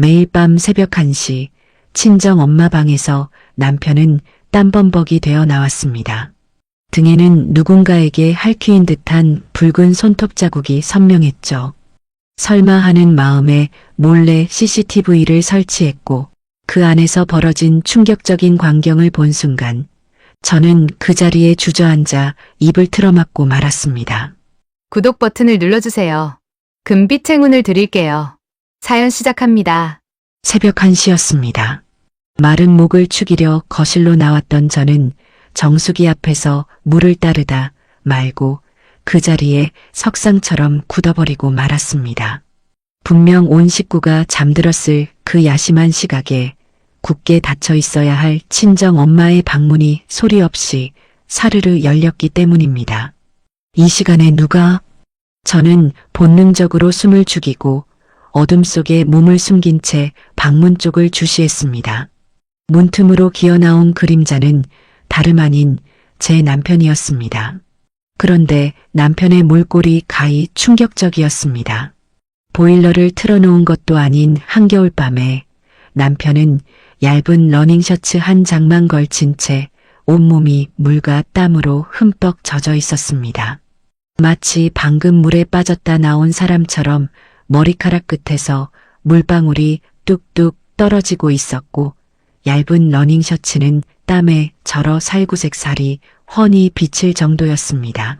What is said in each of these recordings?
매일 밤 새벽 1시 친정 엄마 방에서 남편은 땀범벅이 되어 나왔습니다. 등에는 누군가에게 핥힌 듯한 붉은 손톱 자국이 선명했죠. 설마 하는 마음에 몰래 CCTV를 설치했고 그 안에서 벌어진 충격적인 광경을 본 순간 저는 그 자리에 주저앉아 입을 틀어막고 말았습니다. 구독 버튼을 눌러주세요. 금빛 행운을 드릴게요. 사연 시작합니다. 새벽 1시였습니다. 마른 목을 축이려 거실로 나왔던 저는 정수기 앞에서 물을 따르다 말고 그 자리에 석상처럼 굳어버리고 말았습니다. 분명 온 식구가 잠들었을 그 야심한 시각에 굳게 닫혀 있어야 할 친정 엄마의 방문이 소리 없이 사르르 열렸기 때문입니다. 이 시간에 누가? 저는 본능적으로 숨을 죽이고 어둠 속에 몸을 숨긴 채 방문 쪽을 주시했습니다. 문틈으로 기어나온 그림자는 다름 아닌 제 남편이었습니다. 그런데 남편의 몰골이 가히 충격적이었습니다. 보일러를 틀어놓은 것도 아닌 한겨울밤에 남편은 얇은 러닝셔츠 한 장만 걸친 채 온몸이 물과 땀으로 흠뻑 젖어 있었습니다. 마치 방금 물에 빠졌다 나온 사람처럼 머리카락 끝에서 물방울이 뚝뚝 떨어지고 있었고 얇은 러닝셔츠는 땀에 절어 살구색 살이 훤히 비칠 정도였습니다.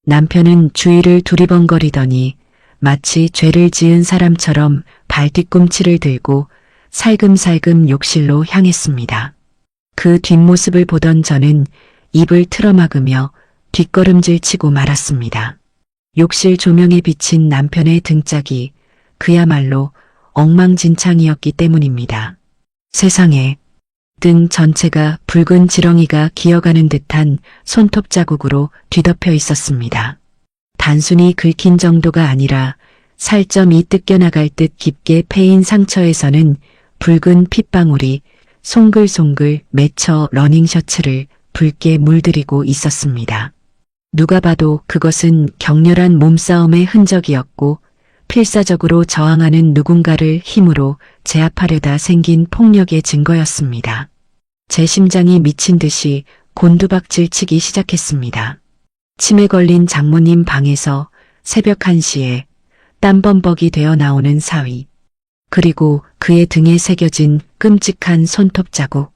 남편은 주위를 두리번거리더니 마치 죄를 지은 사람처럼 발뒤꿈치를 들고 살금살금 욕실로 향했습니다. 그 뒷모습을 보던 저는 입을 틀어막으며 뒷걸음질 치고 말았습니다. 욕실 조명에 비친 남편의 등짝이 그야말로 엉망진창이었기 때문입니다. 세상에, 등 전체가 붉은 지렁이가 기어가는 듯한 손톱 자국으로 뒤덮여 있었습니다. 단순히 긁힌 정도가 아니라 살점이 뜯겨나갈 듯 깊게 패인 상처에서는 붉은 핏방울이 송글송글 맺혀 러닝셔츠를 붉게 물들이고 있었습니다. 누가 봐도 그것은 격렬한 몸싸움의 흔적이었고 필사적으로 저항하는 누군가를 힘으로 제압하려다 생긴 폭력의 증거였습니다. 제 심장이 미친 듯이 곤두박질 치기 시작했습니다. 치매 걸린 장모님 방에서 새벽 1시에 땀범벅이 되어 나오는 사위, 그리고 그의 등에 새겨진 끔찍한 손톱 자국.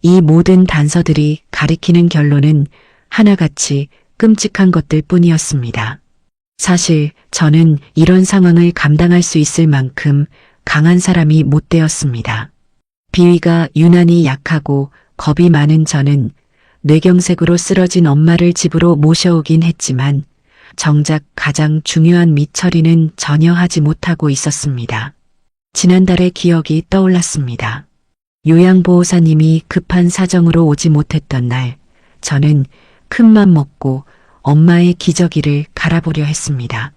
이 모든 단서들이 가리키는 결론은 하나같이 끔찍한 것들 뿐이었습니다. 사실 저는 이런 상황을 감당할 수 있을 만큼 강한 사람이 못 되었습니다. 비위가 유난히 약하고 겁이 많은 저는 뇌경색으로 쓰러진 엄마를 집으로 모셔오긴 했지만 정작 가장 중요한 밑처리는 전혀 하지 못하고 있었습니다. 지난달의 기억이 떠올랐습니다. 요양보호사님이 급한 사정으로 오지 못했던 날, 저는 큰맘 먹고 엄마의 기저귀를 갈아보려 했습니다.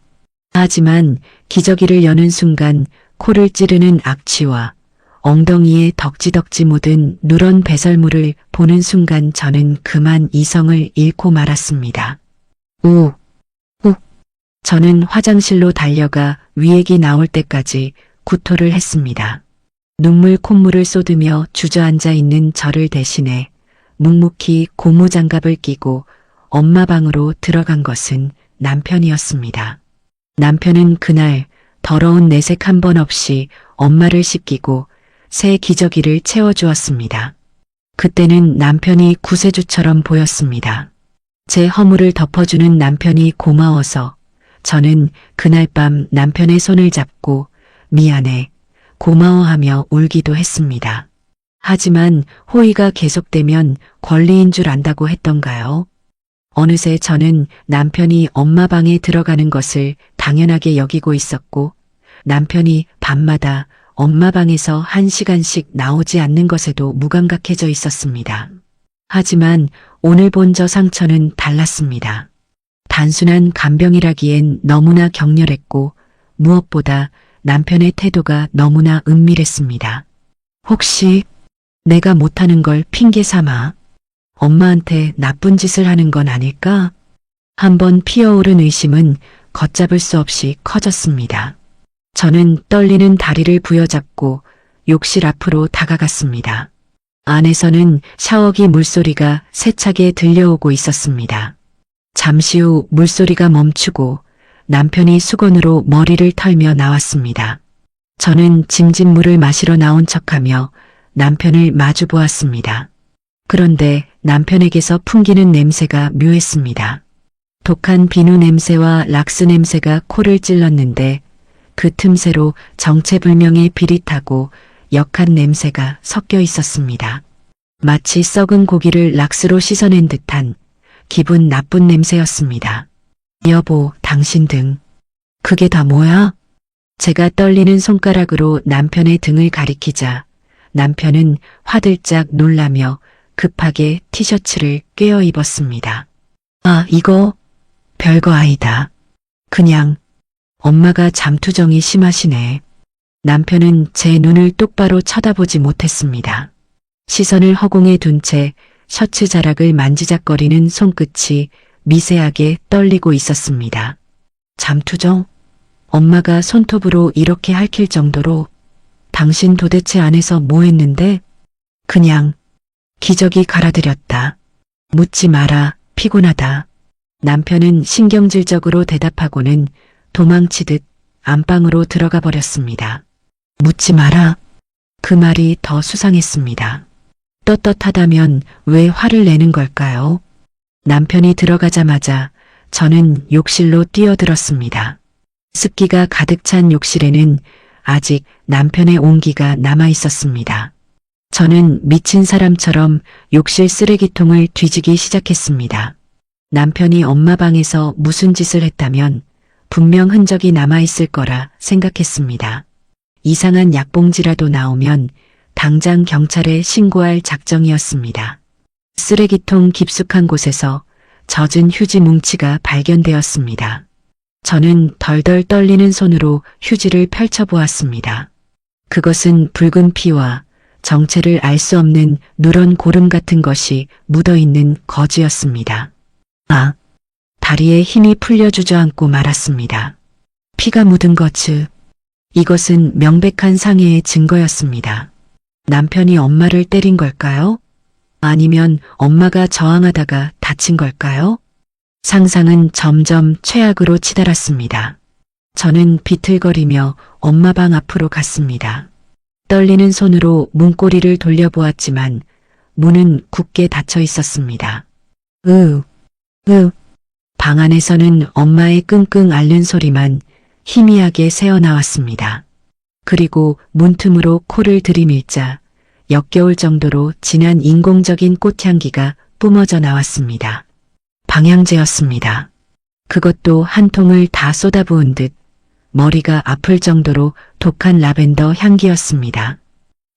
하지만 기저귀를 여는 순간 코를 찌르는 악취와 엉덩이에 덕지덕지 묻은 누런 배설물을 보는 순간 저는 그만 이성을 잃고 말았습니다. 우, 욱. 저는 화장실로 달려가 위액이 나올 때까지 구토를 했습니다. 눈물 콧물을 쏟으며 주저앉아 있는 저를 대신해 묵묵히 고무장갑을 끼고 엄마 방으로 들어간 것은 남편이었습니다. 남편은 그날 더러운 내색 한 번 없이 엄마를 씻기고 새 기저귀를 채워주었습니다. 그때는 남편이 구세주처럼 보였습니다. 제 허물을 덮어주는 남편이 고마워서 저는 그날 밤 남편의 손을 잡고 미안해, 고마워하며 울기도 했습니다. 하지만 호의가 계속되면 권리인 줄 안다고 했던가요? 어느새 저는 남편이 엄마 방에 들어가는 것을 당연하게 여기고 있었고 남편이 밤마다 엄마 방에서 1시간씩 나오지 않는 것에도 무감각해져 있었습니다. 하지만 오늘 본 저 상처는 달랐습니다. 단순한 간병이라기엔 너무나 격렬했고 무엇보다 남편의 태도가 너무나 은밀했습니다. 혹시 내가 못하는 걸 핑계 삼아 엄마한테 나쁜 짓을 하는 건 아닐까? 한번 피어오른 의심은 걷잡을 수 없이 커졌습니다. 저는 떨리는 다리를 부여잡고 욕실 앞으로 다가갔습니다. 안에서는 샤워기 물소리가 세차게 들려오고 있었습니다. 잠시 후 물소리가 멈추고 남편이 수건으로 머리를 털며 나왔습니다. 저는 짐짓물을 마시러 나온 척하며 남편을 마주 보았습니다. 그런데 남편에게서 풍기는 냄새가 묘했습니다. 독한 비누 냄새와 락스 냄새가 코를 찔렀는데 그 틈새로 정체불명의 비릿하고 역한 냄새가 섞여 있었습니다. 마치 썩은 고기를 락스로 씻어낸 듯한 기분 나쁜 냄새였습니다. 여보, 당신 등. 그게 다 뭐야? 제가 떨리는 손가락으로 남편의 등을 가리키자 남편은 화들짝 놀라며 급하게 티셔츠를 꿰어 입었습니다. 아, 이거 별거 아니다. 그냥 엄마가 잠투정이 심하시네. 남편은 제 눈을 똑바로 쳐다보지 못했습니다. 시선을 허공에 둔 채 셔츠 자락을 만지작거리는 손끝이 미세하게 떨리고 있었습니다. 잠투정? 엄마가 손톱으로 이렇게 핥힐 정도로 당신 도대체 안에서 뭐 했는데? 그냥 기저귀 갈아들였다. 묻지 마라. 피곤하다. 남편은 신경질적으로 대답하고는 도망치듯 안방으로 들어가 버렸습니다. 묻지 마라. 그 말이 더 수상했습니다. 떳떳하다면 왜 화를 내는 걸까요? 남편이 들어가자마자 저는 욕실로 뛰어들었습니다. 습기가 가득 찬 욕실에는 아직 남편의 온기가 남아 있었습니다. 저는 미친 사람처럼 욕실 쓰레기통을 뒤지기 시작했습니다. 남편이 엄마 방에서 무슨 짓을 했다면 분명 흔적이 남아있을 거라 생각했습니다. 이상한 약봉지라도 나오면 당장 경찰에 신고할 작정이었습니다. 쓰레기통 깊숙한 곳에서 젖은 휴지 뭉치가 발견되었습니다. 저는 덜덜 떨리는 손으로 휴지를 펼쳐보았습니다. 그것은 붉은 피와 정체를 알 수 없는 누런 고름 같은 것이 묻어있는 거즈였습니다. 아, 다리에 힘이 풀려 주저앉고 말았습니다. 피가 묻은 거즈. 이것은 명백한 상해의 증거였습니다. 남편이 엄마를 때린 걸까요? 아니면 엄마가 저항하다가 다친 걸까요? 상상은 점점 최악으로 치달았습니다. 저는 비틀거리며 엄마 방 앞으로 갔습니다. 떨리는 손으로 문고리를 돌려보았지만 문은 굳게 닫혀 있었습니다. 방 안에서는 엄마의 끙끙 앓는 소리만 희미하게 새어나왔습니다. 그리고 문틈으로 코를 들이밀자 역겨울 정도로 진한 인공적인 꽃향기가 뿜어져 나왔습니다. 방향제였습니다. 그것도 한 통을 다 쏟아부은 듯 머리가 아플 정도로 독한 라벤더 향기였습니다.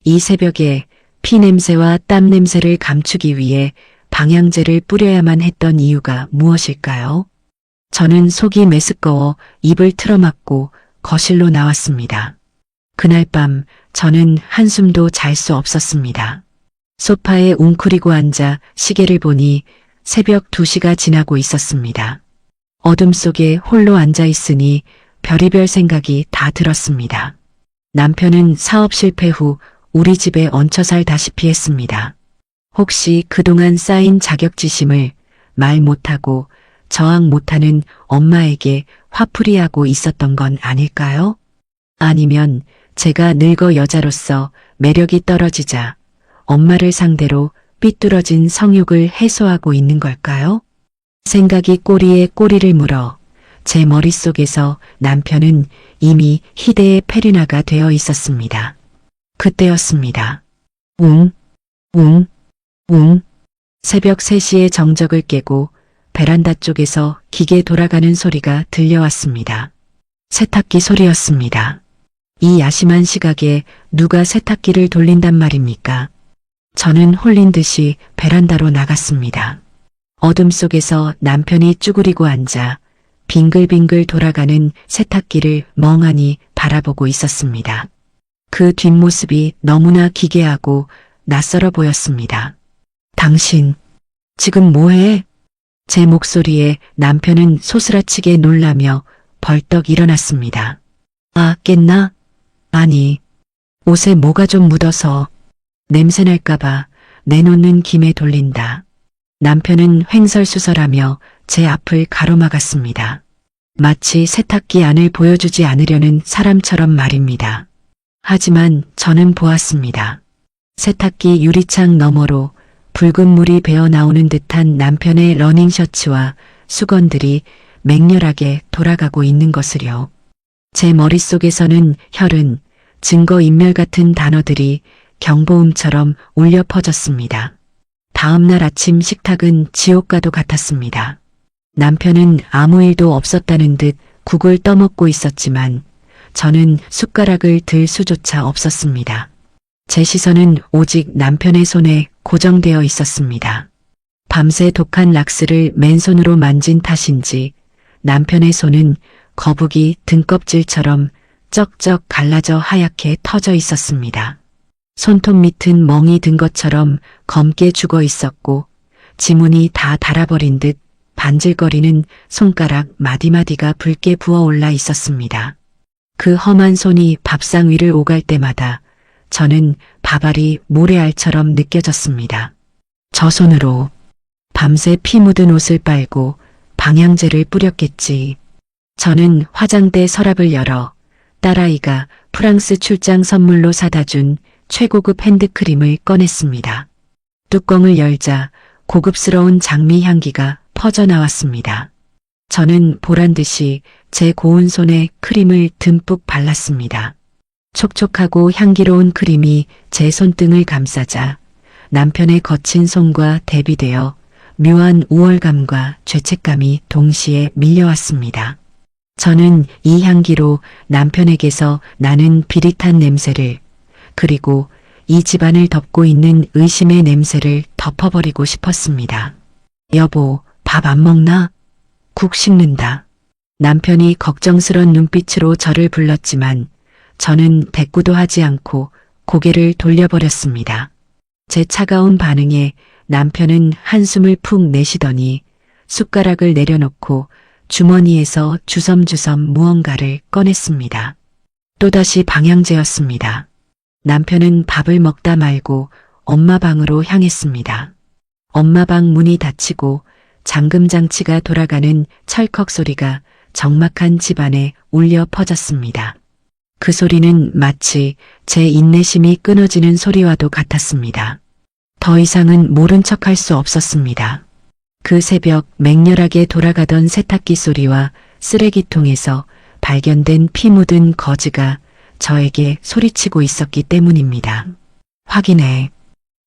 이 새벽에 피 냄새와 땀 냄새를 감추기 위해 방향제를 뿌려야만 했던 이유가 무엇일까요? 저는 속이 메스꺼워 입을 틀어막고 거실로 나왔습니다. 그날 밤 저는 한숨도 잘 수 없었습니다. 소파에 웅크리고 앉아 시계를 보니 새벽 2시가 지나고 있었습니다. 어둠 속에 홀로 앉아 있으니 별의별 생각이 다 들었습니다. 남편은 사업 실패 후 우리 집에 얹혀 살다시피 했습니다. 혹시 그동안 쌓인 자격지심을 말 못하고 저항 못하는 엄마에게 화풀이하고 있었던 건 아닐까요? 아니면 제가 늙어 여자로서 매력이 떨어지자 엄마를 상대로 삐뚤어진 성욕을 해소하고 있는 걸까요? 생각이 꼬리에 꼬리를 물어 제 머릿속에서 남편은 이미 희대의 페르나가 되어 있었습니다. 그때였습니다. 새벽 3시의 정적을 깨고 베란다 쪽에서 기계 돌아가는 소리가 들려왔습니다. 세탁기 소리였습니다. 이 야심한 시각에 누가 세탁기를 돌린단 말입니까? 저는 홀린 듯이 베란다로 나갔습니다. 어둠 속에서 남편이 쭈그리고 앉아 빙글빙글 돌아가는 세탁기를 멍하니 바라보고 있었습니다. 그 뒷모습이 너무나 기괴하고 낯설어 보였습니다. 당신, 지금 뭐해? 제 목소리에 남편은 소스라치게 놀라며 벌떡 일어났습니다. 아, 깼나? 아니, 옷에 뭐가 좀 묻어서 냄새날까봐 내놓는 김에 돌린다. 남편은 횡설수설하며 제 앞을 가로막았습니다. 마치 세탁기 안을 보여주지 않으려는 사람처럼 말입니다. 하지만 저는 보았습니다. 세탁기 유리창 너머로 붉은 물이 배어 나오는 듯한 남편의 러닝셔츠와 수건들이 맹렬하게 돌아가고 있는 것을요. 제 머릿속에서는 혈흔, 증거인멸 같은 단어들이 경보음처럼 울려 퍼졌습니다. 다음 날 아침 식탁은 지옥과도 같았습니다. 남편은 아무 일도 없었다는 듯 국을 떠먹고 있었지만 저는 숟가락을 들 수조차 없었습니다. 제 시선은 오직 남편의 손에 고정되어 있었습니다. 밤새 독한 락스를 맨손으로 만진 탓인지 남편의 손은 거북이 등껍질처럼 쩍쩍 갈라져 하얗게 터져 있었습니다. 손톱 밑은 멍이 든 것처럼 검게 죽어 있었고 지문이 다 닳아버린 듯 반질거리는 손가락 마디마디가 붉게 부어올라 있었습니다. 그 험한 손이 밥상 위를 오갈 때마다 저는 밥알이 모래알처럼 느껴졌습니다. 저 손으로 밤새 피 묻은 옷을 빨고 방향제를 뿌렸겠지. 저는 화장대 서랍을 열어 딸아이가 프랑스 출장 선물로 사다 준 최고급 핸드크림을 꺼냈습니다. 뚜껑을 열자 고급스러운 장미 향기가 퍼져나왔습니다. 저는 보란듯이 제 고운 손에 크림을 듬뿍 발랐습니다. 촉촉하고 향기로운 크림이 제 손등을 감싸자 남편의 거친 손과 대비되어 묘한 우월감과 죄책감이 동시에 밀려왔습니다. 저는 이 향기로 남편에게서 나는 비릿한 냄새를 그리고 이 집안을 덮고 있는 의심의 냄새를 덮어버리고 싶었습니다. 여보, 밥 안 먹나? 국 식는다. 남편이 걱정스런 눈빛으로 저를 불렀지만 저는 대꾸도 하지 않고 고개를 돌려버렸습니다. 제 차가운 반응에 남편은 한숨을 푹 내쉬더니 숟가락을 내려놓고 주머니에서 주섬주섬 무언가를 꺼냈습니다. 또다시 방향제였습니다. 남편은 밥을 먹다 말고 엄마 방으로 향했습니다. 엄마 방 문이 닫히고 잠금장치가 돌아가는 철컥 소리가 적막한 집안에 울려 퍼졌습니다. 그 소리는 마치 제 인내심이 끊어지는 소리와도 같았습니다. 더 이상은 모른 척할 수 없었습니다. 그 새벽 맹렬하게 돌아가던 세탁기 소리와 쓰레기통에서 발견된 피 묻은 거즈가 저에게 소리치고 있었기 때문입니다. 확인해.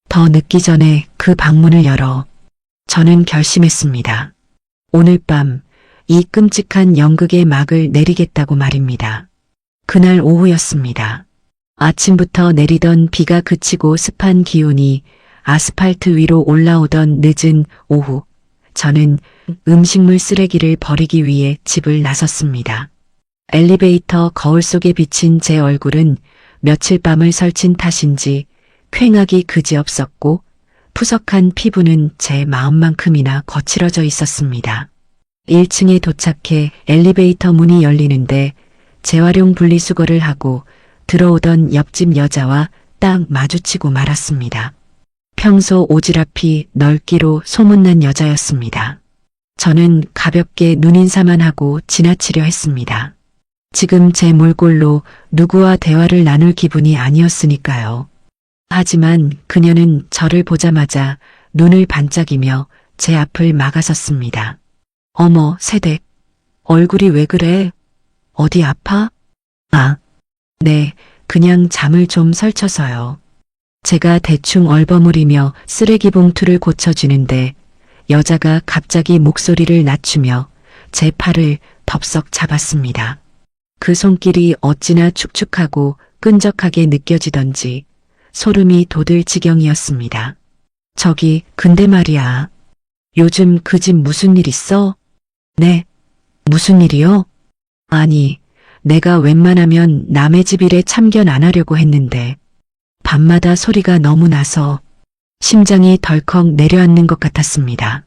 더 늦기 전에 그 방문을 열어. 저는 결심했습니다. 오늘 밤 이 끔찍한 연극의 막을 내리겠다고 말입니다. 그날 오후였습니다. 아침부터 내리던 비가 그치고 습한 기온이 아스팔트 위로 올라오던 늦은 오후, 저는 음식물 쓰레기를 버리기 위해 집을 나섰습니다. 엘리베이터 거울 속에 비친 제 얼굴은 며칠 밤을 설친 탓인지 퀭하기 그지없었고 푸석한 피부는 제 마음만큼이나 거칠어져 있었습니다. 1층에 도착해 엘리베이터 문이 열리는데 재활용 분리수거를 하고 들어오던 옆집 여자와 딱 마주치고 말았습니다. 평소 오지랖이 넓기로 소문난 여자였습니다. 저는 가볍게 눈인사만 하고 지나치려 했습니다. 지금 제 몰골로 누구와 대화를 나눌 기분이 아니었으니까요. 하지만 그녀는 저를 보자마자 눈을 반짝이며 제 앞을 막아섰습니다. 어머, 새댁. 얼굴이 왜 그래? 어디 아파? 아, 네, 그냥 잠을 좀 설쳐서요. 제가 대충 얼버무리며 쓰레기 봉투를 고쳐주는데 여자가 갑자기 목소리를 낮추며 제 팔을 덥석 잡았습니다. 그 손길이 어찌나 축축하고 끈적하게 느껴지던지 소름이 돋을 지경이었습니다. 저기, 근데 말이야. 요즘 그 집 무슨 일 있어? 네. 무슨 일이요? 아니, 내가 웬만하면 남의 집 일에 참견 안 하려고 했는데 밤마다 소리가 너무 나서 심장이 덜컥 내려앉는 것 같았습니다.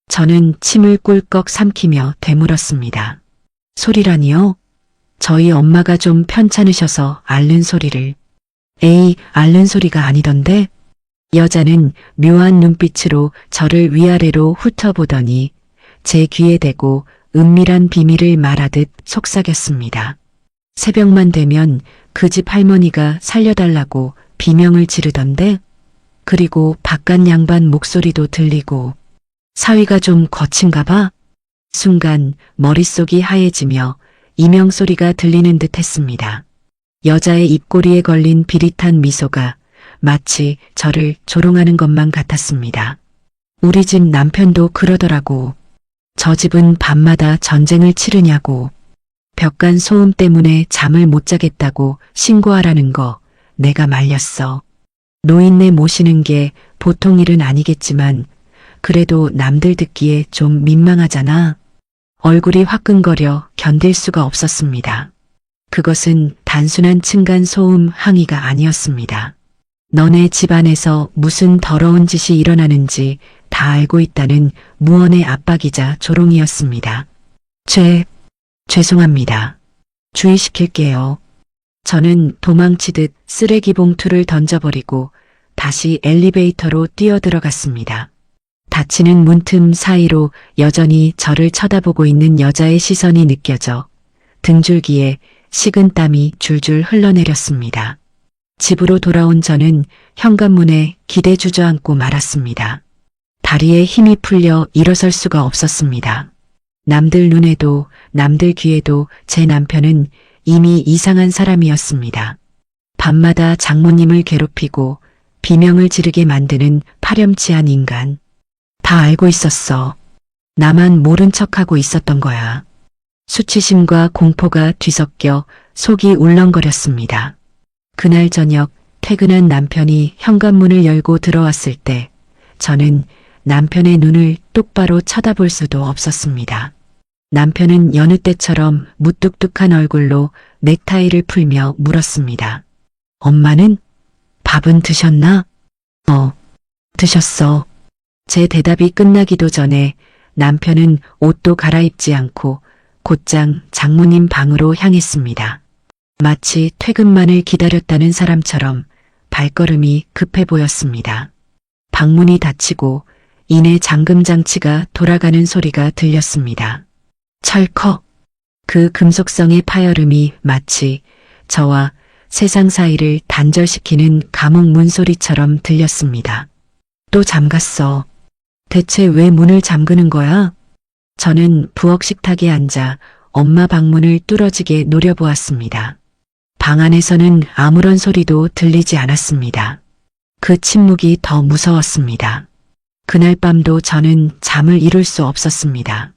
저는 침을 꿀꺽 삼키며 되물었습니다. 소리라니요? 저희 엄마가 좀 편찮으셔서 앓는 소리를. 에이, 앓는 소리가 아니던데? 여자는 묘한 눈빛으로 저를 위아래로 훑어보더니 제 귀에 대고 은밀한 비밀을 말하듯 속삭였습니다. 새벽만 되면 그 집 할머니가 살려달라고 비명을 지르던데? 그리고 바깥 양반 목소리도 들리고 사위가 좀 거친가 봐? 순간 머릿속이 하얘지며 이명소리가 들리는 듯 했습니다. 여자의 입꼬리에 걸린 비릿한 미소가 마치 저를 조롱하는 것만 같았습니다. 우리 집 남편도 그러더라고. 저 집은 밤마다 전쟁을 치르냐고. 벽간 소음 때문에 잠을 못 자겠다고 신고하라는 거 내가 말렸어. 노인네 모시는 게 보통 일은 아니겠지만 그래도 남들 듣기에 좀 민망하잖아. 얼굴이 화끈거려 견딜 수가 없었습니다. 그것은 단순한 층간 소음 항의가 아니었습니다. 너네 집안에서 무슨 더러운 짓이 일어나는지 다 알고 있다는 무언의 압박이자 조롱이었습니다. 죄송합니다. 주의시킬게요. 저는 도망치듯 쓰레기 봉투를 던져버리고 다시 엘리베이터로 뛰어들어갔습니다. 닫히는 문틈 사이로 여전히 저를 쳐다보고 있는 여자의 시선이 느껴져 등줄기에 식은 땀이 줄줄 흘러내렸습니다. 집으로 돌아온 저는 현관문에 기대 주저앉고 말았습니다. 다리에 힘이 풀려 일어설 수가 없었습니다. 남들 눈에도 남들 귀에도 제 남편은 이미 이상한 사람이었습니다. 밤마다 장모님을 괴롭히고 비명을 지르게 만드는 파렴치한 인간. 다 알고 있었어. 나만 모른 척하고 있었던 거야. 수치심과 공포가 뒤섞여 속이 울렁거렸습니다. 그날 저녁 퇴근한 남편이 현관문을 열고 들어왔을 때 저는 남편의 눈을 똑바로 쳐다볼 수도 없었습니다. 남편은 여느 때처럼 무뚝뚝한 얼굴로 넥타이를 풀며 물었습니다. 엄마는? 밥은 드셨나? 드셨어. 제 대답이 끝나기도 전에 남편은 옷도 갈아입지 않고 곧장 장모님 방으로 향했습니다. 마치 퇴근만을 기다렸다는 사람처럼 발걸음이 급해 보였습니다. 방문이 닫히고 이내 잠금 장치가 돌아가는 소리가 들렸습니다. 철컥. 그 금속성의 파열음이 마치 저와 세상 사이를 단절시키는 감옥 문소리처럼 들렸습니다. 또 잠갔어. 대체 왜 문을 잠그는 거야? 저는 부엌 식탁에 앉아 엄마 방문을 뚫어지게 노려보았습니다. 방 안에서는 아무런 소리도 들리지 않았습니다. 그 침묵이 더 무서웠습니다. 그날 밤도 저는 잠을 이룰 수 없었습니다.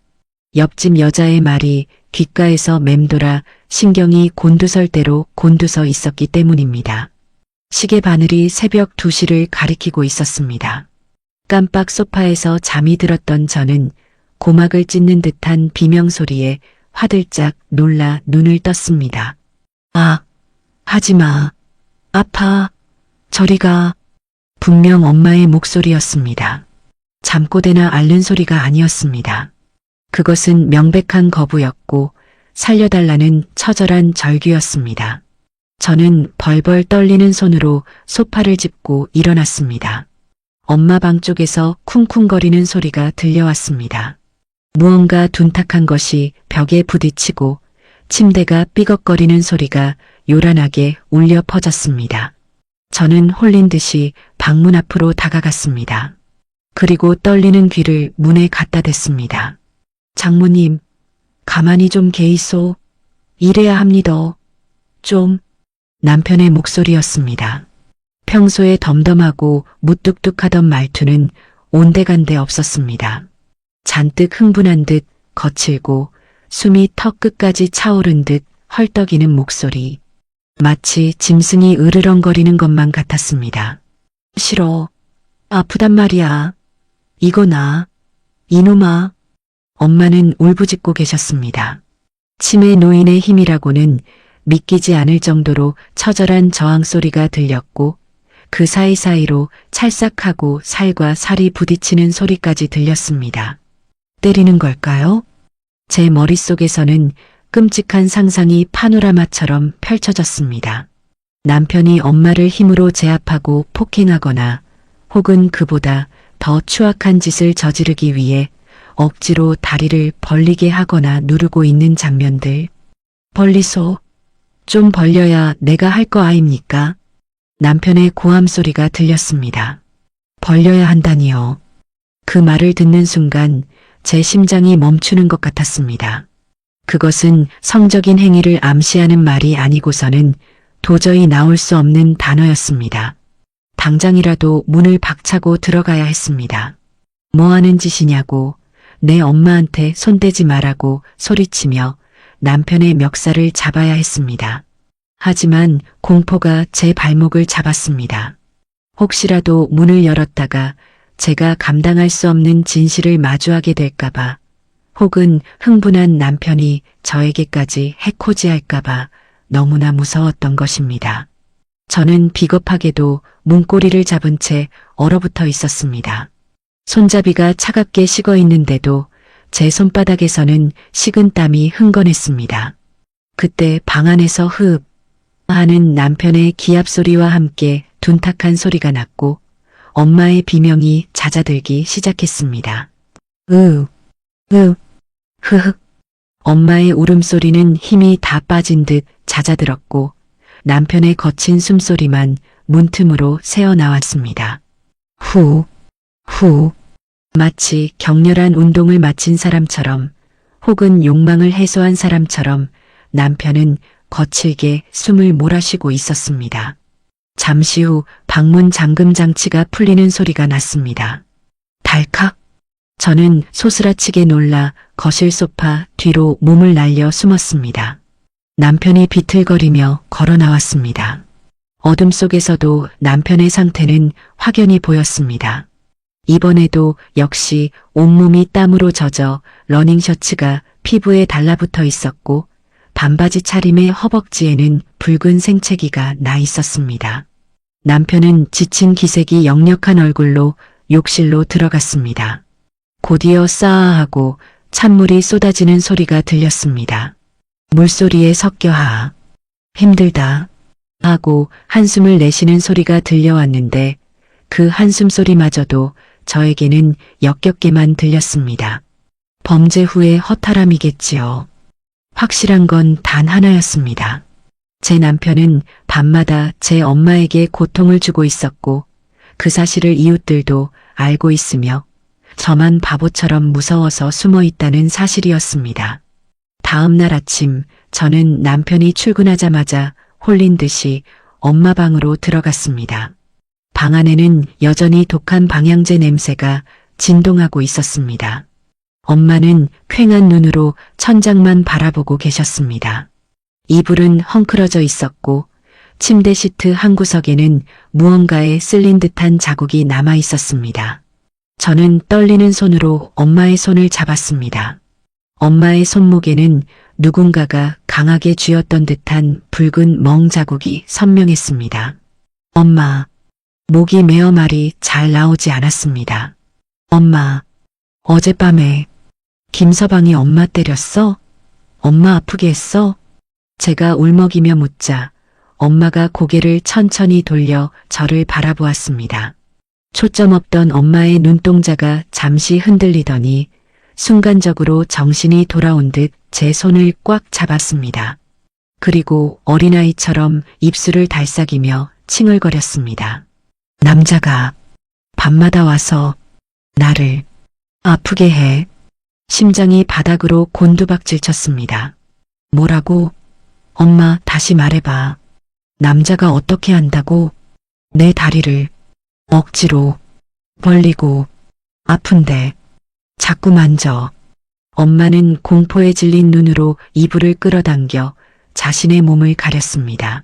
옆집 여자의 말이 귓가에서 맴돌아 신경이 곤두설대로 곤두서 있었기 때문입니다. 시계 바늘이 새벽 2시를 가리키고 있었습니다. 깜빡 소파에서 잠이 들었던 저는 고막을 찢는 듯한 비명소리에 화들짝 놀라 눈을 떴습니다. 하지마. 아파. 저리 가. 분명 엄마의 목소리였습니다. 잠꼬대나 앓는 소리가 아니었습니다. 그것은 명백한 거부였고 살려달라는 처절한 절규였습니다. 저는 벌벌 떨리는 손으로 소파를 짚고 일어났습니다. 엄마 방 쪽에서 쿵쿵거리는 소리가 들려왔습니다. 무언가 둔탁한 것이 벽에 부딪히고 침대가 삐걱거리는 소리가 요란하게 울려 퍼졌습니다. 저는 홀린 듯이 방문 앞으로 다가갔습니다. 그리고 떨리는 귀를 문에 갖다 댔습니다. 장모님, 가만히 좀 계이소. 이래야 합니다. 좀. 남편의 목소리였습니다. 평소에 덤덤하고 무뚝뚝하던 말투는 온데간데 없었습니다. 잔뜩 흥분한 듯 거칠고 숨이 턱 끝까지 차오른 듯 헐떡이는 목소리. 마치 짐승이 으르렁거리는 것만 같았습니다. 싫어. 아프단 말이야. 이거 나. 이놈아. 엄마는 울부짖고 계셨습니다. 치매 노인의 힘이라고는 믿기지 않을 정도로 처절한 저항 소리가 들렸고 그 사이사이로 찰싹하고 살과 살이 부딪히는 소리까지 들렸습니다. 때리는 걸까요? 제 머릿속에서는 끔찍한 상상이 파노라마처럼 펼쳐졌습니다. 남편이 엄마를 힘으로 제압하고 폭행하거나 혹은 그보다 더 추악한 짓을 저지르기 위해 억지로 다리를 벌리게 하거나 누르고 있는 장면들. 벌리소. 좀 벌려야 내가 할 거 아닙니까? 남편의 고함 소리가 들렸습니다. 벌려야 한다니요. 그 말을 듣는 순간 제 심장이 멈추는 것 같았습니다. 그것은 성적인 행위를 암시하는 말이 아니고서는 도저히 나올 수 없는 단어였습니다. 당장이라도 문을 박차고 들어가야 했습니다. 뭐 하는 짓이냐고, 내 엄마한테 손대지 말라고 소리치며 남편의 멱살을 잡아야 했습니다. 하지만 공포가 제 발목을 잡았습니다. 혹시라도 문을 열었다가 제가 감당할 수 없는 진실을 마주하게 될까봐, 혹은 흥분한 남편이 저에게까지 해코지할까봐 너무나 무서웠던 것입니다. 저는 비겁하게도 문고리를 잡은 채 얼어붙어 있었습니다. 손잡이가 차갑게 식어 있는데도 제 손바닥에서는 식은 땀이 흥건했습니다. 그때 방 안에서 흡 하는 남편의 기합 소리와 함께 둔탁한 소리가 났고 엄마의 비명이 잦아들기 시작했습니다. 흐흑. 엄마의 울음소리는 힘이 다 빠진 듯 잦아들었고 남편의 거친 숨소리만 문틈으로 새어나왔습니다. 후. 마치 격렬한 운동을 마친 사람처럼 혹은 욕망을 해소한 사람처럼 남편은 거칠게 숨을 몰아쉬고 있었습니다. 잠시 후 방문 잠금 장치가 풀리는 소리가 났습니다. 달칵. 저는 소스라치게 놀라 거실 소파 뒤로 몸을 날려 숨었습니다. 남편이 비틀거리며 걸어 나왔습니다. 어둠 속에서도 남편의 상태는 확연히 보였습니다. 이번에도 역시 온몸이 땀으로 젖어 러닝셔츠가 피부에 달라붙어 있었고 반바지 차림의 허벅지에는 붉은 생채기가 나 있었습니다. 남편은 지친 기색이 역력한 얼굴로 욕실로 들어갔습니다. 곧이어 싸아 하고 찬물이 쏟아지는 소리가 들렸습니다. 물소리에 섞여 힘들다 하고 한숨을 내쉬는 소리가 들려왔는데 그 한숨 소리마저도 저에게는 역겹게만 들렸습니다. 범죄 후의 허탈함이겠지요. 확실한 건 단 하나였습니다. 제 남편은 밤마다 제 엄마에게 고통을 주고 있었고 그 사실을 이웃들도 알고 있으며 저만 바보처럼 무서워서 숨어 있다는 사실이었습니다. 다음 날 아침 저는 남편이 출근하자마자 홀린 듯이 엄마 방으로 들어갔습니다. 방 안에는 여전히 독한 방향제 냄새가 진동하고 있었습니다. 엄마는 퀭한 눈으로 천장만 바라보고 계셨습니다. 이불은 헝클어져 있었고 침대 시트 한 구석에는 무언가에 쓸린 듯한 자국이 남아 있었습니다. 저는 떨리는 손으로 엄마의 손을 잡았습니다. 엄마의 손목에는 누군가가 강하게 쥐었던 듯한 붉은 멍 자국이 선명했습니다. 엄마, 목이 메어 말이 잘 나오지 않았습니다. 엄마, 어젯밤에 김서방이 엄마 때렸어? 엄마 아프게 했어? 제가 울먹이며 묻자 엄마가 고개를 천천히 돌려 저를 바라보았습니다. 초점 없던 엄마의 눈동자가 잠시 흔들리더니 순간적으로 정신이 돌아온 듯 제 손을 꽉 잡았습니다. 그리고 어린아이처럼 입술을 달싹이며 칭얼거렸습니다. 남자가 밤마다 와서 나를 아프게 해. 심장이 바닥으로 곤두박질 쳤습니다. 뭐라고? 엄마 다시 말해봐. 남자가 어떻게 한다고? 내 다리를 억지로 벌리고 아픈데 자꾸 만져. 엄마는 공포에 질린 눈으로 이불을 끌어당겨 자신의 몸을 가렸습니다.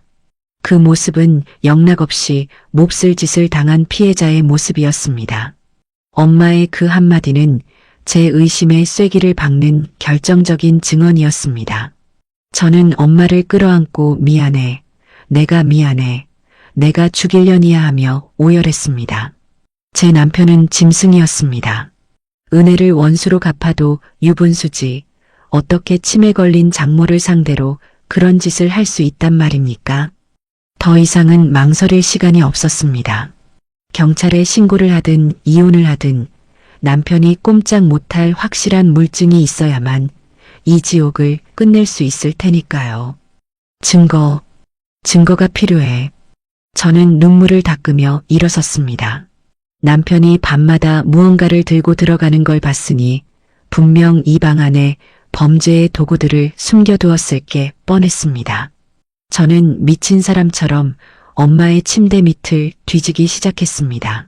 그 모습은 영락없이 몹쓸 짓을 당한 피해자의 모습이었습니다. 엄마의 그 한마디는 제 의심의 쐐기를 박는 결정적인 증언이었습니다. 저는 엄마를 끌어안고 미안해, 내가 미안해, 내가 죽이려니야 하며 오열했습니다. 제 남편은 짐승이었습니다. 은혜를 원수로 갚아도 유분수지, 어떻게 치매 걸린 장모를 상대로 그런 짓을 할 수 있단 말입니까? 더 이상은 망설일 시간이 없었습니다. 경찰에 신고를 하든 이혼을 하든 남편이 꼼짝 못할 확실한 물증이 있어야만 이 지옥을 끝낼 수 있을 테니까요. 증거가 필요해. 저는 눈물을 닦으며 일어섰습니다. 남편이 밤마다 무언가를 들고 들어가는 걸 봤으니 분명 이 방 안에 범죄의 도구들을 숨겨두었을 게 뻔했습니다. 저는 미친 사람처럼 엄마의 침대 밑을 뒤지기 시작했습니다.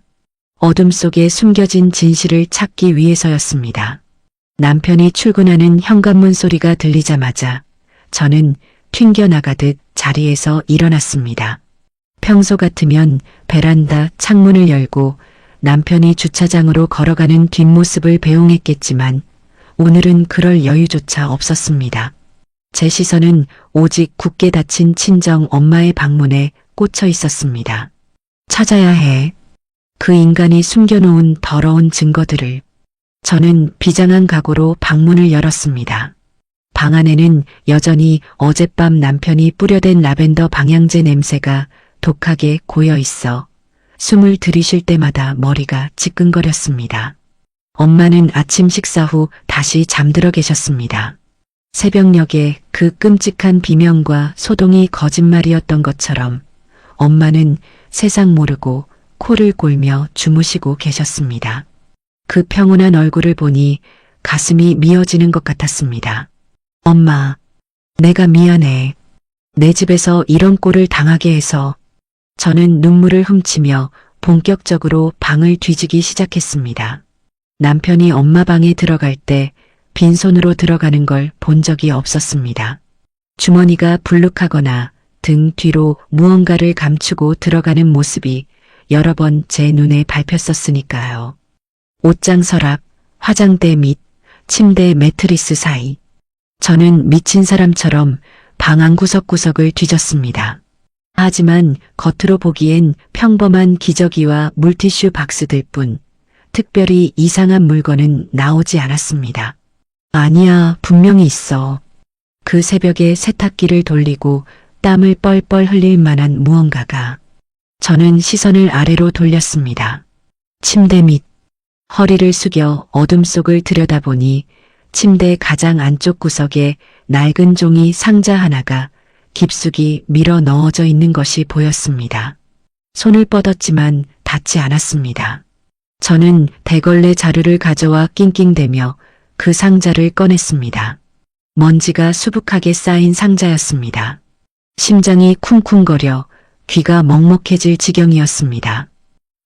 어둠 속에 숨겨진 진실을 찾기 위해서였습니다. 남편이 출근하는 현관문 소리가 들리자마자 저는 튕겨나가듯 자리에서 일어났습니다. 평소 같으면 베란다 창문을 열고 남편이 주차장으로 걸어가는 뒷모습을 배웅했겠지만 오늘은 그럴 여유조차 없었습니다. 제 시선은 오직 굳게 닫힌 친정 엄마의 방문에 꽂혀 있었습니다. 찾아야 해. 그 인간이 숨겨놓은 더러운 증거들을. 저는 비장한 각오로 방문을 열었습니다. 방 안에는 여전히 어젯밤 남편이 뿌려댄 라벤더 방향제 냄새가 독하게 고여 있어 숨을 들이쉴 때마다 머리가 지끈거렸습니다. 엄마는 아침 식사 후 다시 잠들어 계셨습니다. 새벽녘에 그 끔찍한 비명과 소동이 거짓말이었던 것처럼 엄마는 세상 모르고 코를 골며 주무시고 계셨습니다. 그 평온한 얼굴을 보니 가슴이 미어지는 것 같았습니다. 엄마, 내가 미안해. 내 집에서 이런 꼴을 당하게 해서. 저는 눈물을 훔치며 본격적으로 방을 뒤지기 시작했습니다. 남편이 엄마 방에 들어갈 때 빈손으로 들어가는 걸 본 적이 없었습니다. 주머니가 불룩하거나 등 뒤로 무언가를 감추고 들어가는 모습이 여러 번 제 눈에 밟혔었으니까요. 옷장 서랍, 화장대 및 침대 매트리스 사이. 저는 미친 사람처럼 방 안 구석구석을 뒤졌습니다. 하지만 겉으로 보기엔 평범한 기저귀와 물티슈 박스들 뿐 특별히 이상한 물건은 나오지 않았습니다. 아니야, 분명히 있어. 그 새벽에 세탁기를 돌리고 땀을 뻘뻘 흘릴 만한 무언가가. 저는 시선을 아래로 돌렸습니다. 침대 밑. 허리를 숙여 어둠 속을 들여다보니 침대 가장 안쪽 구석에 낡은 종이 상자 하나가 깊숙이 밀어 넣어져 있는 것이 보였습니다. 손을 뻗었지만 닿지 않았습니다. 저는 대걸레 자루를 가져와 낑낑대며 그 상자를 꺼냈습니다. 먼지가 수북하게 쌓인 상자였습니다. 심장이 쿵쿵거려 귀가 먹먹해질 지경이었습니다.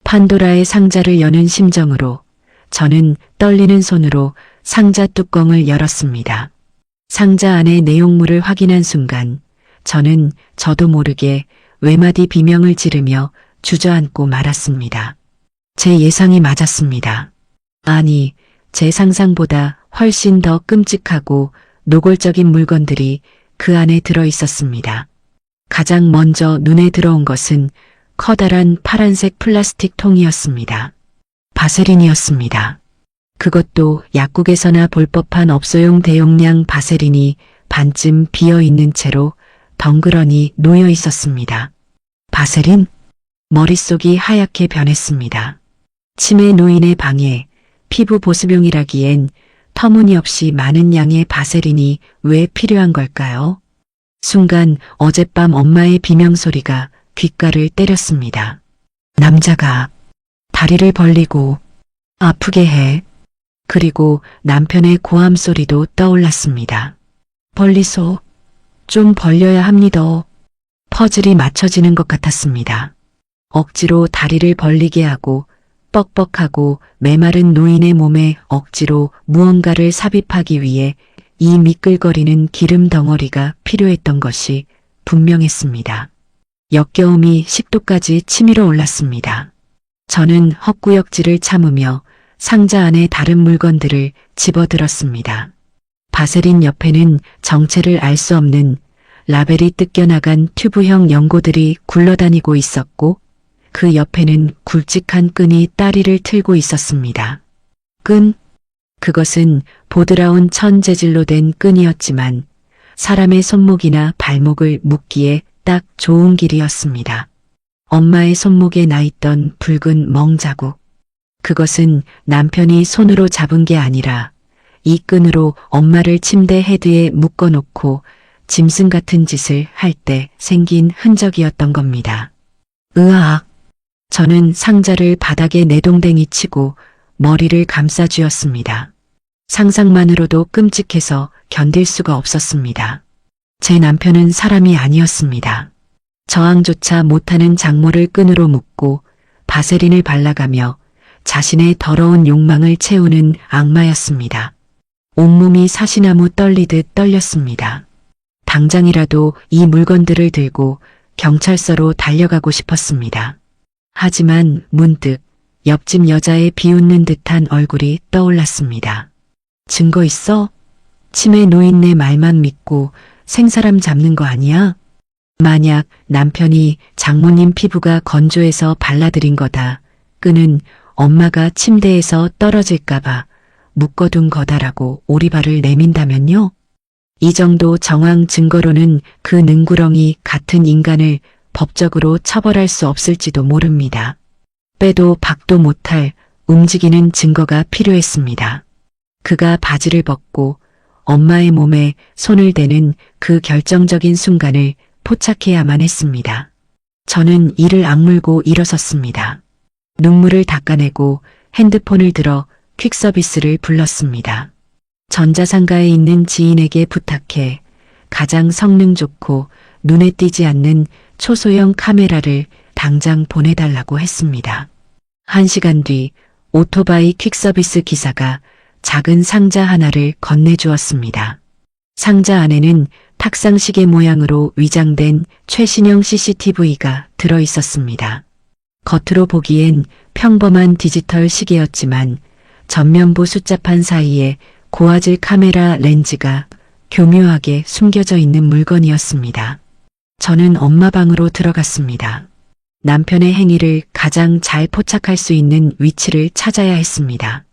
판도라의 상자를 여는 심정으로 저는 떨리는 손으로 상자 뚜껑을 열었습니다. 상자 안의 내용물을 확인한 순간 저는 저도 모르게 외마디 비명을 지르며 주저앉고 말았습니다. 제 예상이 맞았습니다. 아니, 제 상상보다 훨씬 더 끔찍하고 노골적인 물건들이 그 안에 들어 있었습니다. 가장 먼저 눈에 들어온 것은 커다란 파란색 플라스틱 통이었습니다. 바세린이었습니다. 그것도 약국에서나 볼 법한 업소용 대용량 바세린이 반쯤 비어있는 채로 덩그러니 놓여 있었습니다. 바세린? 머릿속이 하얗게 변했습니다. 치매 노인의 방에 피부 보습용이라기엔 터무니없이 많은 양의 바세린이 왜 필요한 걸까요? 순간 어젯밤 엄마의 비명소리가 귓가를 때렸습니다. 남자가 다리를 벌리고 아프게 해. 그리고 남편의 고함 소리도 떠올랐습니다. 벌리소. 좀 벌려야 합니다. 퍼즐이 맞춰지는 것 같았습니다. 억지로 다리를 벌리게 하고 뻑뻑하고 메마른 노인의 몸에 억지로 무언가를 삽입하기 위해 이 미끌거리는 기름 덩어리가 필요했던 것이 분명했습니다. 역겨움이 식도까지 치밀어 올랐습니다. 저는 헛구역질을 참으며 상자 안에 다른 물건들을 집어들었습니다. 바세린 옆에는 정체를 알 수 없는 라벨이 뜯겨나간 튜브형 연고들이 굴러다니고 있었고 그 옆에는 굵직한 끈이 다리를 틀고 있었습니다. 끈? 그것은 보드라운 천 재질로 된 끈이었지만 사람의 손목이나 발목을 묶기에 딱 좋은 길이었습니다. 엄마의 손목에 나 있던 붉은 멍자국. 그것은 남편이 손으로 잡은 게 아니라 이 끈으로 엄마를 침대 헤드에 묶어놓고 짐승 같은 짓을 할 때 생긴 흔적이었던 겁니다. 으악! 저는 상자를 바닥에 내동댕이 치고 머리를 감싸쥐었습니다. 상상만으로도 끔찍해서 견딜 수가 없었습니다. 제 남편은 사람이 아니었습니다. 저항조차 못하는 장모를 끈으로 묶고 바세린을 발라가며 자신의 더러운 욕망을 채우는 악마였습니다. 온몸이 사시나무 떨리듯 떨렸습니다. 당장이라도 이 물건들을 들고 경찰서로 달려가고 싶었습니다. 하지만 문득 옆집 여자의 비웃는 듯한 얼굴이 떠올랐습니다. 증거 있어? 치매 노인네 말만 믿고 생사람 잡는 거 아니야? 만약 남편이 장모님 피부가 건조해서 발라드린 거다. 끈은 엄마가 침대에서 떨어질까봐 묶어둔 거다라고 오리발을 내민다면요? 이 정도 정황 증거로는 그 능구렁이 같은 인간을 법적으로 처벌할 수 없을지도 모릅니다. 빼도 박도 못할 움직이는 증거가 필요했습니다. 그가 바지를 벗고 엄마의 몸에 손을 대는 그 결정적인 순간을 포착해야만 했습니다. 저는 이를 악물고 일어섰습니다. 눈물을 닦아내고 핸드폰을 들어 퀵서비스를 불렀습니다. 전자상가에 있는 지인에게 부탁해 가장 성능 좋고 눈에 띄지 않는 초소형 카메라를 당장 보내달라고 했습니다. 1시간 뒤 오토바이 퀵서비스 기사가 작은 상자 하나를 건네주었습니다. 상자 안에는 탁상시계 모양으로 위장된 최신형 CCTV가 들어있었습니다. 겉으로 보기엔 평범한 디지털 시계였지만 전면부 숫자판 사이에 고화질 카메라 렌즈가 교묘하게 숨겨져 있는 물건이었습니다. 저는 엄마 방으로 들어갔습니다. 남편의 행위를 가장 잘 포착할 수 있는 위치를 찾아야 했습니다.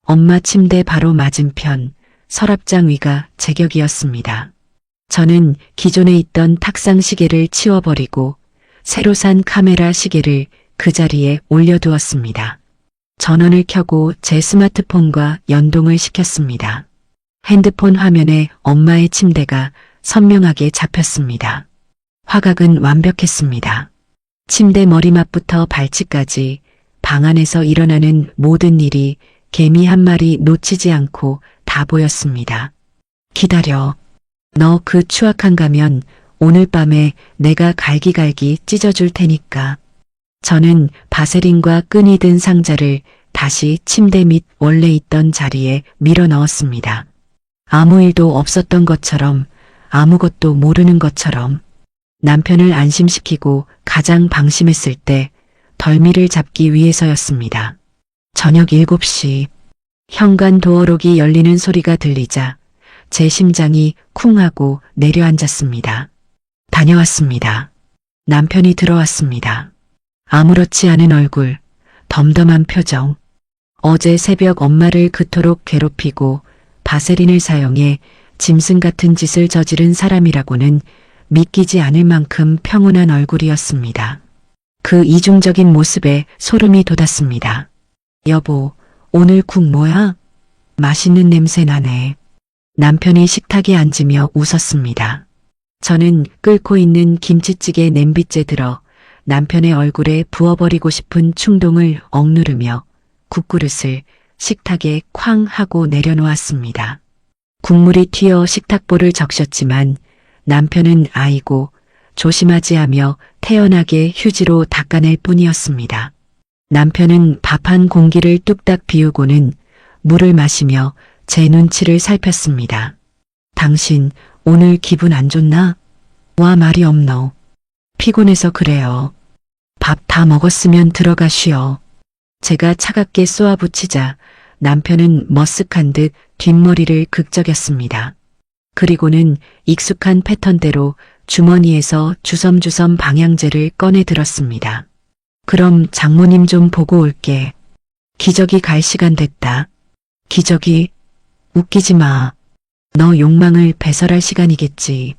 엄마 침대 바로 맞은편 서랍장 위가 제격이었습니다. 저는 기존에 있던 탁상 시계를 치워버리고 새로 산 카메라 시계를 그 자리에 올려두었습니다. 전원을 켜고 제 스마트폰과 연동을 시켰습니다. 핸드폰 화면에 엄마의 침대가 선명하게 잡혔습니다. 화각은 완벽했습니다. 침대 머리맡부터 발치까지 방 안에서 일어나는 모든 일이 개미 한 마리 놓치지 않고 다 보였습니다. 기다려. 너 그 추악한 가면 오늘 밤에 내가 갈기갈기 찢어줄 테니까. 저는 바세린과 끈이 든 상자를 다시 침대 밑 원래 있던 자리에 밀어 넣었습니다. 아무 일도 없었던 것처럼, 아무것도 모르는 것처럼. 남편을 안심시키고 가장 방심했을 때 덜미를 잡기 위해서였습니다. 저녁 7시 현관 도어록이 열리는 소리가 들리자 제 심장이 쿵 하고 내려앉았습니다. 다녀왔습니다. 남편이 들어왔습니다. 아무렇지 않은 얼굴, 덤덤한 표정. 어제 새벽 엄마를 그토록 괴롭히고 바세린을 사용해 짐승 같은 짓을 저지른 사람이라고는 믿기지 않을 만큼 평온한 얼굴이었습니다. 그 이중적인 모습에 소름이 돋았습니다. 여보, 오늘 국 뭐야? 맛있는 냄새 나네. 남편이 식탁에 앉으며 웃었습니다. 저는 끓고 있는 김치찌개 냄비째 들어 남편의 얼굴에 부어버리고 싶은 충동을 억누르며 국그릇을 식탁에 쾅 하고 내려놓았습니다. 국물이 튀어 식탁볼을 적셨지만 남편은 아이고 조심하지 하며 태연하게 휴지로 닦아낼 뿐이었습니다. 남편은 밥 한 공기를 뚝딱 비우고는 물을 마시며 제 눈치를 살폈습니다. 당신 오늘 기분 안 좋나? 와 말이 없노. 피곤해서 그래요. 밥 다 먹었으면 들어가 쉬어. 제가 차갑게 쏘아붙이자 남편은 머쓱한 듯 뒷머리를 극적였습니다. 그리고는 익숙한 패턴대로 주머니에서 주섬주섬 방향제를 꺼내 들었습니다. 그럼 장모님 좀 보고 올게. 기저귀 갈 시간 됐다. 기저귀? 웃기지 마. 너 욕망을 배설할 시간이겠지.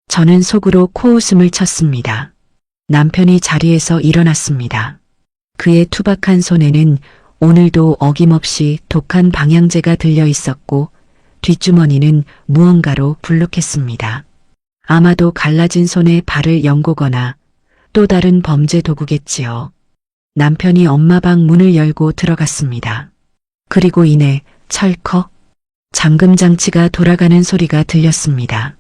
저는 속으로 코웃음을 쳤습니다. 남편이 자리에서 일어났습니다. 그의 투박한 손에는 오늘도 어김없이 독한 방향제가 들려 있었고 뒷주머니는 무언가로 불룩했습니다. 아마도 갈라진 손에 발을 연고거나 또 다른 범죄 도구겠지요. 남편이 엄마 방 문을 열고 들어갔습니다. 그리고 이내 철컥 잠금 장치가 돌아가는 소리가 들렸습니다.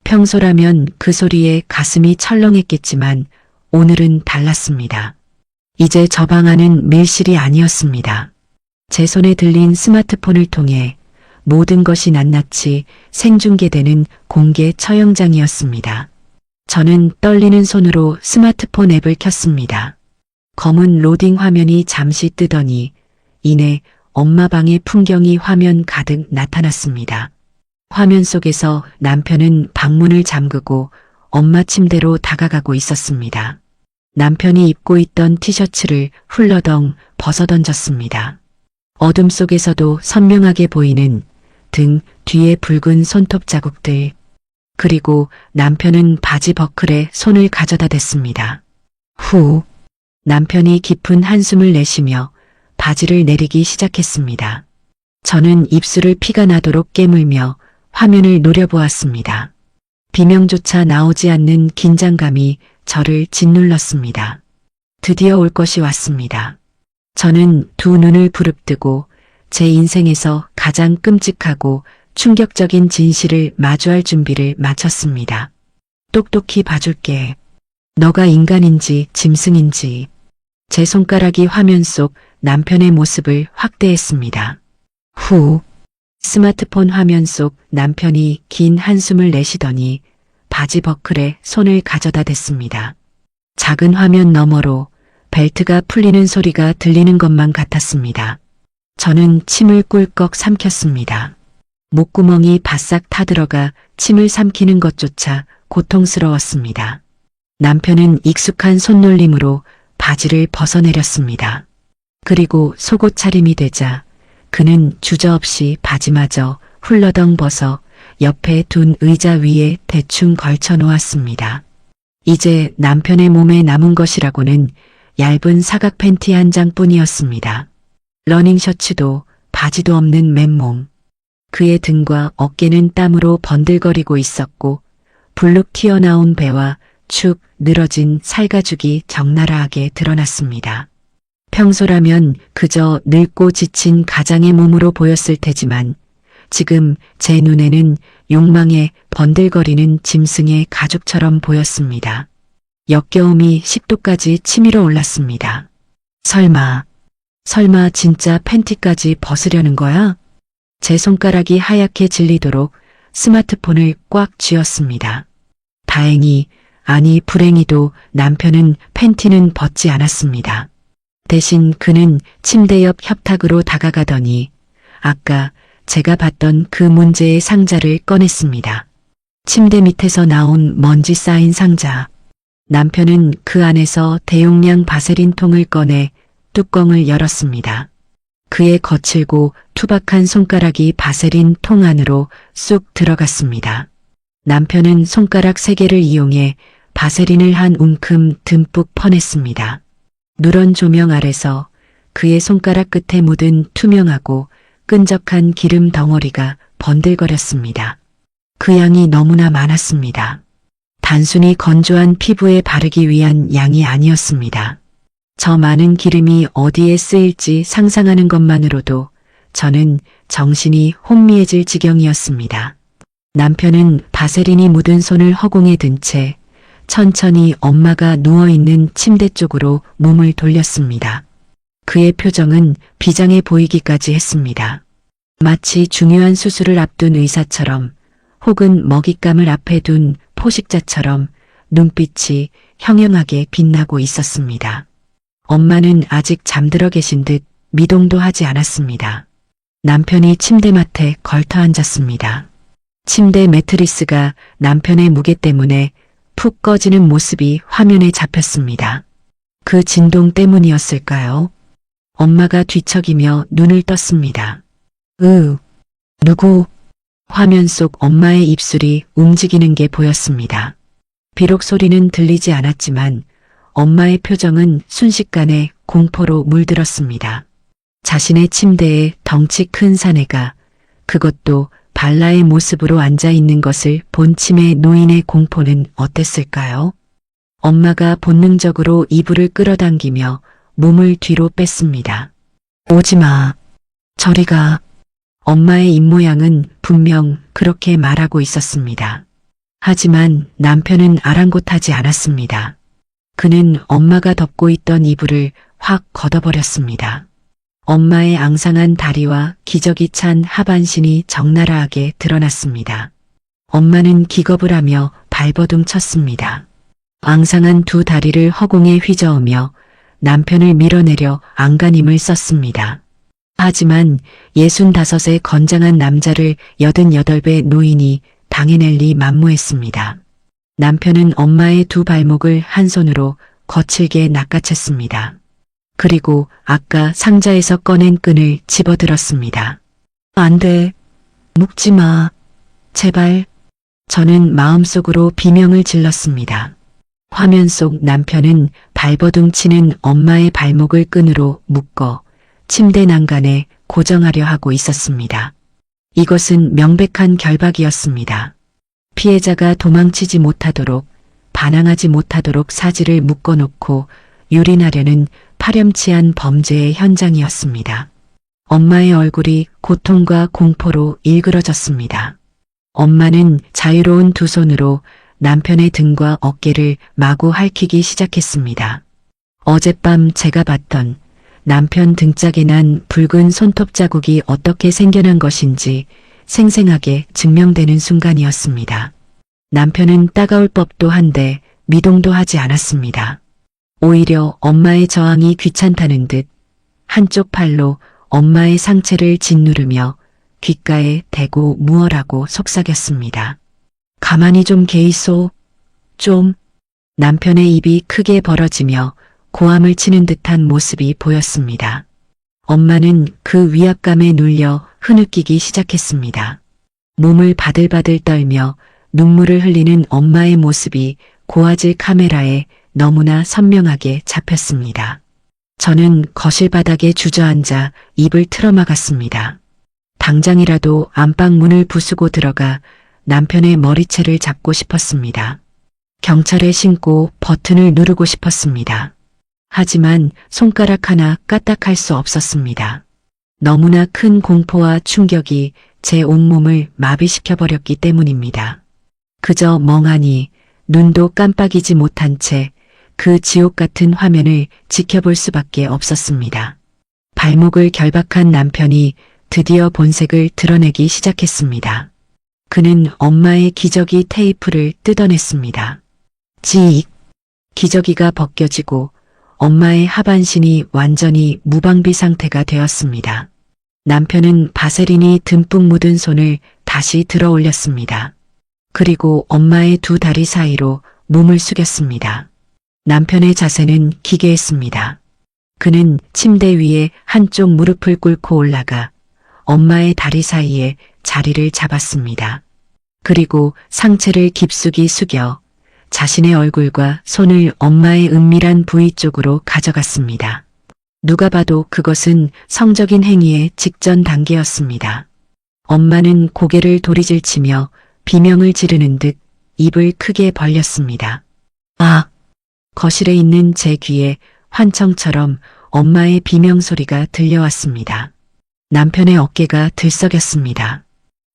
평소라면 그 소리에 가슴이 철렁했겠지만 오늘은 달랐습니다. 이제 저 방 안은 밀실이 아니었습니다. 제 손에 들린 스마트폰을 통해 모든 것이 낱낱이 생중계되는 공개 처형장이었습니다. 저는 떨리는 손으로 스마트폰 앱을 켰습니다. 검은 로딩 화면이 잠시 뜨더니 이내 엄마 방의 풍경이 화면 가득 나타났습니다. 화면 속에서 남편은 방문을 잠그고 엄마 침대로 다가가고 있었습니다. 남편이 입고 있던 티셔츠를 훌러덩 벗어던졌습니다. 어둠 속에서도 선명하게 보이는 등 뒤에 붉은 손톱 자국들. 그리고 남편은 바지 버클에 손을 가져다 댔습니다. 후. 남편이 깊은 한숨을 내쉬며 바지를 내리기 시작했습니다. 저는 입술을 피가 나도록 깨물며 화면을 노려보았습니다. 비명조차 나오지 않는 긴장감이 저를 짓눌렀습니다. 드디어 올 것이 왔습니다. 저는 두 눈을 부릅뜨고 제 인생에서 가장 끔찍하고 충격적인 진실을 마주할 준비를 마쳤습니다. 똑똑히 봐줄게. 너가 인간인지 짐승인지. 제 손가락이 화면 속 남편의 모습을 확대했습니다. 후. 스마트폰 화면 속 남편이 긴 한숨을 내쉬더니 바지 버클에 손을 가져다 댔습니다. 작은 화면 너머로 벨트가 풀리는 소리가 들리는 것만 같았습니다. 저는 침을 꿀꺽 삼켰습니다. 목구멍이 바싹 타들어가 침을 삼키는 것조차 고통스러웠습니다. 남편은 익숙한 손놀림으로 바지를 벗어내렸습니다. 그리고 속옷 차림이 되자 그는 주저없이 바지마저 훌러덩 벗어 옆에 둔 의자 위에 대충 걸쳐 놓았습니다. 이제 남편의 몸에 남은 것이라고는 얇은 사각 팬티 한 장뿐이었습니다. 러닝 셔츠도 바지도 없는 맨몸. 그의 등과 어깨는 땀으로 번들거리고 있었고 불룩 튀어나온 배와 축 늘어진 살가죽이 적나라하게 드러났습니다. 평소라면 그저 늙고 지친 가장의 몸으로 보였을 테지만 지금 제 눈에는 욕망에 번들거리는 짐승의 가죽처럼 보였습니다. 역겨움이 식도까지 치밀어 올랐습니다. 설마 진짜 팬티까지 벗으려는 거야? 제 손가락이 하얗게 질리도록 스마트폰을 꽉 쥐었습니다. 다행히, 아니 불행히도 남편은 팬티는 벗지 않았습니다. 대신 그는 침대 옆 협탁으로 다가가더니 아까 제가 봤던 그 문제의 상자를 꺼냈습니다. 침대 밑에서 나온 먼지 쌓인 상자. 남편은 그 안에서 대용량 바세린 통을 꺼내 뚜껑을 열었습니다. 그의 거칠고 투박한 손가락이 바세린 통 안으로 쑥 들어갔습니다. 남편은 손가락 3개를 이용해 바세린을 한 움큼 듬뿍 퍼냈습니다. 누런 조명 아래서 그의 손가락 끝에 묻은 투명하고 끈적한 기름 덩어리가 번들거렸습니다. 그 양이 너무나 많았습니다. 단순히 건조한 피부에 바르기 위한 양이 아니었습니다. 저 많은 기름이 어디에 쓰일지 상상하는 것만으로도 저는 정신이 혼미해질 지경이었습니다. 남편은 바세린이 묻은 손을 허공에 든 채 천천히 엄마가 누워있는 침대 쪽으로 몸을 돌렸습니다. 그의 표정은 비장해 보이기까지 했습니다. 마치 중요한 수술을 앞둔 의사처럼 혹은 먹잇감을 앞에 둔 포식자처럼 눈빛이 형형하게 빛나고 있었습니다. 엄마는 아직 잠들어 계신 듯 미동도 하지 않았습니다. 남편이 침대맡에 걸터 앉았습니다. 침대 매트리스가 남편의 무게 때문에 푹 꺼지는 모습이 화면에 잡혔습니다. 그 진동 때문이었을까요? 엄마가 뒤척이며 눈을 떴습니다. 누구? 화면 속 엄마의 입술이 움직이는 게 보였습니다. 비록 소리는 들리지 않았지만 엄마의 표정은 순식간에 공포로 물들었습니다. 자신의 침대에 덩치 큰 사내가, 그것도 발라의 모습으로 앉아 있는 것을 본 치매 노인의 공포는 어땠을까요? 엄마가 본능적으로 이불을 끌어당기며 몸을 뒤로 뺐습니다. 오지마. 저리 가. 엄마의 입모양은 분명 그렇게 말하고 있었습니다. 하지만 남편은 아랑곳하지 않았습니다. 그는 엄마가 덮고 있던 이불을 확 걷어버렸습니다. 엄마의 앙상한 다리와 기저귀 찬 하반신이 적나라하게 드러났습니다. 엄마는 기겁을 하며 발버둥 쳤습니다. 앙상한 두 다리를 허공에 휘저으며 남편을 밀어내려 안간힘을 썼습니다. 하지만 65의 건장한 남자를 88배 노인이 당해낼 리 만무했습니다. 남편은 엄마의 두 발목을 한 손으로 거칠게 낚아챘습니다. 그리고 아까 상자에서 꺼낸 끈을 집어들었습니다. 안 돼. 묶지 마. 제발. 저는 마음속으로 비명을 질렀습니다. 화면 속 남편은 발버둥 치는 엄마의 발목을 끈으로 묶어 침대 난간에 고정하려 하고 있었습니다. 이것은 명백한 결박이었습니다. 피해자가 도망치지 못하도록, 반항하지 못하도록 사지를 묶어놓고 유린하려는 파렴치한 범죄의 현장이었습니다. 엄마의 얼굴이 고통과 공포로 일그러졌습니다. 엄마는 자유로운 두 손으로 남편의 등과 어깨를 마구 핥히기 시작했습니다. 어젯밤 제가 봤던 남편 등짝에 난 붉은 손톱 자국이 어떻게 생겨난 것인지 생생하게 증명되는 순간이었습니다. 남편은 따가울 법도 한데 미동도 하지 않았습니다. 오히려 엄마의 저항이 귀찮다는 듯 한쪽 팔로 엄마의 상체를 짓누르며 귓가에 대고 무어라고 속삭였습니다. 가만히 좀 계이소. 좀. 남편의 입이 크게 벌어지며 고함을 치는 듯한 모습이 보였습니다. 엄마는 그 위압감에 눌려 흐느끼기 시작했습니다. 몸을 바들바들 떨며 눈물을 흘리는 엄마의 모습이 고화질 카메라에 너무나 선명하게 잡혔습니다. 저는 거실 바닥에 주저앉아 입을 틀어막았습니다. 당장이라도 안방 문을 부수고 들어가 남편의 머리채를 잡고 싶었습니다. 경찰에 신고 버튼을 누르고 싶었습니다. 하지만 손가락 하나 까딱할 수 없었습니다. 너무나 큰 공포와 충격이 제 온몸을 마비시켜버렸기 때문입니다. 그저 멍하니 눈도 깜빡이지 못한 채 그 지옥 같은 화면을 지켜볼 수밖에 없었습니다. 발목을 결박한 남편이 드디어 본색을 드러내기 시작했습니다. 그는 엄마의 기저귀 테이프를 뜯어냈습니다. 지익. 기저귀가 벗겨지고 엄마의 하반신이 완전히 무방비 상태가 되었습니다. 남편은 바세린이 듬뿍 묻은 손을 다시 들어 올렸습니다. 그리고 엄마의 두 다리 사이로 몸을 숙였습니다. 남편의 자세는 기괴했습니다. 그는 침대 위에 한쪽 무릎을 꿇고 올라가 엄마의 다리 사이에 자리를 잡았습니다. 그리고 상체를 깊숙이 숙여 자신의 얼굴과 손을 엄마의 은밀한 부위 쪽으로 가져갔습니다. 누가 봐도 그것은 성적인 행위의 직전 단계였습니다. 엄마는 고개를 도리질치며 비명을 지르는 듯 입을 크게 벌렸습니다. 아! 거실에 있는 제 귀에 환청처럼 엄마의 비명 소리가 들려왔습니다. 남편의 어깨가 들썩였습니다.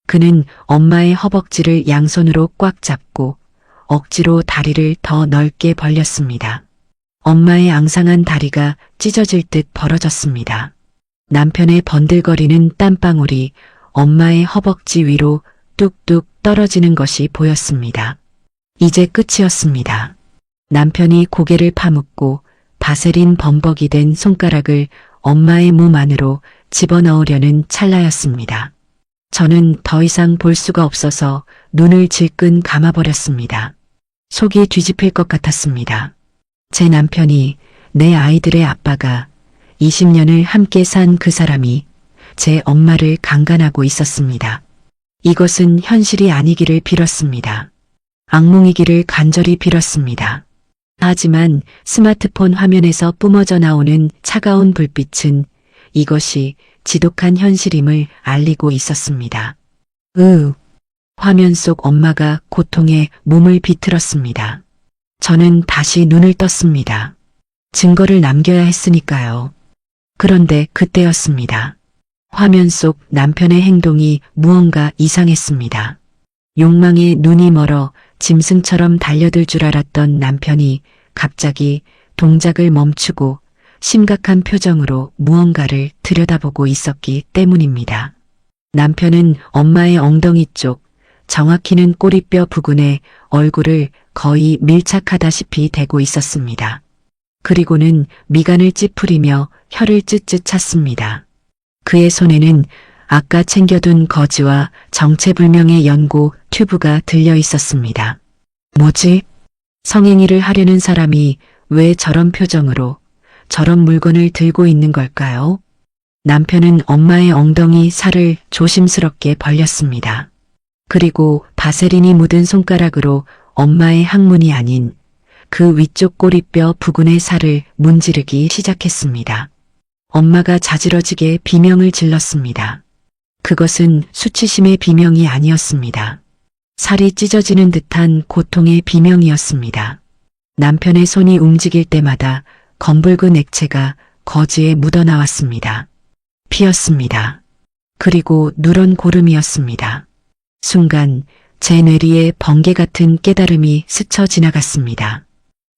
그는 엄마의 허벅지를 양손으로 꽉 잡고 억지로 다리를 더 넓게 벌렸습니다. 엄마의 앙상한 다리가 찢어질 듯 벌어졌습니다. 남편의 번들거리는 땀방울이 엄마의 허벅지 위로 뚝뚝 떨어지는 것이 보였습니다. 이제 끝이었습니다. 남편이 고개를 파묻고 바세린 범벅이 된 손가락을 엄마의 몸 안으로 집어넣으려는 찰나였습니다. 저는 더 이상 볼 수가 없어서 눈을 질끈 감아버렸습니다. 속이 뒤집힐 것 같았습니다. 제 남편이, 내 아이들의 아빠가 20년을 함께 산 그 사람이 제 엄마를 강간하고 있었습니다. 이것은 현실이 아니기를 빌었습니다. 악몽이기를 간절히 빌었습니다. 하지만 스마트폰 화면에서 뿜어져 나오는 차가운 불빛은 이것이 지독한 현실임을 알리고 있었습니다. 화면 속 엄마가 고통에 몸을 비틀었습니다. 저는 다시 눈을 떴습니다. 증거를 남겨야 했으니까요. 그런데 그때였습니다. 화면 속 남편의 행동이 무언가 이상했습니다. 욕망에 눈이 멀어 짐승처럼 달려들 줄 알았던 남편이 갑자기 동작을 멈추고 심각한 표정으로 무언가를 들여다보고 있었기 때문입니다. 남편은 엄마의 엉덩이 쪽, 정확히는 꼬리뼈 부근에 얼굴을 거의 밀착하다시피 대고 있었습니다. 그리고는 미간을 찌푸리며 혀를 쯧쯧 찼습니다. 그의 손에는 아까 챙겨둔 거즈와 정체불명의 연고 튜브가 들려 있었습니다. 뭐지? 성행위를 하려는 사람이 왜 저런 표정으로 저런 물건을 들고 있는 걸까요? 남편은 엄마의 엉덩이 살을 조심스럽게 벌렸습니다. 그리고 바세린이 묻은 손가락으로 엄마의 항문이 아닌 그 위쪽 꼬리뼈 부근의 살을 문지르기 시작했습니다. 엄마가 자지러지게 비명을 질렀습니다. 그것은 수치심의 비명이 아니었습니다. 살이 찢어지는 듯한 고통의 비명이었습니다. 남편의 손이 움직일 때마다 검붉은 액체가 거즈에 묻어나왔습니다. 피였습니다. 그리고 누런 고름이었습니다. 순간 제 뇌리에 번개 같은 깨달음이 스쳐 지나갔습니다.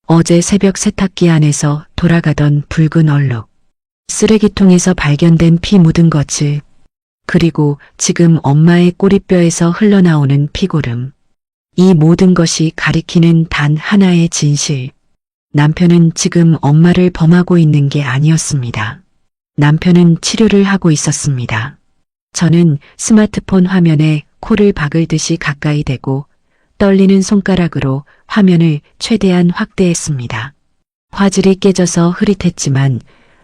어제 새벽 세탁기 안에서 돌아가던 붉은 얼룩, 쓰레기통에서 발견된 피 묻은 거즈, 그리고 지금 엄마의 꼬리뼈에서 흘러나오는 피고름. 이 모든 것이 가리키는 단 하나의 진실. 남편은 지금 엄마를 범하고 있는 게 아니었습니다. 남편은 치료를 하고 있었습니다. 저는 스마트폰 화면에 코를 박을 듯이 가까이 대고 떨리는 손가락으로 화면을 최대한 확대했습니다. 화질이 깨져서 흐릿했지만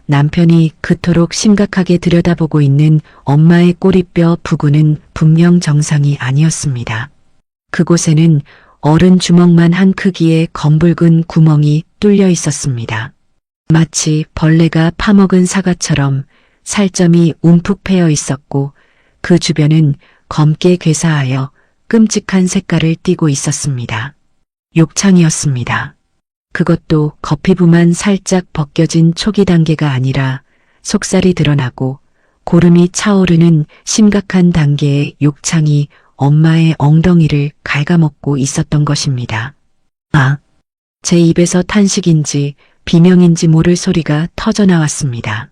남편이 그토록 심각하게 들여다보고 있는 엄마의 꼬리뼈 부근은 분명 정상이 아니었습니다. 그곳에는 어른 주먹만 한 크기의 검붉은 구멍이 뚫려 있었습니다. 마치 벌레가 파먹은 사과처럼 살점이 움푹 패여 있었고 그 주변은 검게 괴사하여 끔찍한 색깔을 띠고 있었습니다. 욕창이었습니다. 그것도 겉피부만 살짝 벗겨진 초기 단계가 아니라 속살이 드러나고 고름이 차오르는 심각한 단계의 욕창이 엄마의 엉덩이를 갉아먹고 있었던 것입니다. 제 입에서 탄식인지 비명인지 모를 소리가 터져나왔습니다.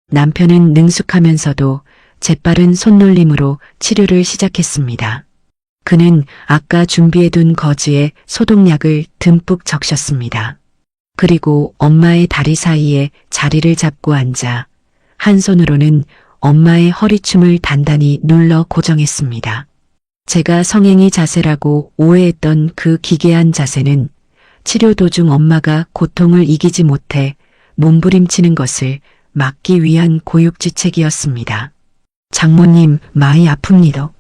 남편은 능숙하면서도 재빠른 손놀림으로 치료를 시작했습니다. 그는 아까 준비해둔 거즈에 소독약을 듬뿍 적셨습니다. 그리고 엄마의 다리 사이에 자리를 잡고 앉아 한 손으로는 엄마의 허리춤을 단단히 눌러 고정했습니다. 제가 성행위 자세라고 오해했던 그 기괴한 자세는 치료 도중 엄마가 고통을 이기지 못해 몸부림치는 것을 막기 위한 고육지책이었습니다. 장모님, 많이 아픕니다.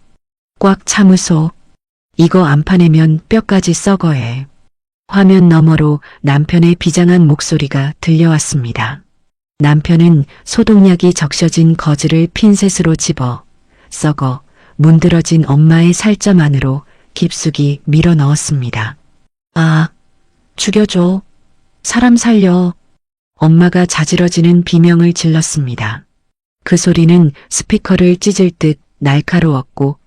꽉 참으소. 이거 안 파내면 뼈까지 썩어해. 화면 너머로 남편의 비장한 목소리가 들려왔습니다. 남편은 소독약이 적셔진 거즈를 핀셋으로 집어 썩어 문드러진 엄마의 살점 안으로 깊숙이 밀어 넣었습니다. 죽여줘. 사람 살려. 엄마가 자지러지는 비명을 질렀습니다. 그 소리는 스피커를 찢을 듯 날카로웠고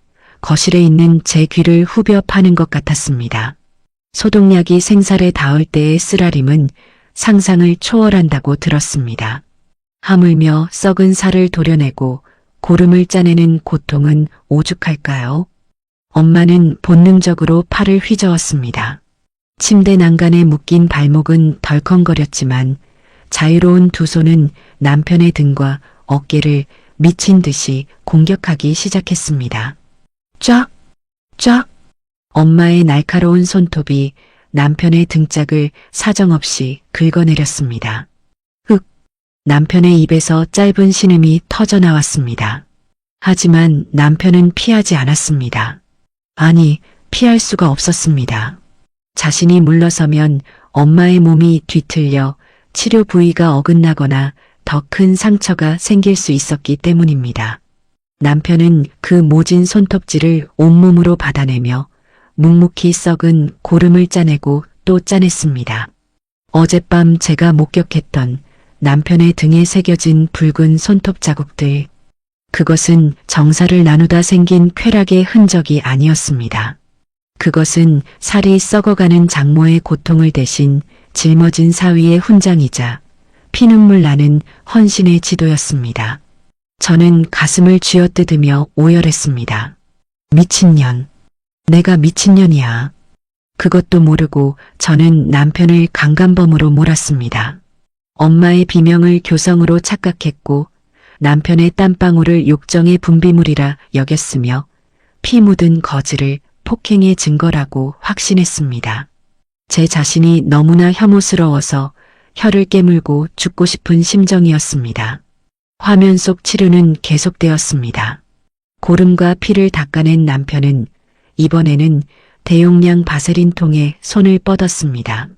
거실에 있는 제 귀를 후벼 파는 것 같았습니다. 소독약이 생살에 닿을 때의 쓰라림은 상상을 초월한다고 들었습니다. 하물며 썩은 살을 도려내고 고름을 짜내는 고통은 오죽할까요? 엄마는 본능적으로 팔을 휘저었습니다. 침대 난간에 묶인 발목은 덜컹거렸지만 자유로운 두 손은 남편의 등과 어깨를 미친 듯이 공격하기 시작했습니다. 쫙! 쫙! 엄마의 날카로운 손톱이 남편의 등짝을 사정없이 긁어내렸습니다. 남편의 입에서 짧은 신음이 터져나왔습니다. 하지만 남편은 피하지 않았습니다. 아니, 피할 수가 없었습니다. 자신이 물러서면 엄마의 몸이 뒤틀려 치료 부위가 어긋나거나 더 큰 상처가 생길 수 있었기 때문입니다. 남편은 그 모진 손톱질을 온몸으로 받아내며 묵묵히 썩은 고름을 짜내고 또 짜냈습니다. 어젯밤 제가 목격했던 남편의 등에 새겨진 붉은 손톱 자국들, 그것은 정사를 나누다 생긴 쾌락의 흔적이 아니었습니다. 그것은 살이 썩어가는 장모의 고통을 대신 짊어진 사위의 훈장이자 피눈물 나는 헌신의 지도였습니다. 저는 가슴을 쥐어뜯으며 오열했습니다. 미친년. 내가 미친년이야. 그것도 모르고 저는 남편을 강간범으로 몰았습니다. 엄마의 비명을 교성으로 착각했고 남편의 땀방울을 욕정의 분비물이라 여겼으며 피 묻은 거즈를 폭행의 증거라고 확신했습니다. 제 자신이 너무나 혐오스러워서 혀를 깨물고 죽고 싶은 심정이었습니다. 화면 속 치료는 계속되었습니다. 고름과 피를 닦아낸 남편은 이번에는 대용량 바세린 통에 손을 뻗었습니다.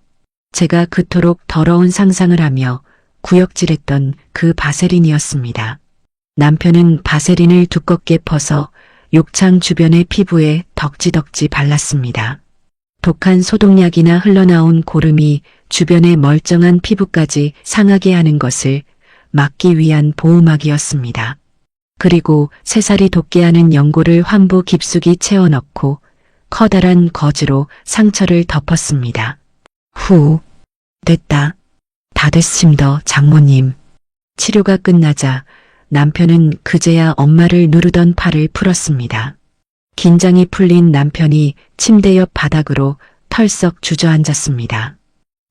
제가 그토록 더러운 상상을 하며 구역질했던 그 바세린이었습니다. 남편은 바세린을 두껍게 퍼서 욕창 주변의 피부에 덕지덕지 발랐습니다. 독한 소독약이나 흘러나온 고름이 주변의 멀쩡한 피부까지 상하게 하는 것을 막기 위한 보호막이었습니다. 그리고 새살이 돋게 하는 연고를 환부 깊숙이 채워넣고 커다란 거즈로 상처를 덮었습니다. 후, 됐다. 다 됐습니다, 장모님. 치료가 끝나자 남편은 그제야 엄마를 누르던 팔을 풀었습니다. 긴장이 풀린 남편이 침대 옆 바닥으로 털썩 주저앉았습니다.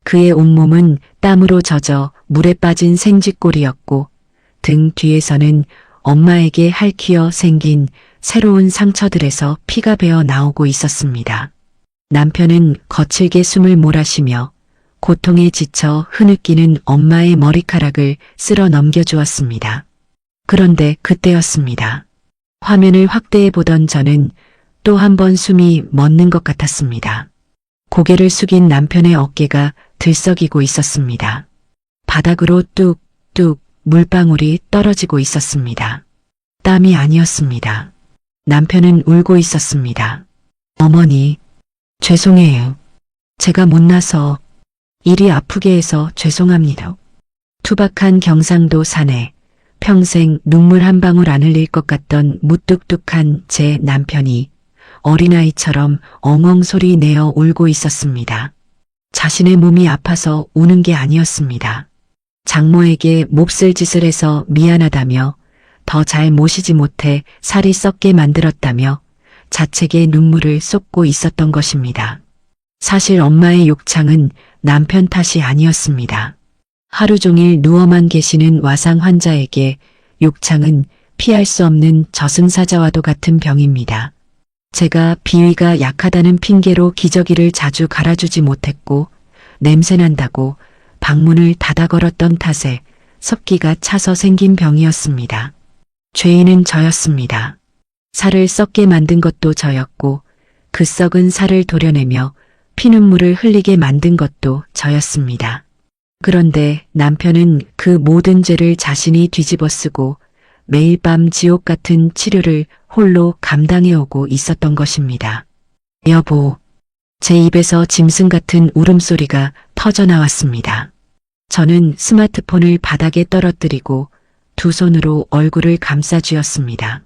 그의 온몸은 땀으로 젖어 물에 빠진 생쥐꼴이었고 등 뒤에서는 엄마에게 핥히어 생긴 새로운 상처들에서 피가 배어 나오고 있었습니다. 남편은 거칠게 숨을 몰아쉬며 고통에 지쳐 흐느끼는 엄마의 머리카락을 쓸어 넘겨주었습니다. 그런데 그때였습니다. 화면을 확대해 보던 저는 또 한 번 숨이 멎는 것 같았습니다. 고개를 숙인 남편의 어깨가 들썩이고 있었습니다. 바닥으로 뚝뚝 물방울이 떨어지고 있었습니다. 땀이 아니었습니다. 남편은 울고 있었습니다. 어머니, 죄송해요. 제가 못나서 일이 아프게 해서 죄송합니다. 투박한 경상도 산에 평생 눈물 한 방울 안 흘릴 것 같던 무뚝뚝한 제 남편이 어린아이처럼 엉엉 소리 내어 울고 있었습니다. 자신의 몸이 아파서 우는 게 아니었습니다. 장모에게 몹쓸 짓을 해서 미안하다며 더 잘 모시지 못해 살이 썩게 만들었다며 자책의 눈물을 쏟고 있었던 것입니다. 사실 엄마의 욕창은 남편 탓이 아니었습니다. 하루 종일 누워만 계시는 와상 환자에게 욕창은 피할 수 없는 저승사자와도 같은 병입니다. 제가 비위가 약하다는 핑계로 기저귀를 자주 갈아주지 못했고 냄새난다고 방문을 닫아 걸었던 탓에 섭기가 차서 생긴 병이었습니다. 죄인은 저였습니다. 살을 썩게 만든 것도 저였고 그 썩은 살을 도려내며 피눈물을 흘리게 만든 것도 저였습니다. 그런데 남편은 그 모든 죄를 자신이 뒤집어쓰고 매일 밤 지옥 같은 치료를 홀로 감당해오고 있었던 것입니다. 여보, 제 입에서 짐승 같은 울음소리가 터져나왔습니다. 저는 스마트폰을 바닥에 떨어뜨리고 두 손으로 얼굴을 감싸쥐었습니다.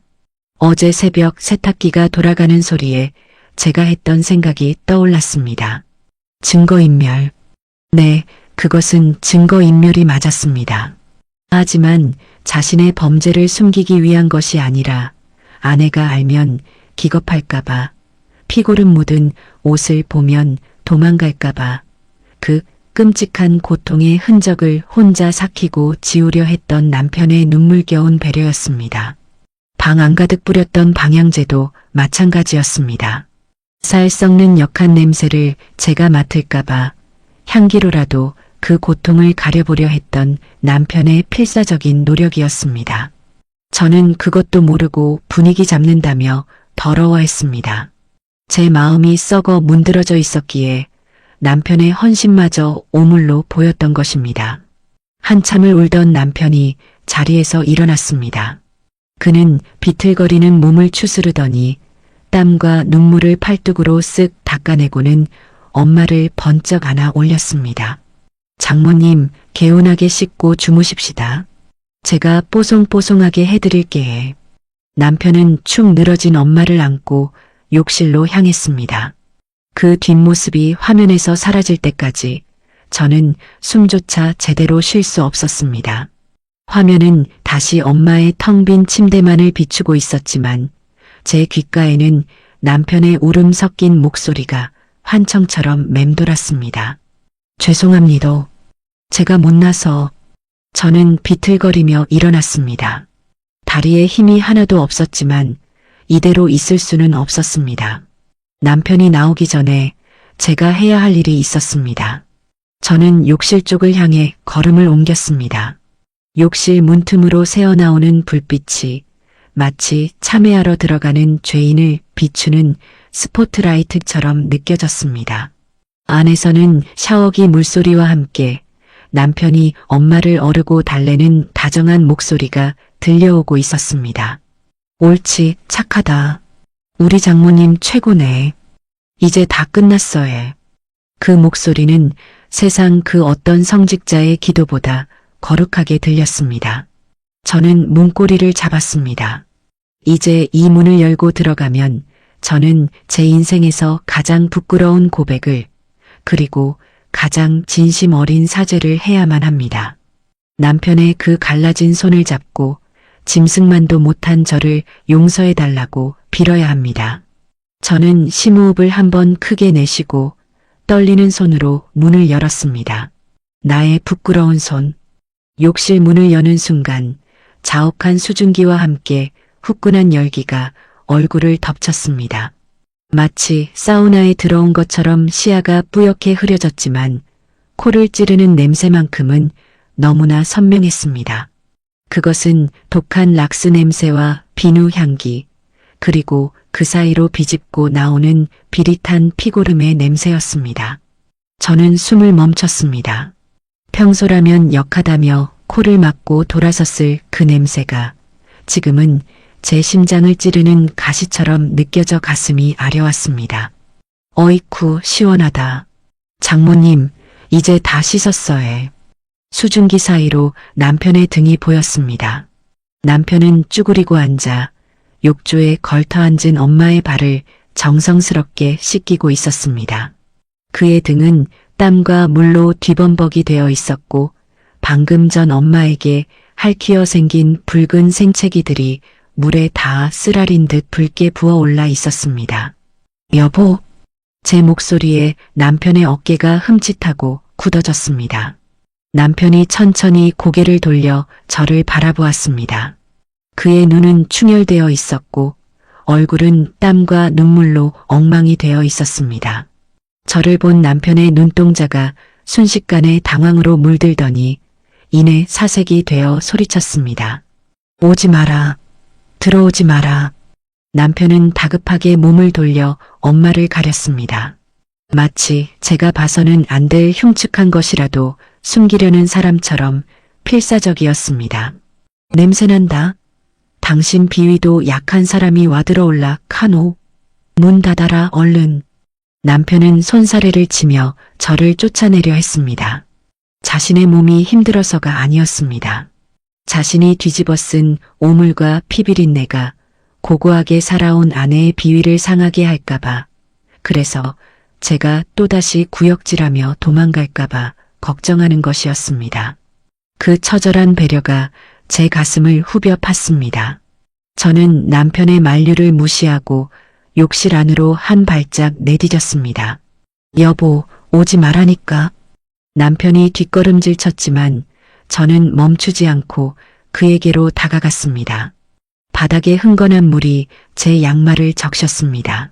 어제 새벽 세탁기가 돌아가는 소리에 제가 했던 생각이 떠올랐습니다. 증거인멸. 네, 그것은 증거인멸이 맞았습니다. 하지만 자신의 범죄를 숨기기 위한 것이 아니라 아내가 알면 기겁할까봐, 피고름 묻은 옷을 보면 도망갈까봐 그 끔찍한 고통의 흔적을 혼자 삭히고 지우려 했던 남편의 눈물겨운 배려였습니다. 방 안가득 뿌렸던 방향제도 마찬가지였습니다. 살 썩는 역한 냄새를 제가 맡을까봐 향기로라도 그 고통을 가려보려 했던 남편의 필사적인 노력이었습니다. 저는 그것도 모르고 분위기 잡는다며 더러워했습니다. 제 마음이 썩어 문드러져 있었기에 남편의 헌신마저 오물로 보였던 것입니다. 한참을 울던 남편이 자리에서 일어났습니다. 그는 비틀거리는 몸을 추스르더니 땀과 눈물을 팔뚝으로 쓱 닦아내고는 엄마를 번쩍 안아 올렸습니다. 장모님, 개운하게 씻고 주무십시다. 제가 뽀송뽀송하게 해드릴게. 남편은 축 늘어진 엄마를 안고 욕실로 향했습니다. 그 뒷모습이 화면에서 사라질 때까지 저는 숨조차 제대로 쉴 수 없었습니다. 화면은 다시 엄마의 텅 빈 침대만을 비추고 있었지만 제 귓가에는 남편의 울음 섞인 목소리가 환청처럼 맴돌았습니다. 죄송합니다. 제가 못나서. 저는 비틀거리며 일어났습니다. 다리에 힘이 하나도 없었지만 이대로 있을 수는 없었습니다. 남편이 나오기 전에 제가 해야 할 일이 있었습니다. 저는 욕실 쪽을 향해 걸음을 옮겼습니다. 욕실 문틈으로 새어나오는 불빛이 마치 참회하러 들어가는 죄인을 비추는 스포트라이트처럼 느껴졌습니다. 안에서는 샤워기 물소리와 함께 남편이 엄마를 어르고 달래는 다정한 목소리가 들려오고 있었습니다. 옳지, 착하다. 우리 장모님 최고네. 이제 다 끝났어 해. 그 목소리는 세상 그 어떤 성직자의 기도보다 거룩하게 들렸습니다. 저는 문고리를 잡았습니다. 이제 이 문을 열고 들어가면 저는 제 인생에서 가장 부끄러운 고백을 그리고 가장 진심 어린 사죄를 해야만 합니다. 남편의 그 갈라진 손을 잡고 짐승만도 못한 저를 용서해달라고 빌어야 합니다. 저는 심호흡을 한번 크게 내쉬고 떨리는 손으로 문을 열었습니다. 나의 부끄러운 손. 욕실 문을 여는 순간 자욱한 수증기와 함께 후끈한 열기가 얼굴을 덮쳤습니다. 마치 사우나에 들어온 것처럼 시야가 뿌옇게 흐려졌지만 코를 찌르는 냄새만큼은 너무나 선명했습니다. 그것은 독한 락스 냄새와 비누 향기, 그리고 그 사이로 비집고 나오는 비릿한 피고름의 냄새였습니다. 저는 숨을 멈췄습니다. 평소라면 역하다며 코를 막고 돌아섰을 그 냄새가 지금은 제 심장을 찌르는 가시처럼 느껴져 가슴이 아려왔습니다. 어이쿠 시원하다. 장모님, 이제 다 씻었어 해. 수증기 사이로 남편의 등이 보였습니다. 남편은 쭈그리고 앉아 욕조에 걸터앉은 엄마의 발을 정성스럽게 씻기고 있었습니다. 그의 등은 땀과 물로 뒤범벅이 되어 있었고 방금 전 엄마에게 핥히어 생긴 붉은 생채기들이 물에 닿아 쓰라린 듯 붉게 부어올라 있었습니다. 여보, 제 목소리에 남편의 어깨가 흠칫하고 굳어졌습니다. 남편이 천천히 고개를 돌려 저를 바라보았습니다. 그의 눈은 충혈되어 있었고 얼굴은 땀과 눈물로 엉망이 되어 있었습니다. 저를 본 남편의 눈동자가 순식간에 당황으로 물들더니 이내 사색이 되어 소리쳤습니다. 오지 마라. 들어오지 마라. 남편은 다급하게 몸을 돌려 엄마를 가렸습니다. 마치 제가 봐서는 안 될 흉측한 것이라도 숨기려는 사람처럼 필사적이었습니다. 냄새난다. 당신 비위도 약한 사람이 와들어올라 카노. 문 닫아라 얼른. 남편은 손사래를 치며 저를 쫓아내려 했습니다. 자신의 몸이 힘들어서가 아니었습니다. 자신이 뒤집어 쓴 오물과 피비린내가 고고하게 살아온 아내의 비위를 상하게 할까봐, 그래서 제가 또다시 구역질하며 도망갈까봐 걱정하는 것이었습니다. 그 처절한 배려가 제 가슴을 후벼 팠습니다. 저는 남편의 만류를 무시하고 욕실 안으로 한 발짝 내디뎠습니다. 여보, 오지 말라니까. 남편이 뒷걸음질 쳤지만 저는 멈추지 않고 그에게로 다가갔습니다. 바닥에 흥건한 물이 제 양말을 적셨습니다.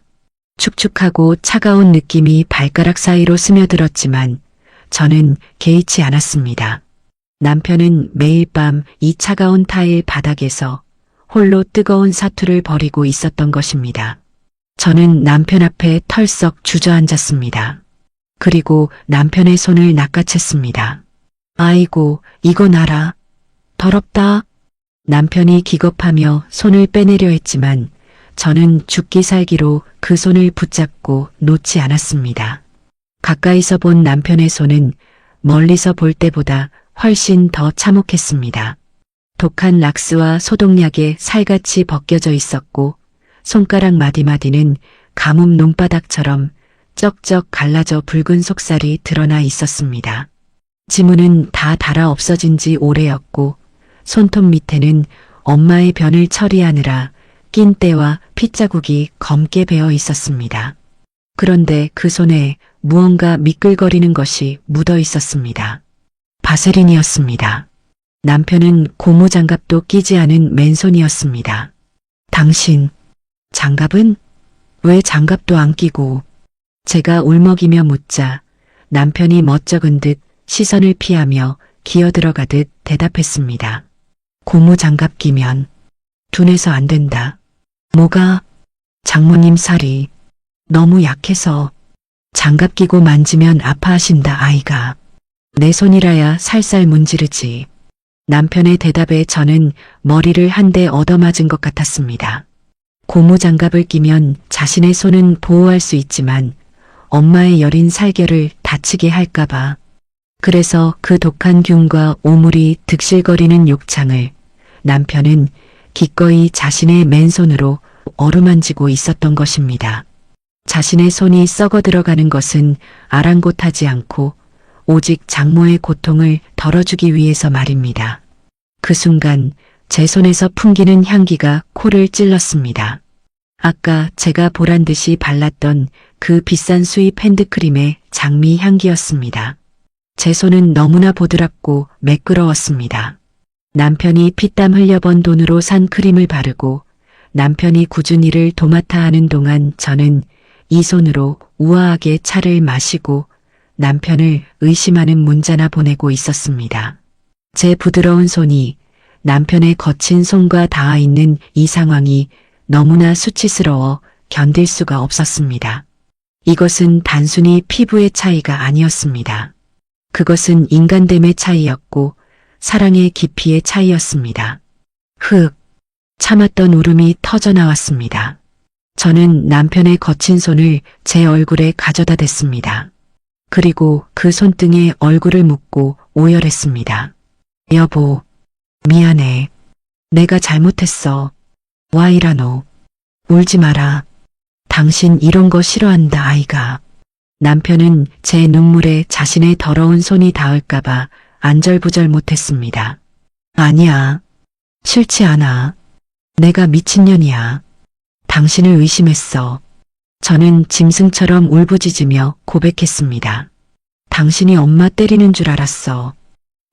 축축하고 차가운 느낌이 발가락 사이로 스며들었지만 저는 개의치 않았습니다. 남편은 매일 밤 이 차가운 타일 바닥에서 홀로 뜨거운 사투를 벌이고 있었던 것입니다. 저는 남편 앞에 털썩 주저앉았습니다. 그리고 남편의 손을 낚아챘습니다. 아이고, 이거 놔라. 더럽다. 남편이 기겁하며 손을 빼내려 했지만 저는 죽기 살기로 그 손을 붙잡고 놓지 않았습니다. 가까이서 본 남편의 손은 멀리서 볼 때보다 훨씬 더 참혹했습니다. 독한 락스와 소독약에 살같이 벗겨져 있었고 손가락 마디마디는 가뭄 논바닥처럼 쩍쩍 갈라져 붉은 속살이 드러나 있었습니다. 지문은 다 닳아 없어진 지 오래였고 손톱 밑에는 엄마의 변을 처리하느라 낀 때와 핏자국이 검게 배어 있었습니다. 그런데 그 손에 무언가 미끌거리는 것이 묻어 있었습니다. 바세린이었습니다. 남편은 고무장갑도 끼지 않은 맨손이었습니다. 당신, 장갑은? 왜 장갑도 안 끼고? 제가 울먹이며 묻자 남편이 멋쩍은 듯 시선을 피하며 기어들어가듯 대답했습니다. 고무장갑 끼면 둔해서 안 된다. 뭐가? 장모님 살이 너무 약해서 장갑 끼고 만지면 아파하신다 아이가. 내 손이라야 살살 문지르지. 남편의 대답에 저는 머리를 한 대 얻어맞은 것 같았습니다. 고무장갑을 끼면 자신의 손은 보호할 수 있지만 엄마의 여린 살결을 다치게 할까봐. 그래서 그 독한 균과 오물이 득실거리는 욕창을 남편은 기꺼이 자신의 맨손으로 어루만지고 있었던 것입니다. 자신의 손이 썩어 들어가는 것은 아랑곳하지 않고 오직 장모의 고통을 덜어주기 위해서 말입니다. 그 순간 제 손에서 풍기는 향기가 코를 찔렀습니다. 아까 제가 보란 듯이 발랐던 그 비싼 수입 핸드크림의 장미 향기였습니다. 제 손은 너무나 보드랍고 매끄러웠습니다. 남편이 피땀 흘려번 돈으로 산 크림을 바르고 남편이 굳은 일을 도맡아 하는 동안 저는 이 손으로 우아하게 차를 마시고 남편을 의심하는 문자나 보내고 있었습니다. 제 부드러운 손이 남편의 거친 손과 닿아 있는 이 상황이 너무나 수치스러워 견딜 수가 없었습니다. 이것은 단순히 피부의 차이가 아니었습니다. 그것은 인간됨의 차이였고 사랑의 깊이의 차이였습니다. 참았던 울음이 터져 나왔습니다. 저는 남편의 거친 손을 제 얼굴에 가져다 댔습니다. 그리고 그 손등에 얼굴을 묻고 오열했습니다. 여보, 미안해. 내가 잘못했어. 와이라노. 울지 마라. 당신 이런 거 싫어한다 아이가. 남편은 제 눈물에 자신의 더러운 손이 닿을까봐 안절부절 못했습니다. 아니야. 싫지 않아. 내가 미친년이야. 당신을 의심했어. 저는 짐승처럼 울부짖으며 고백했습니다. 당신이 엄마 때리는 줄 알았어.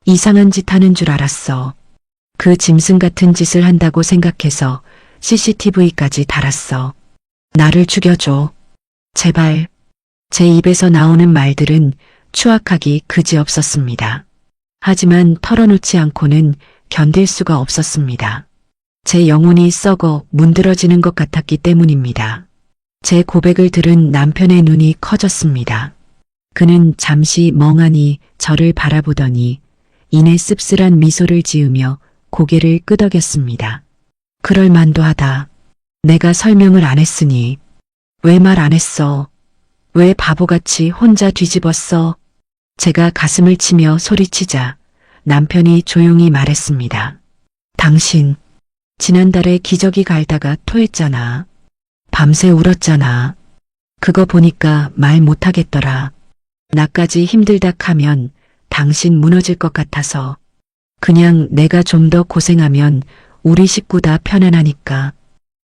이상한 짓 하는 줄 알았어. 그 짐승 같은 짓을 한다고 생각해서 CCTV까지 달았어. 나를 죽여줘. 제발. 제 입에서 나오는 말들은 추악하기 그지없었습니다. 하지만 털어놓지 않고는 견딜 수가 없었습니다. 제 영혼이 썩어 문드러지는 것 같았기 때문입니다. 제 고백을 들은 남편의 눈이 커졌습니다. 그는 잠시 멍하니 저를 바라보더니 이내 씁쓸한 미소를 지으며 고개를 끄덕였습니다. 그럴 만도 하다. 내가 설명을 안 했으니. 왜 말 안 했어? 왜 바보같이 혼자 뒤집었어? 제가 가슴을 치며 소리치자 남편이 조용히 말했습니다. 당신, 지난달에 기저귀 갈다가 토했잖아. 밤새 울었잖아. 그거 보니까 말 못하겠더라. 나까지 힘들다 하면 당신 무너질 것 같아서. 그냥 내가 좀 더 고생하면 우리 식구 다 편안하니까.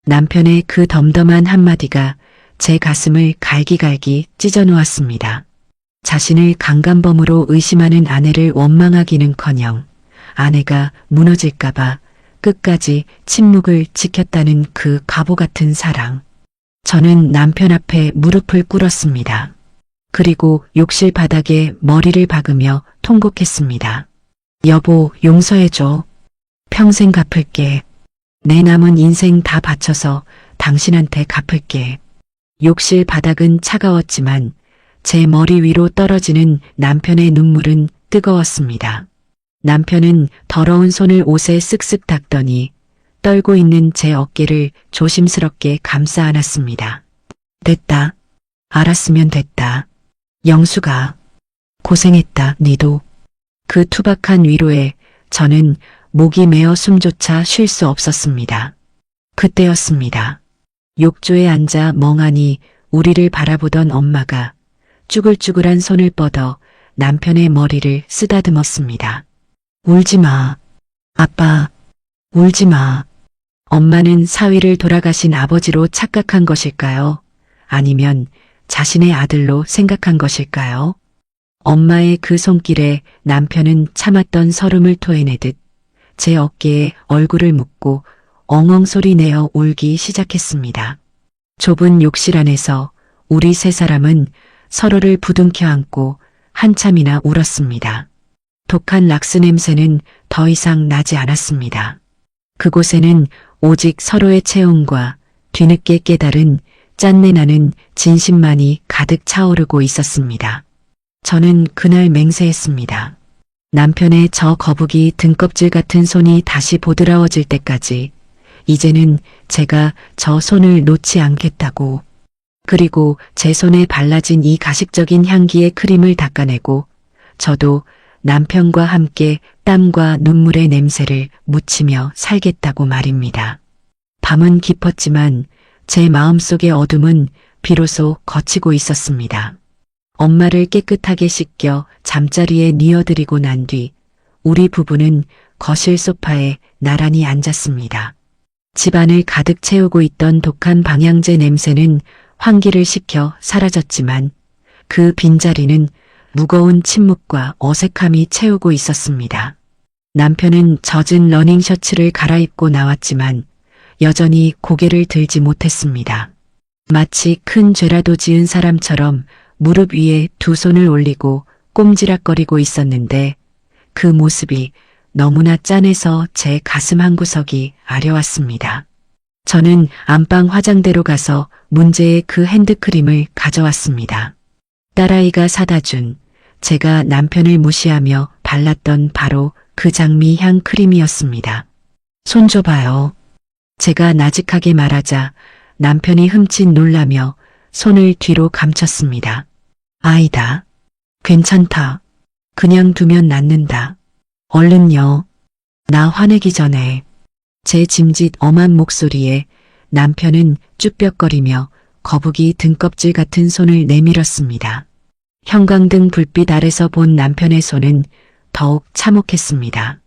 남편의 그 덤덤한 한마디가 제 가슴을 갈기갈기 찢어놓았습니다. 자신을 강간범으로 의심하는 아내를 원망하기는커녕 아내가 무너질까봐 끝까지 침묵을 지켰다는 그 바보 같은 사랑. 저는 남편 앞에 무릎을 꿇었습니다. 그리고 욕실 바닥에 머리를 박으며 통곡했습니다. 여보, 용서해줘. 평생 갚을게. 내 남은 인생 다 바쳐서 당신한테 갚을게. 욕실 바닥은 차가웠지만 제 머리 위로 떨어지는 남편의 눈물은 뜨거웠습니다. 남편은 더러운 손을 옷에 쓱쓱 닦더니 떨고 있는 제 어깨를 조심스럽게 감싸 안았습니다. 됐다. 알았으면 됐다. 영수가 고생했다, 니도. 그 투박한 위로에 저는 목이 메어 숨조차 쉴 수 없었습니다. 그때였습니다. 욕조에 앉아 멍하니 우리를 바라보던 엄마가 쭈글쭈글한 손을 뻗어 남편의 머리를 쓰다듬었습니다. 울지 마. 아빠, 울지 마. 엄마는 사위를 돌아가신 아버지로 착각한 것일까요? 아니면 자신의 아들로 생각한 것일까요? 엄마의 그 손길에 남편은 참았던 설움을 토해내듯 제 어깨에 얼굴을 묻고 엉엉 소리 내어 울기 시작했습니다. 좁은 욕실 안에서 우리 세 사람은 서로를 부둥켜 안고 한참이나 울었습니다. 독한 락스 냄새는 더 이상 나지 않았습니다. 그곳에는 오직 서로의 체온과 뒤늦게 깨달은 짠내 나는 진심만이 가득 차오르고 있었습니다. 저는 그날 맹세했습니다. 남편의 저 거북이 등껍질 같은 손이 다시 보드라워질 때까지 이제는 제가 저 손을 놓지 않겠다고. 그리고 제 손에 발라진 이 가식적인 향기의 크림을 닦아내고 저도 남편과 함께 땀과 눈물의 냄새를 묻히며 살겠다고 말입니다. 밤은 깊었지만 제 마음속의 어둠은 비로소 걷히고 있었습니다. 엄마를 깨끗하게 씻겨 잠자리에 뉘어드리고 난 뒤 우리 부부는 거실 소파에 나란히 앉았습니다. 집안을 가득 채우고 있던 독한 방향제 냄새는 환기를 시켜 사라졌지만 그 빈자리는 무거운 침묵과 어색함이 채우고 있었습니다. 남편은 젖은 러닝 셔츠를 갈아입고 나왔지만 여전히 고개를 들지 못했습니다. 마치 큰 죄라도 지은 사람처럼 무릎 위에 두 손을 올리고 꼼지락거리고 있었는데 그 모습이 너무나 짠해서 제 가슴 한구석이 아려왔습니다. 저는 안방 화장대로 가서 문제의 그 핸드크림을 가져왔습니다. 딸아이가 사다 준 제가 남편을 무시하며 발랐던 바로 그 장미 향 크림이었습니다. 손 줘봐요. 제가 나직하게 말하자 남편이 흠칫 놀라며 손을 뒤로 감췄습니다. 아니다. 괜찮다. 그냥 두면 낫는다. 얼른요. 나 화내기 전에. 제 짐짓 엄한 목소리에 남편은 쭈뼛거리며 거북이 등껍질 같은 손을 내밀었습니다. 형광등 불빛 아래서 본 남편의 손은 더욱 참혹했습니다.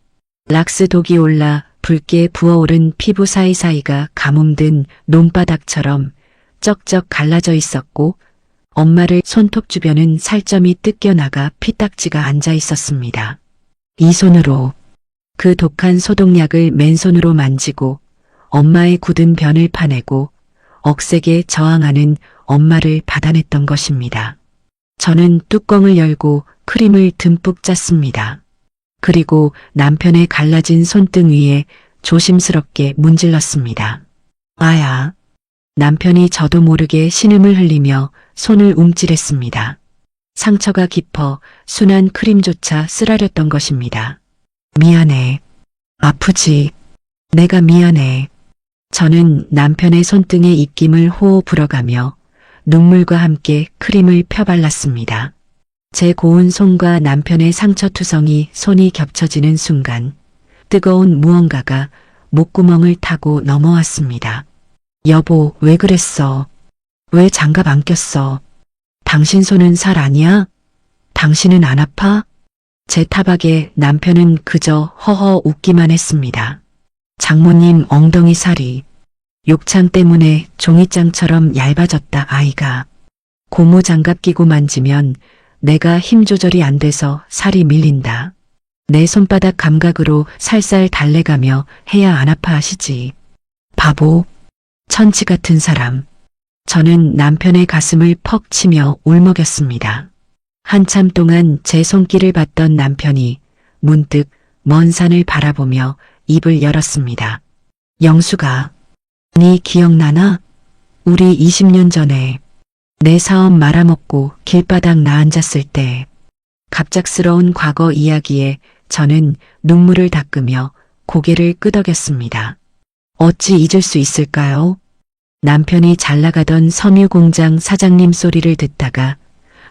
락스 독이 올라 붉게 부어오른 피부 사이사이가 가뭄든 논바닥처럼 쩍쩍 갈라져 있었고 엄마를 손톱 주변은 살점이 뜯겨나가 피딱지가 앉아 있었습니다. 이 손으로 그 독한 소독약을 맨손으로 만지고 엄마의 굳은 변을 파내고 억세게 저항하는 엄마를 받아냈던 것입니다. 저는 뚜껑을 열고 크림을 듬뿍 짰습니다. 그리고 남편의 갈라진 손등 위에 조심스럽게 문질렀습니다. 아야. 남편이 저도 모르게 신음을 흘리며 손을 움찔했습니다. 상처가 깊어 순한 크림조차 쓰라렸던 것입니다. 미안해. 아프지. 내가 미안해. 저는 남편의 손등의 입김을 호호 불어가며 눈물과 함께 크림을 펴발랐습니다. 제 고운 손과 남편의 상처투성이 손이 겹쳐지는 순간 뜨거운 무언가가 목구멍을 타고 넘어왔습니다. 여보, 왜 그랬어? 왜 장갑 안 꼈어? 당신 손은 살 아니야? 당신은 안 아파? 제 타박에 남편은 그저 허허 웃기만 했습니다. 장모님 엉덩이 살이 욕창 때문에 종이장처럼 얇아졌다 아이가. 고무 장갑 끼고 만지면 내가 힘 조절이 안 돼서 살이 밀린다. 내 손바닥 감각으로 살살 달래가며 해야 안 아파하시지. 바보. 천치 같은 사람. 저는 남편의 가슴을 퍽 치며 울먹였습니다. 한참 동안 제 손길을 받던 남편이 문득 먼 산을 바라보며 입을 열었습니다. 영수가, 네 기억나나? 우리 20년 전에 내 사업 말아먹고 길바닥 나앉았을 때 갑작스러운 과거 이야기에 저는 눈물을 닦으며 고개를 끄덕였습니다. 어찌 잊을 수 있을까요? 남편이 잘 나가던 섬유공장 사장님 소리를 듣다가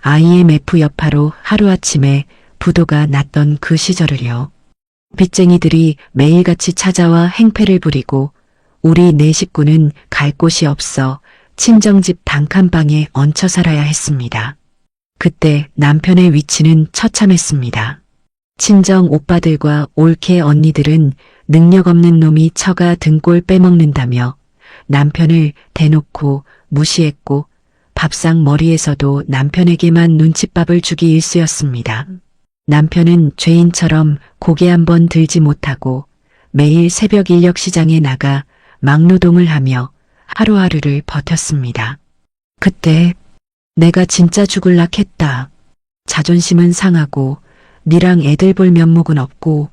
IMF 여파로 하루아침에 부도가 났던 그 시절을요. 빚쟁이들이 매일같이 찾아와 행패를 부리고 우리 네 식구는 갈 곳이 없어 친정집 단칸방에 얹혀 살아야 했습니다. 그때 남편의 위치는 처참했습니다. 친정 오빠들과 올케 언니들은 능력 없는 놈이 처가 등골 빼먹는다며 남편을 대놓고 무시했고 밥상 머리에서도 남편에게만 눈칫밥을 주기 일쑤였습니다. 남편은 죄인처럼 고개 한번 들지 못하고 매일 새벽 인력 시장에 나가 막노동을 하며 하루하루를 버텼습니다. 그때 내가 진짜 죽을락 했다. 자존심은 상하고 니랑 애들 볼 면목은 없고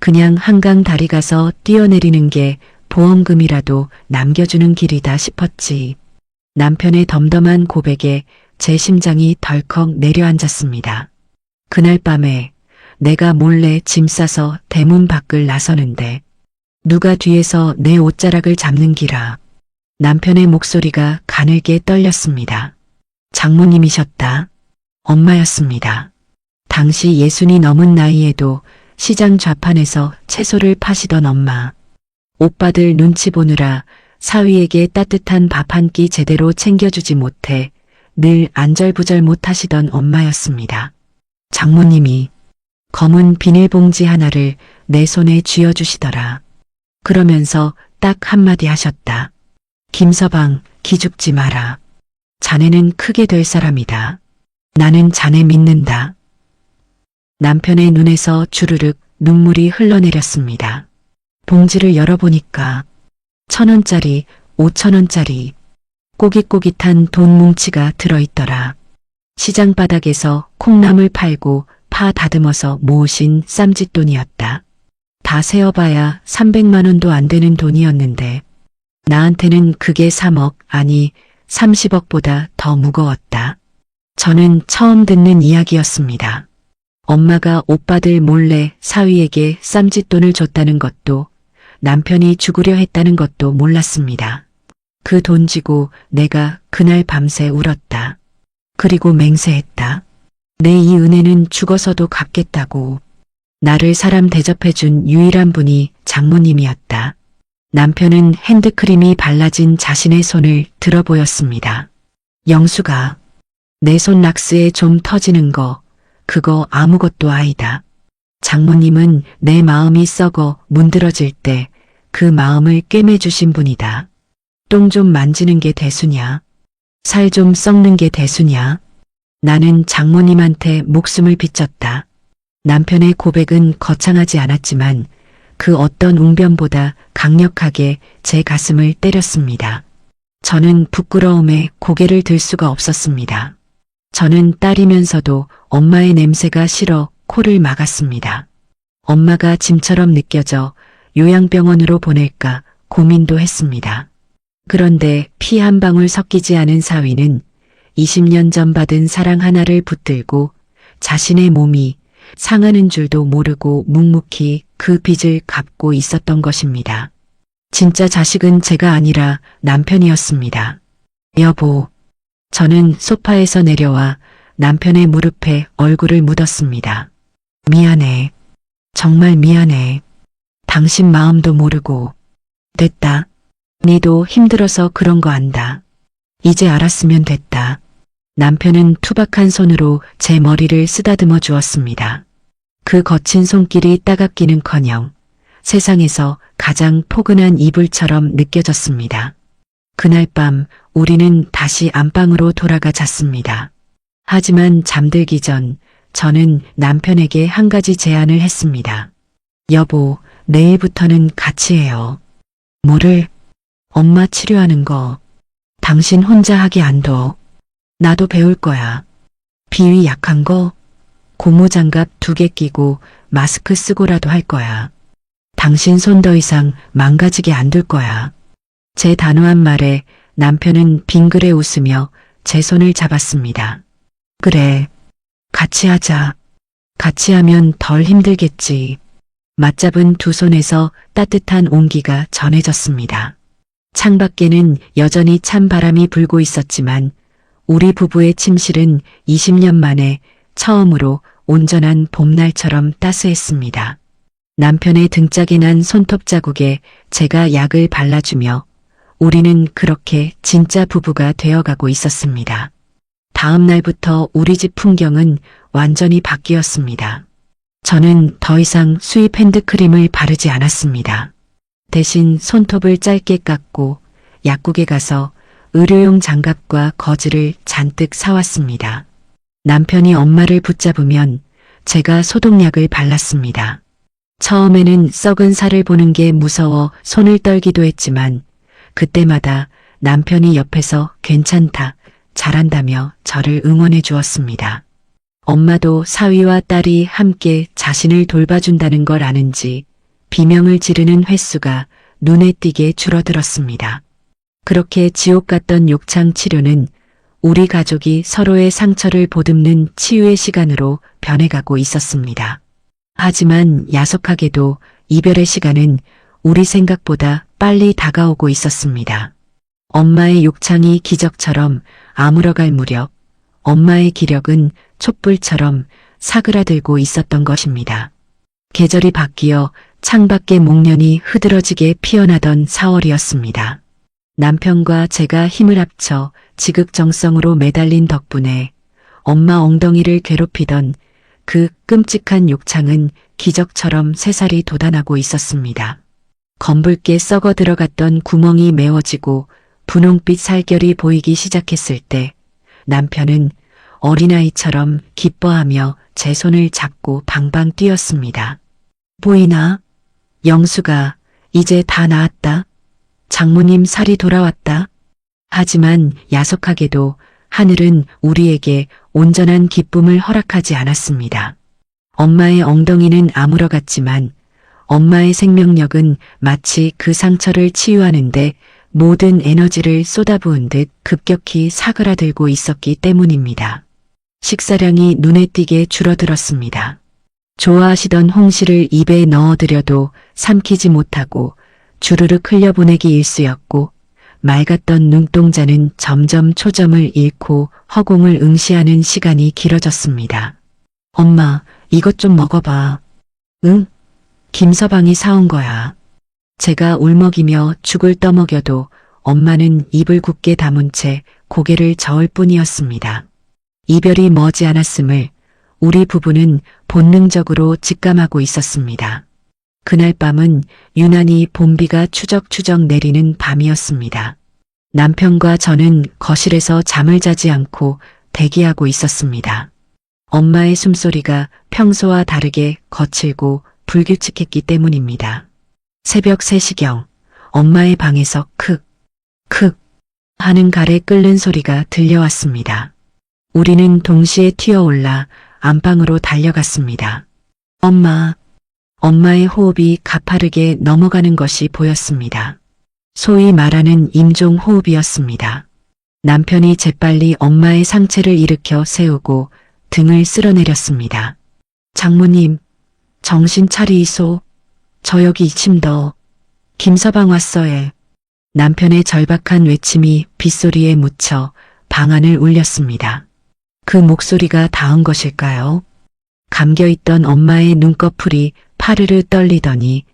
그냥 한강 다리 가서 뛰어내리는 게 보험금이라도 남겨주는 길이다 싶었지. 남편의 덤덤한 고백에 제 심장이 덜컥 내려앉았습니다. 그날 밤에 내가 몰래 짐 싸서 대문 밖을 나서는데 누가 뒤에서 내 옷자락을 잡는 기라. 남편의 목소리가 가늘게 떨렸습니다. 장모님이셨다. 엄마였습니다. 당시 60이 넘은 나이에도 시장 좌판에서 채소를 파시던 엄마. 오빠들 눈치 보느라 사위에게 따뜻한 밥 한 끼 제대로 챙겨주지 못해 늘 안절부절 못하시던 엄마였습니다. 장모님이 검은 비닐봉지 하나를 내 손에 쥐어주시더라. 그러면서 딱 한마디 하셨다. 김서방, 기죽지 마라. 자네는 크게 될 사람이다. 나는 자네 믿는다. 남편의 눈에서 주르륵 눈물이 흘러내렸습니다. 봉지를 열어보니까 1,000원짜리, 5,000원짜리 꼬깃꼬깃한 돈 뭉치가 들어있더라. 시장 바닥에서 콩나물 팔고 파 다듬어서 모으신 쌈짓돈이었다. 다 세어봐야 300만 원도 안 되는 돈이었는데 나한테는 그게 3억 아니 30억보다 더 무거웠다. 저는 처음 듣는 이야기였습니다. 엄마가 오빠들 몰래 사위에게 쌈짓돈을 줬다는 것도 남편이 죽으려 했다는 것도 몰랐습니다. 그 돈 지고 내가 그날 밤새 울었다. 그리고 맹세했다. 내 이 은혜는 죽어서도 갚겠다고. 나를 사람 대접해준 유일한 분이 장모님이었다. 남편은 핸드크림이 발라진 자신의 손을 들어 보였습니다. 영수가 내 손 락스에 좀 터지는 거 그거 아무것도 아니다. 장모님은 내 마음이 썩어 문드러질 때 그 마음을 꿰매주신 분이다. 똥 좀 만지는 게 대수냐? 살 좀 썩는 게 대수냐? 나는 장모님한테 목숨을 비쳤다. 남편의 고백은 거창하지 않았지만 그 어떤 웅변보다 강력하게 제 가슴을 때렸습니다. 저는 부끄러움에 고개를 들 수가 없었습니다. 저는 딸이면서도 엄마의 냄새가 싫어 코를 막았습니다. 엄마가 짐처럼 느껴져 요양병원으로 보낼까 고민도 했습니다. 그런데 피 한 방울 섞이지 않은 사위는 20년 전 받은 사랑 하나를 붙들고 자신의 몸이 상하는 줄도 모르고 묵묵히 그 빚을 갚고 있었던 것입니다. 진짜 자식은 제가 아니라 남편이었습니다. 여보, 저는 소파에서 내려와 남편의 무릎에 얼굴을 묻었습니다. 미안해. 정말 미안해. 당신 마음도 모르고. 됐다. 니도 힘들어서 그런 거 안다. 이제 알았으면 됐다. 남편은 투박한 손으로 제 머리를 쓰다듬어 주었습니다. 그 거친 손길이 따갑기는커녕 세상에서 가장 포근한 이불처럼 느껴졌습니다. 그날 밤 우리는 다시 안방으로 돌아가 잤습니다. 하지만 잠들기 전 저는 남편에게 한 가지 제안을 했습니다. 여보, 내일부터는 같이 해요. 뭐를? 엄마 치료하는 거. 당신 혼자 하게 안 둬. 나도 배울 거야. 비위 약한 거? 고무장갑 2개 끼고 마스크 쓰고라도 할 거야. 당신 손 더 이상 망가지게 안 둘 거야. 제 단호한 말에 남편은 빙그레 웃으며 제 손을 잡았습니다. 그래, 같이 하자. 같이 하면 덜 힘들겠지. 맞잡은 두 손에서 따뜻한 온기가 전해졌습니다. 창밖에는 여전히 찬 바람이 불고 있었지만 우리 부부의 침실은 20년 만에 처음으로 온전한 봄날처럼 따스했습니다. 남편의 등짝에 난 손톱 자국에 제가 약을 발라주며 우리는 그렇게 진짜 부부가 되어가고 있었습니다. 다음 날부터 우리 집 풍경은 완전히 바뀌었습니다. 저는 더 이상 수입 핸드크림을 바르지 않았습니다. 대신 손톱을 짧게 깎고 약국에 가서 의료용 장갑과 거즈를 잔뜩 사왔습니다. 남편이 엄마를 붙잡으면 제가 소독약을 발랐습니다. 처음에는 썩은 살을 보는 게 무서워 손을 떨기도 했지만 그때마다 남편이 옆에서 괜찮다, 잘한다며 저를 응원해 주었습니다. 엄마도 사위와 딸이 함께 자신을 돌봐준다는 걸 아는지 비명을 지르는 횟수가 눈에 띄게 줄어들었습니다. 그렇게 지옥 같던 욕창 치료는 우리 가족이 서로의 상처를 보듬는 치유의 시간으로 변해가고 있었습니다. 하지만 야속하게도 이별의 시간은 우리 생각보다 빨리 다가오고 있었습니다. 엄마의 욕창이 기적처럼 아물어갈 무렵 엄마의 기력은 촛불처럼 사그라들고 있었던 것입니다. 계절이 바뀌어 창밖의 목련이 흐드러지게 피어나던 4월이었습니다. 남편과 제가 힘을 합쳐 지극정성으로 매달린 덕분에 엄마 엉덩이를 괴롭히던 그 끔찍한 욕창은 기적처럼 새살이 돋아나고 있었습니다. 검붉게 썩어 들어갔던 구멍이 메워지고 분홍빛 살결이 보이기 시작했을 때 남편은 어린아이처럼 기뻐하며 제 손을 잡고 방방 뛰었습니다. 보이나? 영수가 이제 다 나았다. 장모님 살이 돌아왔다. 하지만 야속하게도 하늘은 우리에게 온전한 기쁨을 허락하지 않았습니다. 엄마의 엉덩이는 아물어갔지만 엄마의 생명력은 마치 그 상처를 치유하는데 모든 에너지를 쏟아부은 듯 급격히 사그라들고 있었기 때문입니다. 식사량이 눈에 띄게 줄어들었습니다. 좋아하시던 홍시를 입에 넣어드려도 삼키지 못하고 주르륵 흘려보내기 일쑤였고 맑았던 눈동자는 점점 초점을 잃고 허공을 응시하는 시간이 길어졌습니다. 엄마, 이것 좀 먹어봐. 응? 김서방이 사온 거야. 제가 울먹이며 죽을 떠먹여도 엄마는 입을 굳게 다문 채 고개를 저을 뿐이었습니다. 이별이 머지않았음을 우리 부부는 본능적으로 직감하고 있었습니다. 그날 밤은 유난히 봄비가 추적추적 내리는 밤이었습니다. 남편과 저는 거실에서 잠을 자지 않고 대기하고 있었습니다. 엄마의 숨소리가 평소와 다르게 거칠고 불규칙했기 때문입니다. 새벽 3시경 엄마의 방에서 크 하는 갈에 끓는 소리가 들려왔습니다. 우리는 동시에 튀어올라 안방으로 달려갔습니다. 엄마의 호흡이 가파르게 넘어가는 것이 보였습니다. 소위 말하는 임종 호흡이었습니다. 남편이 재빨리 엄마의 상체를 일으켜 세우고 등을 쓸어내렸습니다. 장모님, 정신 차리이소. 저 여기 침더. 김서방 왔어에. 남편의 절박한 외침이 빗소리에 묻혀 방 안을 울렸습니다. 그 목소리가 닿은 것일까요? 감겨있던 엄마의 눈꺼풀이 파르르 떨리더니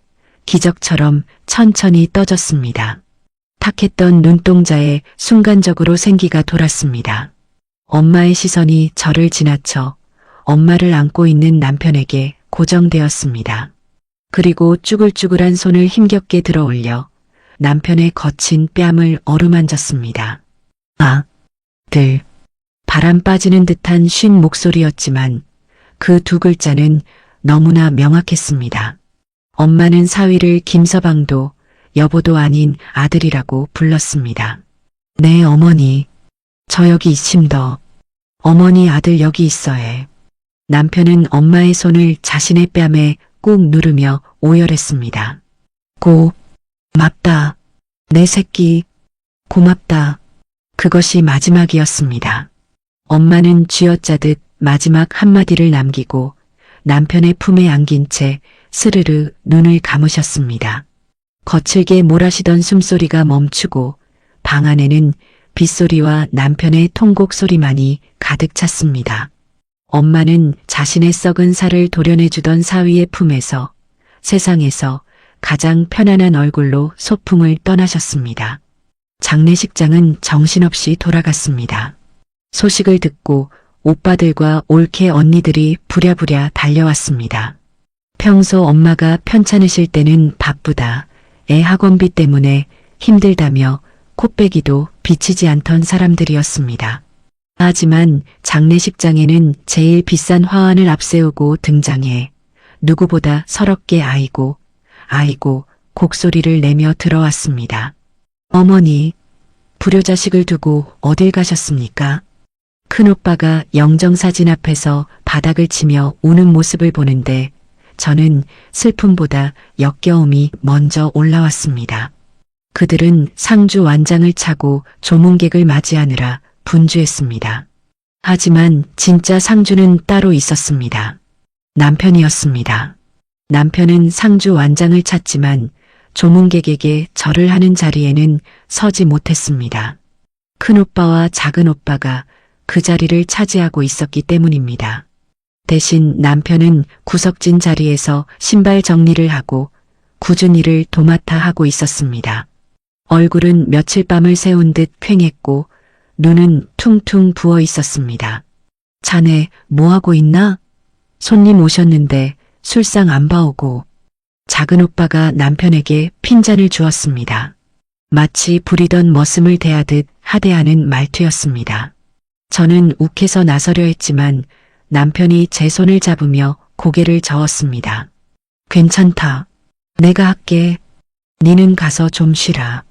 기적처럼 천천히 떠졌습니다. 탁했던 눈동자에 순간적으로 생기가 돌았습니다. 엄마의 시선이 저를 지나쳐 엄마를 안고 있는 남편에게 고정되었습니다. 그리고 쭈글쭈글한 손을 힘겹게 들어 올려 남편의 거친 뺨을 어루만졌습니다. 아들. 바람 빠지는 듯한 쉰 목소리였지만 그 두 글자는 너무나 명확했습니다. 엄마는 사위를 김서방도 여보도 아닌 아들이라고 불렀습니다. 네 어머니, 저 여기 있심더. 어머니 아들 여기 있어에. 남편은 엄마의 손을 자신의 뺨에 꾹 누르며 오열했습니다. 고맙다. 내 새끼. 고맙다. 그것이 마지막이었습니다. 엄마는 쥐어짜듯 마지막 한마디를 남기고 남편의 품에 안긴 채 스르르 눈을 감으셨습니다. 거칠게 몰아쉬던 숨소리가 멈추고 방 안에는 빗소리와 남편의 통곡 소리만이 가득 찼습니다. 엄마는 자신의 썩은 살을 도려내주던 사위의 품에서 세상에서 가장 편안한 얼굴로 소풍을 떠나셨습니다. 장례식장은 정신없이 돌아갔습니다. 소식을 듣고 오빠들과 올케 언니들이 부랴부랴 달려왔습니다. 평소 엄마가 편찮으실 때는 바쁘다, 애 학원비 때문에 힘들다며 코빼기도 비치지 않던 사람들이었습니다. 하지만 장례식장에는 제일 비싼 화환을 앞세우고 등장해 누구보다 서럽게 아이고 곡소리를 내며 들어왔습니다. 어머니, 불효자식을 두고 어딜 가셨습니까? 큰오빠가 영정사진 앞에서 바닥을 치며 우는 모습을 보는데 저는 슬픔보다 역겨움이 먼저 올라왔습니다. 그들은 상주 완장을 차고 조문객을 맞이하느라 분주했습니다. 하지만 진짜 상주는 따로 있었습니다. 남편이었습니다. 남편은 상주 완장을 찼지만 조문객에게 절을 하는 자리에는 서지 못했습니다. 큰오빠와 작은오빠가 그 자리를 차지하고 있었기 때문입니다. 대신 남편은 구석진 자리에서 신발 정리를 하고 굳은 일을 도맡아 하고 있었습니다. 얼굴은 며칠 밤을 새운 듯 퀭했고 눈은 퉁퉁 부어 있었습니다. 자네 뭐하고 있나? 손님 오셨는데 술상 안 봐오고. 작은오빠가 남편에게 핀잔을 주었습니다. 마치 부리던 머슴을 대하듯 하대하는 말투였습니다. 저는 욱해서 나서려 했지만 남편이 제 손을 잡으며 고개를 저었습니다. 괜찮다. 내가 할게. 니는 가서 좀 쉬라.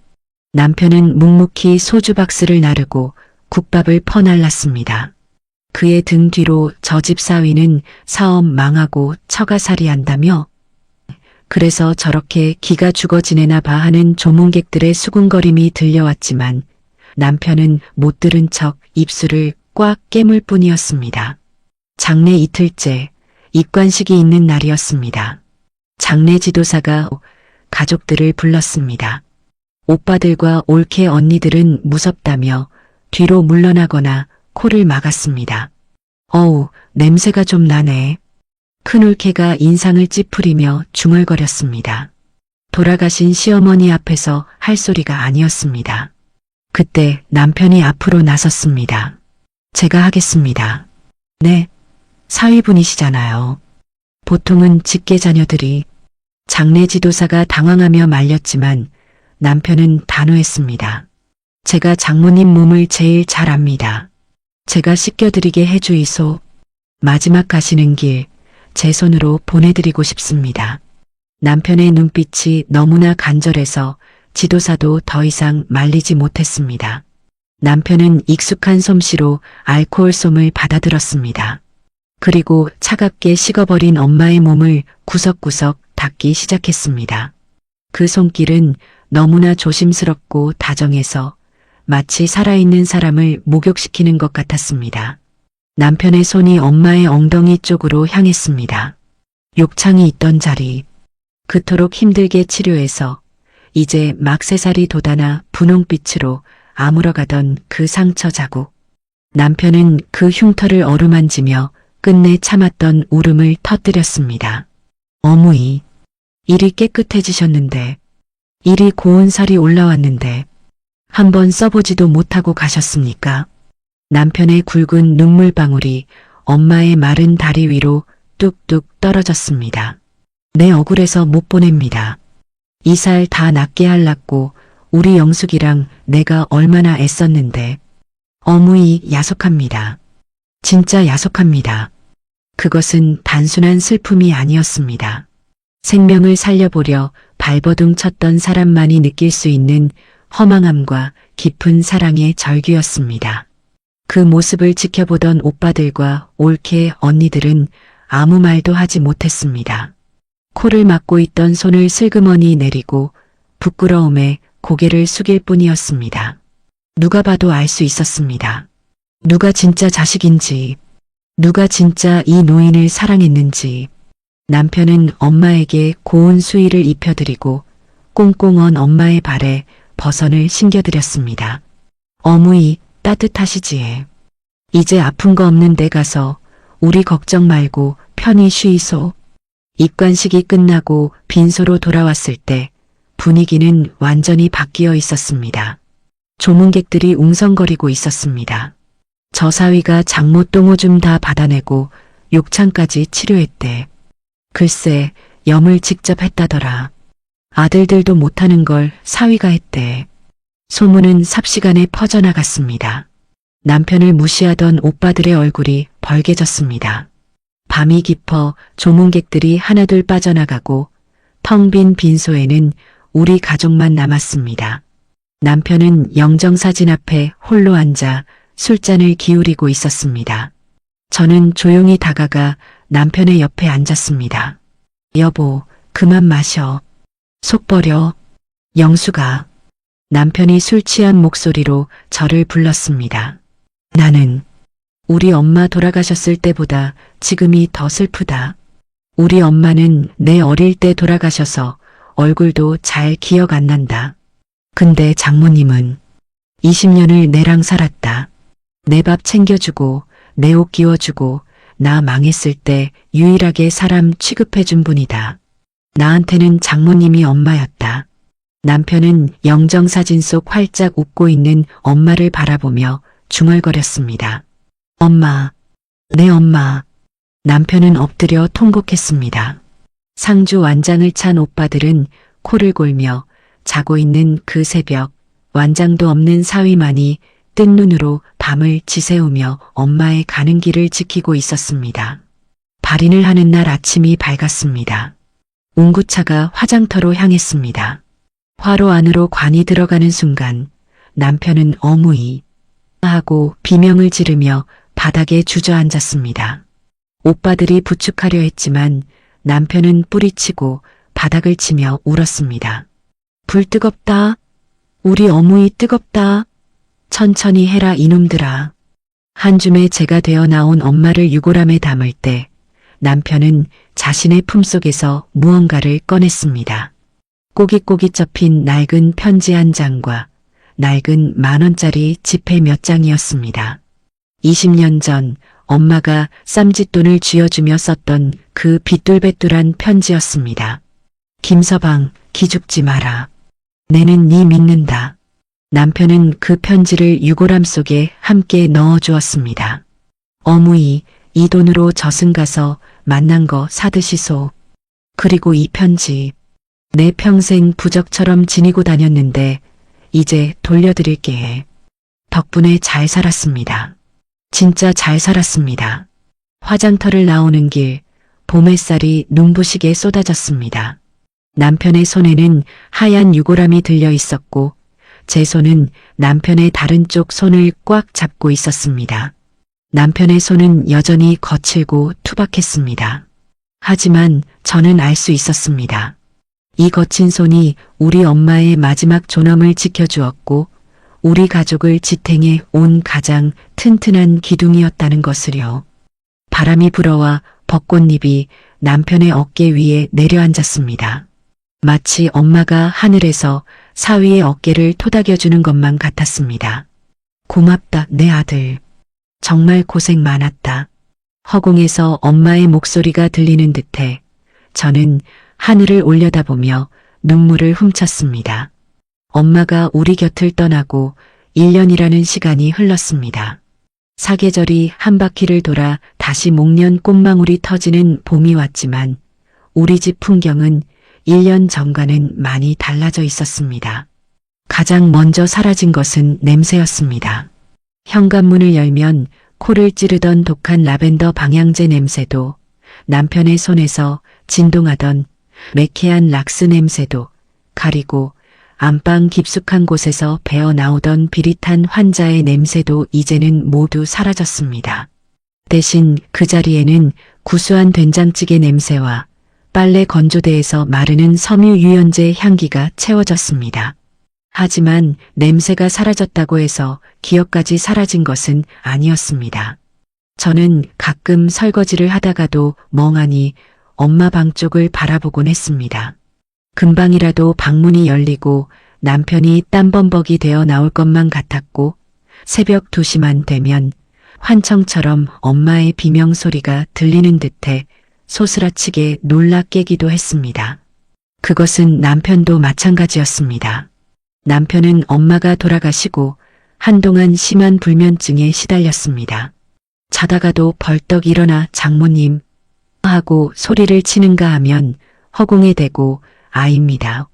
남편은 묵묵히 소주 박스를 나르고 국밥을 퍼날랐습니다. 그의 등 뒤로 저 집 사위는 사업 망하고 처가살이 한다며 그래서 저렇게 기가 죽어 지내나 봐 하는 조문객들의 수군거림이 들려왔지만 남편은 못 들은 척 입술을 꽉 깨물 뿐이었습니다. 장례 이틀째 입관식이 있는 날이었습니다. 장례 지도사가 가족들을 불렀습니다. 오빠들과 올케 언니들은 무섭다며 뒤로 물러나거나 코를 막았습니다. 어우, 냄새가 좀 나네. 큰올케가 인상을 찌푸리며 중얼거렸습니다. 돌아가신 시어머니 앞에서 할 소리가 아니었습니다. 그때 남편이 앞으로 나섰습니다. 제가 하겠습니다. 네, 사위분이시잖아요. 보통은 직계 자녀들이. 장례 지도사가 당황하며 말렸지만 남편은 단호했습니다. 제가 장모님 몸을 제일 잘 압니다. 제가 씻겨드리게 해주이소. 마지막 가시는 길 제 손으로 보내드리고 싶습니다. 남편의 눈빛이 너무나 간절해서 지도사도 더 이상 말리지 못했습니다. 남편은 익숙한 솜씨로 알코올솜을 받아들었습니다. 그리고 차갑게 식어버린 엄마의 몸을 구석구석 닦기 시작했습니다. 그 손길은 너무나 조심스럽고 다정해서 마치 살아있는 사람을 목욕시키는 것 같았습니다. 남편의 손이 엄마의 엉덩이 쪽으로 향했습니다. 욕창이 있던 자리, 그토록 힘들게 치료해서 이제 막 새살이 돋아나 분홍빛으로 아물어가던 그 상처 자국. 남편은 그 흉터를 어루만지며 끝내 참았던 울음을 터뜨렸습니다. 어머니, 이리 깨끗해지셨는데, 이리 고운 살이 올라왔는데 한번 써보지도 못하고 가셨습니까? 남편의 굵은 눈물방울이 엄마의 마른 다리 위로 뚝뚝 떨어졌습니다. 내 억울해서 못 보냅니다. 이 살 다 낫게 할라고 우리 영숙이랑 내가 얼마나 애썼는데. 어무이 야속합니다. 진짜 야속합니다. 그것은 단순한 슬픔이 아니었습니다. 생명을 살려보려 발버둥 쳤던 사람만이 느낄 수 있는 허망함과 깊은 사랑의 절규였습니다. 그 모습을 지켜보던 오빠들과 올케 언니들은 아무 말도 하지 못했습니다. 코를 막고 있던 손을 슬그머니 내리고 부끄러움에 고개를 숙일 뿐이었습니다. 누가 봐도 알 수 있었습니다. 누가 진짜 자식인지, 누가 진짜 이 노인을 사랑했는지. 남편은 엄마에게 고운 수의를 입혀드리고 꽁꽁 언 엄마의 발에 버선을 신겨드렸습니다. 어머니, 따뜻하시지에. 이제 아픈 거 없는 데 가서 우리 걱정 말고 편히 쉬이소. 입관식이 끝나고 빈소로 돌아왔을 때 분위기는 완전히 바뀌어 있었습니다. 조문객들이 웅성거리고 있었습니다. 저 사위가 장모 똥오줌 다 받아내고 욕창까지 치료했대. 글쎄, 염을 직접 했다더라. 아들들도 못하는 걸 사위가 했대. 소문은 삽시간에 퍼져나갔습니다. 남편을 무시하던 오빠들의 얼굴이 벌개졌습니다. 밤이 깊어 조문객들이 하나둘 빠져나가고 텅 빈 빈소에는 우리 가족만 남았습니다. 남편은 영정사진 앞에 홀로 앉아 술잔을 기울이고 있었습니다. 저는 조용히 다가가 남편의 옆에 앉았습니다. 여보, 그만 마셔. 속 버려. 영수가. 남편이 술 취한 목소리로 저를 불렀습니다. 나는 우리 엄마 돌아가셨을 때보다 지금이 더 슬프다. 우리 엄마는 내 어릴 때 돌아가셔서 얼굴도 잘 기억 안 난다. 근데 장모님은 20년을 내랑 살았다. 내 밥 챙겨주고 내 옷 끼워주고 나 망했을 때 유일하게 사람 취급해준 분이다. 나한테는 장모님이 엄마였다. 남편은 영정사진 속 활짝 웃고 있는 엄마를 바라보며 중얼거렸습니다. 엄마, 내 엄마. 남편은 엎드려 통곡했습니다. 상주 완장을 찬 오빠들은 코를 골며 자고 있는 그 새벽, 완장도 없는 사위만이 뜬 눈으로 밤을 지새우며 엄마의 가는 길을 지키고 있었습니다. 발인을 하는 날 아침이 밝았습니다. 운구차가 화장터로 향했습니다. 화로 안으로 관이 들어가는 순간 남편은 어무이 하고 비명을 지르며 바닥에 주저앉았습니다. 오빠들이 부축하려 했지만 남편은 뿌리치고 바닥을 치며 울었습니다. 불 뜨겁다. 우리 어무이 뜨겁다. 천천히 해라 이놈들아. 한 줌의 재가 되어 나온 엄마를 유골함에 담을 때 남편은 자신의 품속에서 무언가를 꺼냈습니다. 꼬깃꼬깃 접힌 낡은 편지 한 장과 낡은 10,000원짜리 지폐 몇 장이었습니다. 20년 전 엄마가 쌈짓돈을 쥐어주며 썼던 그 비뚤배뚤한 편지였습니다. 김서방, 기죽지 마라. 내는 네 믿는다. 남편은 그 편지를 유골함 속에 함께 넣어주었습니다. 어무이, 이 돈으로 저승 가서 만난 거 사드시소. 그리고 이 편지, 내 평생 부적처럼 지니고 다녔는데 이제 돌려드릴게 해. 덕분에 잘 살았습니다. 진짜 잘 살았습니다. 화장터를 나오는 길, 봄 햇살이 눈부시게 쏟아졌습니다. 남편의 손에는 하얀 유골함이 들려 있었고 제 손은 남편의 다른 쪽 손을 꽉 잡고 있었습니다. 남편의 손은 여전히 거칠고 투박했습니다. 하지만 저는 알 수 있었습니다. 이 거친 손이 우리 엄마의 마지막 존엄을 지켜주었고 우리 가족을 지탱해 온 가장 튼튼한 기둥이었다는 것을요. 바람이 불어와 벚꽃잎이 남편의 어깨 위에 내려앉았습니다. 마치 엄마가 하늘에서 사위의 어깨를 토닥여주는 것만 같았습니다. 고맙다, 내 아들. 정말 고생 많았다. 허공에서 엄마의 목소리가 들리는 듯해 저는 하늘을 올려다보며 눈물을 훔쳤습니다. 엄마가 우리 곁을 떠나고 1년이라는 시간이 흘렀습니다. 사계절이 한 바퀴를 돌아 다시 목련 꽃망울이 터지는 봄이 왔지만 우리 집 풍경은 1년 전과는 많이 달라져 있었습니다. 가장 먼저 사라진 것은 냄새였습니다. 현관문을 열면 코를 찌르던 독한 라벤더 방향제 냄새도, 남편의 손에서 진동하던 매캐한 락스 냄새도 가리고 안방 깊숙한 곳에서 배어 나오던 비릿한 환자의 냄새도 이제는 모두 사라졌습니다. 대신 그 자리에는 구수한 된장찌개 냄새와 빨래 건조대에서 마르는 섬유 유연제 향기가 채워졌습니다. 하지만 냄새가 사라졌다고 해서 기억까지 사라진 것은 아니었습니다. 저는 가끔 설거지를 하다가도 멍하니 엄마 방 쪽을 바라보곤 했습니다. 금방이라도 방문이 열리고 남편이 땀범벅이 되어 나올 것만 같았고 새벽 2시만 되면 환청처럼 엄마의 비명소리가 들리는 듯해 소스라치게 놀라 깨기도 했습니다. 그것은 남편도 마찬가지였습니다. 남편은 엄마가 돌아가시고 한동안 심한 불면증에 시달렸습니다. 자다가도 벌떡 일어나 장모님 하고 소리를 치는가 하면 허공에 대고 아입니다.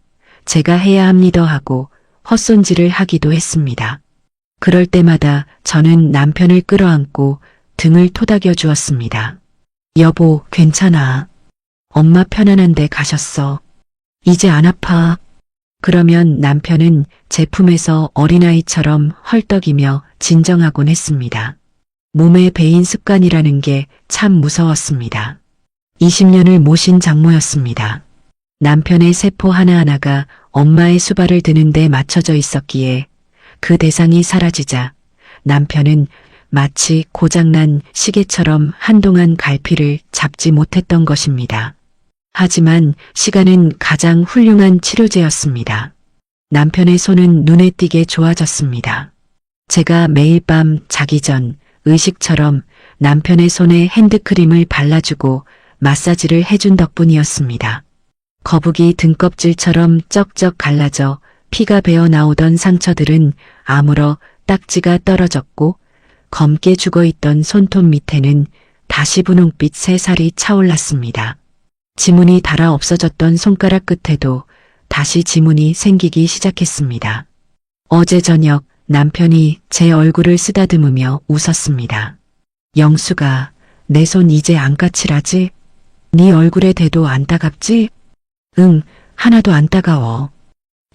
제가 해야 합니다 하고 헛손질을 하기도 했습니다. 그럴 때마다 저는 남편을 끌어안고 등을 토닥여 주었습니다. 여보, 괜찮아. 엄마 편안한데 가셨어. 이제 안 아파. 그러면 남편은 제 품에서 어린아이처럼 헐떡이며 진정하곤 했습니다. 몸에 배인 습관이라는 게 참 무서웠습니다. 20년을 모신 장모였습니다. 남편의 세포 하나하나가 엄마의 수발을 드는 데 맞춰져 있었기에 그 대상이 사라지자 남편은 마치 고장난 시계처럼 한동안 갈피를 잡지 못했던 것입니다. 하지만 시간은 가장 훌륭한 치료제였습니다. 남편의 손은 눈에 띄게 좋아졌습니다. 제가 매일 밤 자기 전 의식처럼 남편의 손에 핸드크림을 발라주고 마사지를 해준 덕분이었습니다. 거북이 등껍질처럼 쩍쩍 갈라져 피가 배어 나오던 상처들은 아물어 딱지가 떨어졌고 검게 죽어있던 손톱 밑에는 다시 분홍빛 새살이 차올랐습니다. 지문이 닳아 없어졌던 손가락 끝에도 다시 지문이 생기기 시작했습니다. 어제 저녁 남편이 제 얼굴을 쓰다듬으며 웃었습니다. 영수가 내 손 이제 안 까칠하지? 네 얼굴에 대도 안 따갑지? 응, 하나도 안 따가워.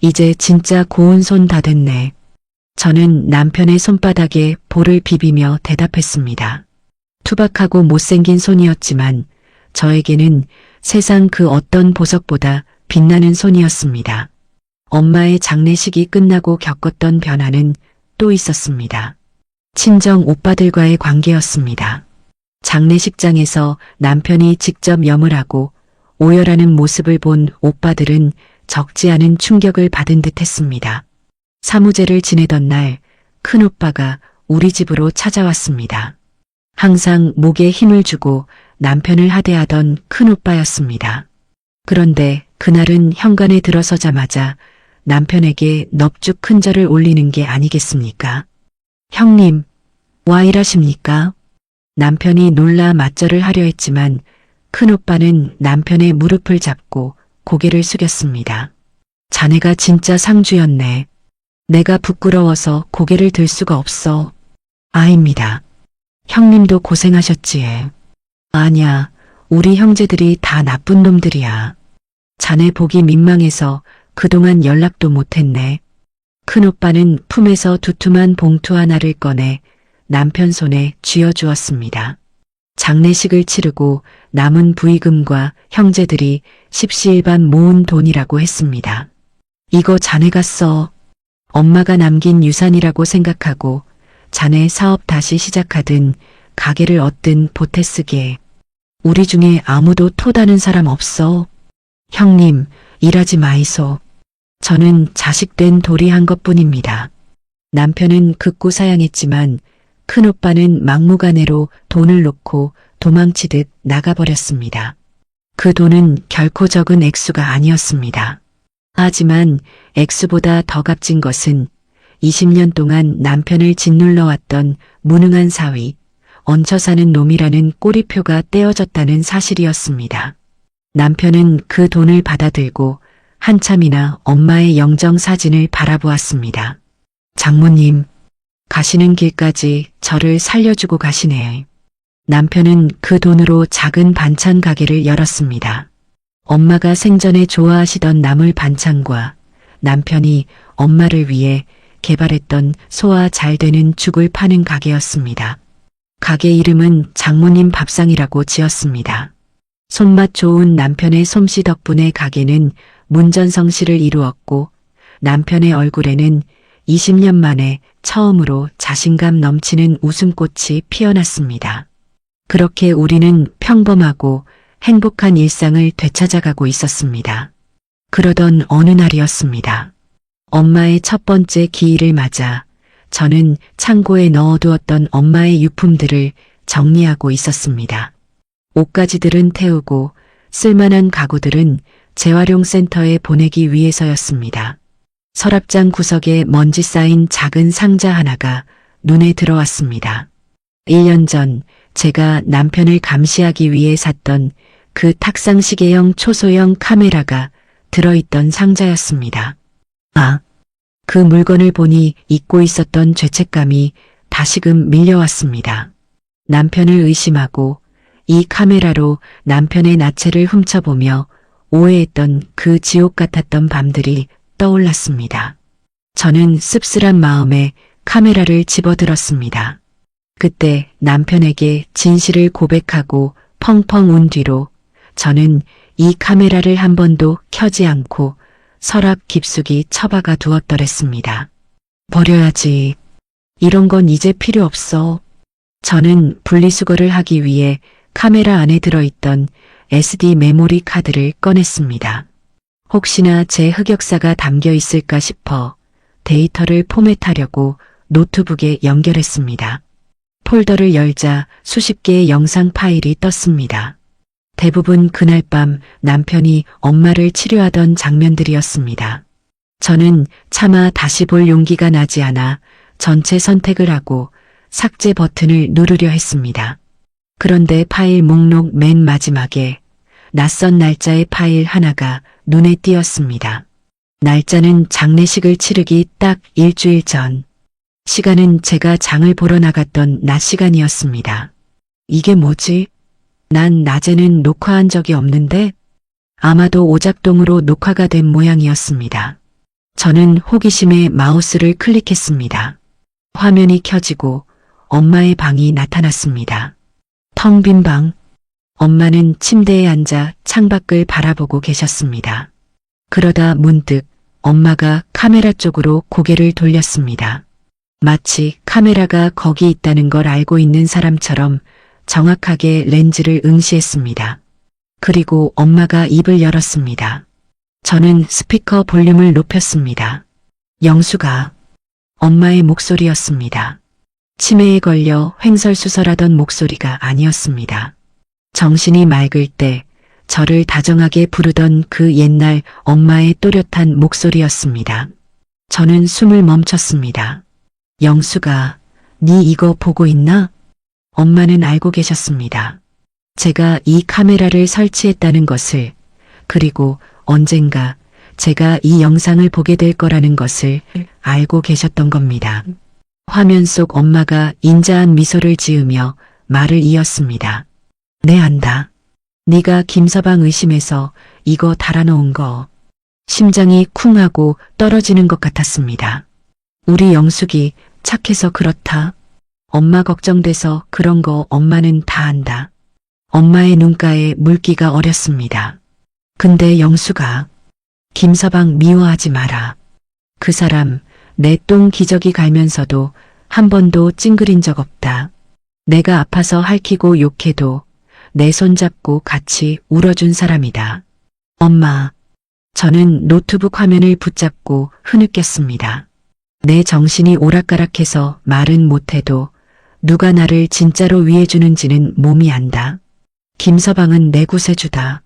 이제 진짜 고운 손 다 됐네. 저는 남편의 손바닥에 볼을 비비며 대답했습니다. 투박하고 못생긴 손이었지만 저에게는 세상 그 어떤 보석보다 빛나는 손이었습니다. 엄마의 장례식이 끝나고 겪었던 변화는 또 있었습니다. 친정 오빠들과의 관계였습니다. 장례식장에서 남편이 직접 염을 하고 오열하는 모습을 본 오빠들은 적지 않은 충격을 받은 듯 했습니다. 사무제를 지내던 날 큰오빠가 우리 집으로 찾아왔습니다. 항상 목에 힘을 주고 남편을 하대하던 큰오빠였습니다. 그런데 그날은 현관에 들어서자마자 남편에게 넙죽 큰 절을 올리는 게 아니겠습니까? 형님, 와 이러십니까? 남편이 놀라 맞절을 하려 했지만 큰오빠는 남편의 무릎을 잡고 고개를 숙였습니다. 자네가 진짜 상주였네. 내가 부끄러워서 고개를 들 수가 없어. 아입니다. 형님도 고생하셨지에. 아냐, 우리 형제들이 다 나쁜 놈들이야. 자네 보기 민망해서 그동안 연락도 못했네. 큰오빠는 품에서 두툼한 봉투 하나를 꺼내 남편 손에 쥐어주었습니다. 장례식을 치르고 남은 부의금과 형제들이 십시일반 모은 돈이라고 했습니다. 이거 자네가 써. 엄마가 남긴 유산이라고 생각하고 자네 사업 다시 시작하든 가게를 얻든 보태 쓰게. 우리 중에 아무도 토다는 사람 없어. 형님, 일하지 마이소. 저는 자식된 돌이 한 것뿐입니다. 남편은 극구 사양했지만 큰오빠는 막무가내로 돈을 놓고 도망치듯 나가버렸습니다. 그 돈은 결코 적은 액수가 아니었습니다. 하지만 액수보다 더 값진 것은 20년 동안 남편을 짓눌러왔던 무능한 사위, 얹혀 사는 놈이라는 꼬리표가 떼어졌다는 사실이었습니다. 남편은 그 돈을 받아들고 한참이나 엄마의 영정 사진을 바라보았습니다. 장모님, 가시는 길까지 저를 살려주고 가시네. 남편은 그 돈으로 작은 반찬 가게를 열었습니다. 엄마가 생전에 좋아하시던 나물 반찬과 남편이 엄마를 위해 개발했던 소화 잘 되는 죽을 파는 가게였습니다. 가게 이름은 장모님 밥상이라고 지었습니다. 손맛 좋은 남편의 솜씨 덕분에 가게는 문전성시를 이루었고 남편의 얼굴에는 20년 만에 처음으로 자신감 넘치는 웃음꽃이 피어났습니다. 그렇게 우리는 평범하고 행복한 일상을 되찾아가고 있었습니다. 그러던 어느 날이었습니다. 엄마의 첫 번째 기일을 맞아 저는 창고에 넣어두었던 엄마의 유품들을 정리하고 있었습니다. 옷가지들은 태우고 쓸만한 가구들은 재활용 센터에 보내기 위해서였습니다. 서랍장 구석에 먼지 쌓인 작은 상자 하나가 눈에 들어왔습니다. 1년 전 제가 남편을 감시하기 위해 샀던 그 탁상시계형 초소형 카메라가 들어있던 상자였습니다. 그 물건을 보니 잊고 있었던 죄책감이 다시금 밀려왔습니다. 남편을 의심하고 이 카메라로 남편의 나체를 훔쳐보며 오해했던 그 지옥 같았던 밤들이 떠올랐습니다. 저는 씁쓸한 마음에 카메라를 집어들었습니다. 그때 남편에게 진실을 고백하고 펑펑 운 뒤로 저는 이 카메라를 한 번도 켜지 않고 서랍 깊숙이 처박아 두었더랬습니다. 버려야지. 이런 건 이제 필요 없어. 저는 분리수거를 하기 위해 카메라 안에 들어있던 SD 메모리 카드를 꺼냈습니다. 혹시나 제 흑역사가 담겨 있을까 싶어 데이터를 포맷하려고 노트북에 연결했습니다. 폴더를 열자 수십 개의 영상 파일이 떴습니다. 대부분 그날 밤 남편이 엄마를 치료하던 장면들이었습니다. 저는 차마 다시 볼 용기가 나지 않아 전체 선택을 하고 삭제 버튼을 누르려 했습니다. 그런데 파일 목록 맨 마지막에 낯선 날짜의 파일 하나가 눈에 띄었습니다. 날짜는 장례식을 치르기 딱 일주일 전. 시간은 제가 장을 보러 나갔던 낮 시간이었습니다. 이게 뭐지? 난 낮에는 녹화한 적이 없는데 아마도 오작동으로 녹화가 된 모양이었습니다. 저는 호기심에 마우스를 클릭했습니다. 화면이 켜지고 엄마의 방이 나타났습니다. 텅 빈 방. 엄마는 침대에 앉아 창밖을 바라보고 계셨습니다. 그러다 문득 엄마가 카메라 쪽으로 고개를 돌렸습니다. 마치 카메라가 거기 있다는 걸 알고 있는 사람처럼 정확하게 렌즈를 응시했습니다. 그리고 엄마가 입을 열었습니다. 저는 스피커 볼륨을 높였습니다. 영수가. 엄마의 목소리였습니다. 치매에 걸려 횡설수설하던 목소리가 아니었습니다. 정신이 맑을 때 저를 다정하게 부르던 그 옛날 엄마의 또렷한 목소리였습니다. 저는 숨을 멈췄습니다. 영수가, 네 이거 보고 있나? 엄마는 알고 계셨습니다. 제가 이 카메라를 설치했다는 것을, 그리고 언젠가 제가 이 영상을 보게 될 거라는 것을 알고 계셨던 겁니다. 화면 속 엄마가 인자한 미소를 지으며 말을 이었습니다. 네, 안다. 네가 김서방 의심해서 이거 달아놓은 거. 심장이 쿵 하고 떨어지는 것 같았습니다. 우리 영숙이 착해서 그렇다. 엄마 걱정돼서 그런 거 엄마는 다 안다. 엄마의 눈가에 물기가 어렸습니다. 근데 영수가, 김서방 미워하지 마라. 그 사람 내 똥 기저귀 갈면서도 한 번도 찡그린 적 없다. 내가 아파서 핥히고 욕해도 내 손 잡고 같이 울어준 사람이다. 엄마. 저는 노트북 화면을 붙잡고 흐느꼈습니다. 내 정신이 오락가락해서 말은 못해도 누가 나를 진짜로 위해주는지는 몸이 안다. 김서방은 내 구세주다.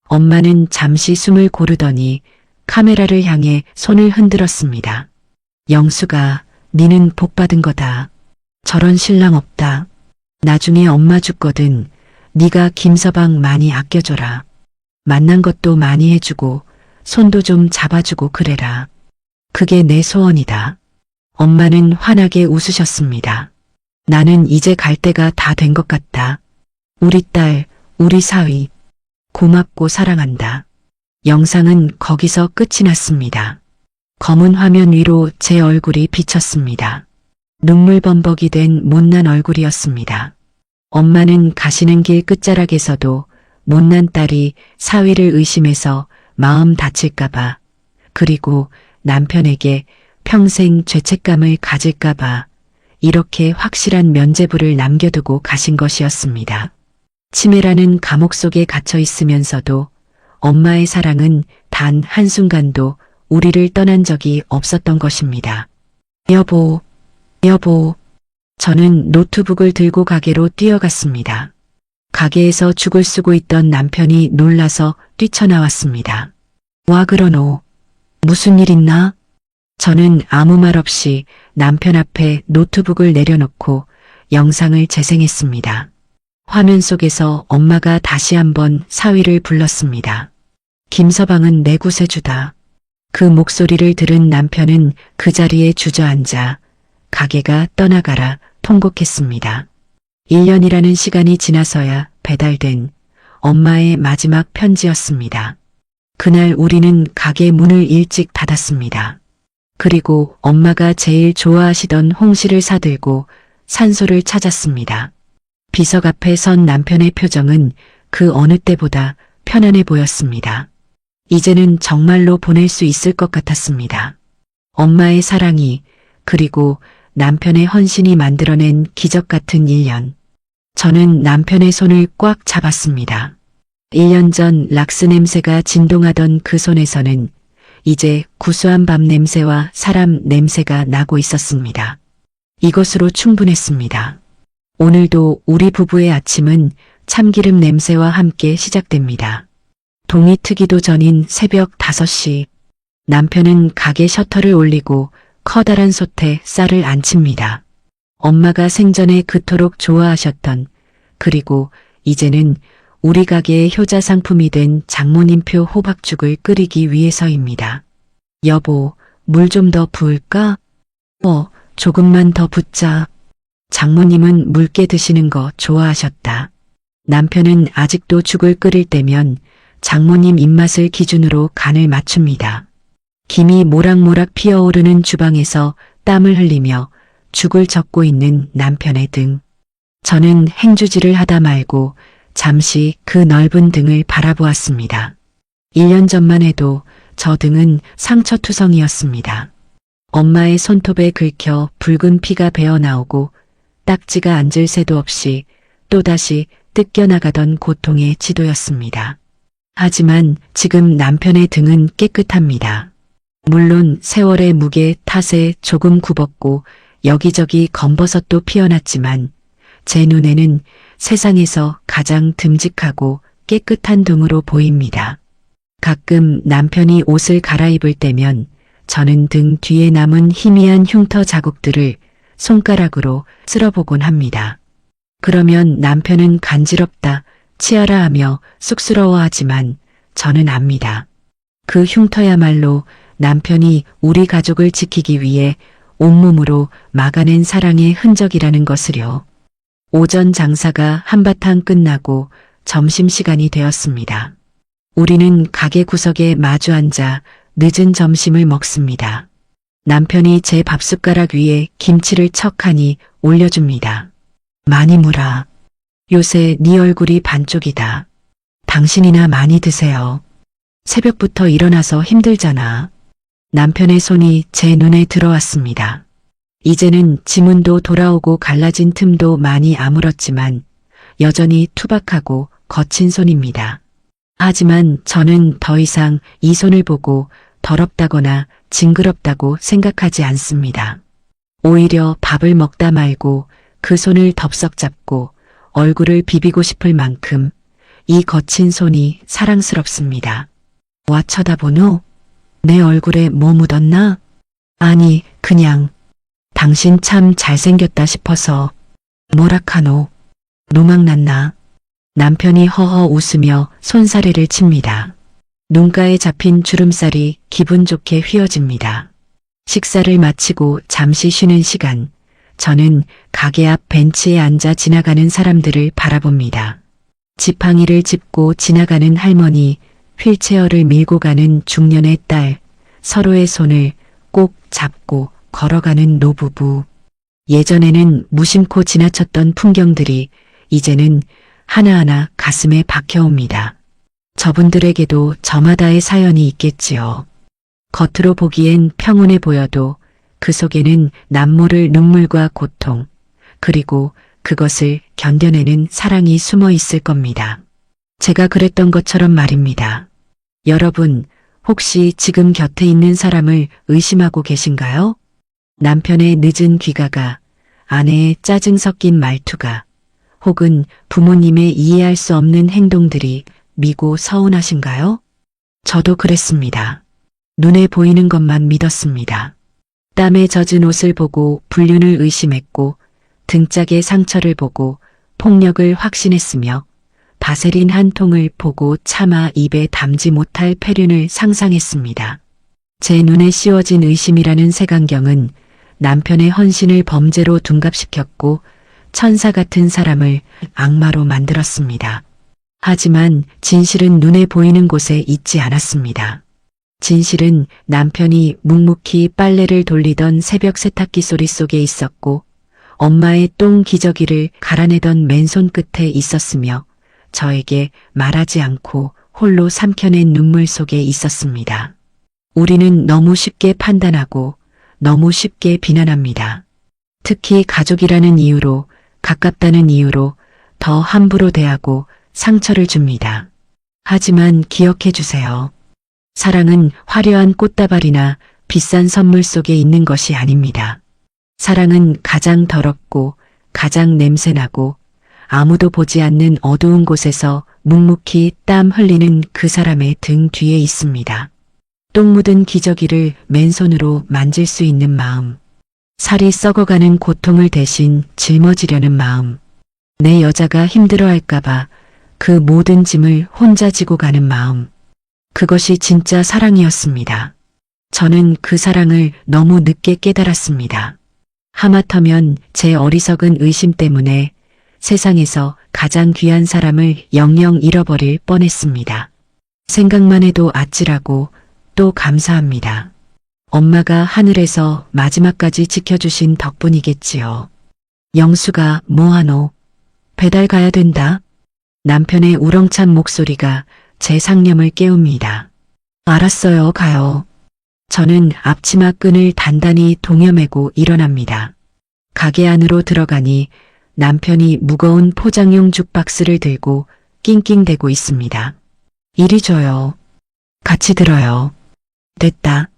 엄마는 잠시 숨을 고르더니 카메라를 향해 손을 흔들었습니다. 영수가, 니는 복 받은 거다. 저런 신랑 없다. 나중에 엄마 죽거든. 네가 김서방 많이 아껴줘라. 만난 것도 많이 해주고 손도 좀 잡아주고 그래라. 그게 내 소원이다. 엄마는 환하게 웃으셨습니다. 나는 이제 갈 때가 다 된 것 같다. 우리 딸, 우리 사위. 고맙고 사랑한다. 영상은 거기서 끝이 났습니다. 검은 화면 위로 제 얼굴이 비쳤습니다. 눈물범벅이 된 못난 얼굴이었습니다. 엄마는 가시는 길 끝자락에서도 못난 딸이 사위를 의심해서 마음 다칠까봐, 그리고 남편에게 평생 죄책감을 가질까봐 이렇게 확실한 면죄부를 남겨두고 가신 것이었습니다. 치매라는 감옥 속에 갇혀 있으면서도 엄마의 사랑은 단 한순간도 우리를 떠난 적이 없었던 것입니다. 여보, 여보. 저는 노트북을 들고 가게로 뛰어갔습니다. 가게에서 죽을 쓰고 있던 남편이 놀라서 뛰쳐나왔습니다. 와 그러노? 무슨 일 있나? 저는 아무 말 없이 남편 앞에 노트북을 내려놓고 영상을 재생했습니다. 화면 속에서 엄마가 다시 한번 사위를 불렀습니다. 김서방은 내 구세주다. 그 목소리를 들은 남편은 그 자리에 주저앉아 가게가 떠나가라 통곡했습니다. 1년이라는 시간이 지나서야 배달된 엄마의 마지막 편지였습니다. 그날 우리는 가게 문을 일찍 닫았습니다. 그리고 엄마가 제일 좋아하시던 홍시를 사들고 산소를 찾았습니다. 비석 앞에 선 남편의 표정은 그 어느 때보다 편안해 보였습니다. 이제는 정말로 보낼 수 있을 것 같았습니다. 엄마의 사랑이 그리고 남편의 헌신이 만들어낸 기적 같은 1년. 저는 남편의 손을 꽉 잡았습니다. 1년 전 락스 냄새가 진동하던 그 손에서는 이제 구수한 밥 냄새와 사람 냄새가 나고 있었습니다. 이것으로 충분했습니다. 오늘도 우리 부부의 아침은 참기름 냄새와 함께 시작됩니다. 동이 트기도 전인 새벽 5시, 남편은 가게 셔터를 올리고 커다란 솥에 쌀을 안칩니다. 엄마가 생전에 그토록 좋아하셨던, 그리고 이제는 우리 가게의 효자 상품이 된 장모님표 호박죽을 끓이기 위해서입니다. 여보, 물 좀 더 부을까? 조금만 더 붓자. 장모님은 묽게 드시는 거 좋아하셨다. 남편은 아직도 죽을 끓일 때면 장모님 입맛을 기준으로 간을 맞춥니다. 김이 모락모락 피어오르는 주방에서 땀을 흘리며 죽을 젓고 있는 남편의 등. 저는 행주질을 하다 말고 잠시 그 넓은 등을 바라보았습니다. 1년 전만 해도 저 등은 상처투성이었습니다. 엄마의 손톱에 긁혀 붉은 피가 배어나오고 딱지가 앉을 새도 없이 또다시 뜯겨나가던 고통의 지도였습니다. 하지만 지금 남편의 등은 깨끗합니다. 물론 세월의 무게 탓에 조금 굽었고 여기저기 검버섯도 피어났지만 제 눈에는 세상에서 가장 듬직하고 깨끗한 등으로 보입니다. 가끔 남편이 옷을 갈아입을 때면 저는 등 뒤에 남은 희미한 흉터 자국들을 손가락으로 쓸어보곤 합니다. 그러면 남편은 간지럽다, 치아라 하며 쑥스러워하지만 저는 압니다. 그 흉터야말로 남편이 우리 가족을 지키기 위해 온몸으로 막아낸 사랑의 흔적이라는 것을요. 오전 장사가 한바탕 끝나고 점심시간이 되었습니다. 우리는 가게 구석에 마주 앉아 늦은 점심을 먹습니다. 남편이 제 밥숟가락 위에 김치를 척하니 올려줍니다. 많이 물어. 요새 네 얼굴이 반쪽이다. 당신이나 많이 드세요. 새벽부터 일어나서 힘들잖아. 남편의 손이 제 눈에 들어왔습니다. 이제는 지문도 돌아오고 갈라진 틈도 많이 아물었지만 여전히 투박하고 거친 손입니다. 하지만 저는 더 이상 이 손을 보고 더럽다거나 징그럽다고 생각하지 않습니다. 오히려 밥을 먹다 말고 그 손을 덥석 잡고 얼굴을 비비고 싶을 만큼 이 거친 손이 사랑스럽습니다. 와 쳐다보노? 내 얼굴에 뭐 묻었나? 아니, 그냥 당신 참 잘생겼다 싶어서. 뭐라카노? 노망났나? 남편이 허허 웃으며 손사래를 칩니다. 눈가에 잡힌 주름살이 기분 좋게 휘어집니다. 식사를 마치고 잠시 쉬는 시간, 저는 가게 앞 벤치에 앉아 지나가는 사람들을 바라봅니다. 지팡이를 짚고 지나가는 할머니, 휠체어를 밀고 가는 중년의 딸, 서로의 손을 꼭 잡고 걸어가는 노부부. 예전에는 무심코 지나쳤던 풍경들이 이제는 하나하나 가슴에 박혀옵니다. 저분들에게도 저마다의 사연이 있겠지요. 겉으로 보기엔 평온해 보여도 그 속에는 남모를 눈물과 고통, 그리고 그것을 견뎌내는 사랑이 숨어 있을 겁니다. 제가 그랬던 것처럼 말입니다. 여러분, 혹시 지금 곁에 있는 사람을 의심하고 계신가요? 남편의 늦은 귀가가, 아내의 짜증 섞인 말투가, 혹은 부모님의 이해할 수 없는 행동들이 미고 서운하신가요? 저도 그랬습니다. 눈에 보이는 것만 믿었습니다. 땀에 젖은 옷을 보고 불륜을 의심했고, 등짝의 상처를 보고 폭력을 확신했으며, 바세린 한 통을 보고 차마 입에 담지 못할 폐륜을 상상했습니다. 제 눈에 씌워진 의심이라는 색안경은 남편의 헌신을 범죄로 둔갑시켰고 천사 같은 사람을 악마로 만들었습니다. 하지만 진실은 눈에 보이는 곳에 있지 않았습니다. 진실은 남편이 묵묵히 빨래를 돌리던 새벽 세탁기 소리 속에 있었고 엄마의 똥 기저귀를 갈아내던 맨손 끝에 있었으며 저에게 말하지 않고 홀로 삼켜낸 눈물 속에 있었습니다. 우리는 너무 쉽게 판단하고 너무 쉽게 비난합니다. 특히 가족이라는 이유로, 가깝다는 이유로 더 함부로 대하고 상처를 줍니다. 하지만 기억해 주세요. 사랑은 화려한 꽃다발이나 비싼 선물 속에 있는 것이 아닙니다. 사랑은 가장 더럽고 가장 냄새나고 아무도 보지 않는 어두운 곳에서 묵묵히 땀 흘리는 그 사람의 등 뒤에 있습니다. 똥 묻은 기저귀를 맨손으로 만질 수 있는 마음. 살이 썩어가는 고통을 대신 짊어지려는 마음. 내 여자가 힘들어할까봐 그 모든 짐을 혼자 지고 가는 마음. 그것이 진짜 사랑이었습니다. 저는 그 사랑을 너무 늦게 깨달았습니다. 하마터면 제 어리석은 의심 때문에 세상에서 가장 귀한 사람을 영영 잃어버릴 뻔했습니다. 생각만 해도 아찔하고 또 감사합니다. 엄마가 하늘에서 마지막까지 지켜주신 덕분이겠지요. 영수가 뭐하노? 배달 가야 된다. 남편의 우렁찬 목소리가 제 상념을 깨웁니다. 알았어요, 가요. 저는 앞치마 끈을 단단히 동여매고 일어납니다. 가게 안으로 들어가니 남편이 무거운 포장용 죽박스를 들고 낑낑대고 있습니다. 이리 줘요. 같이 들어요. 됐다.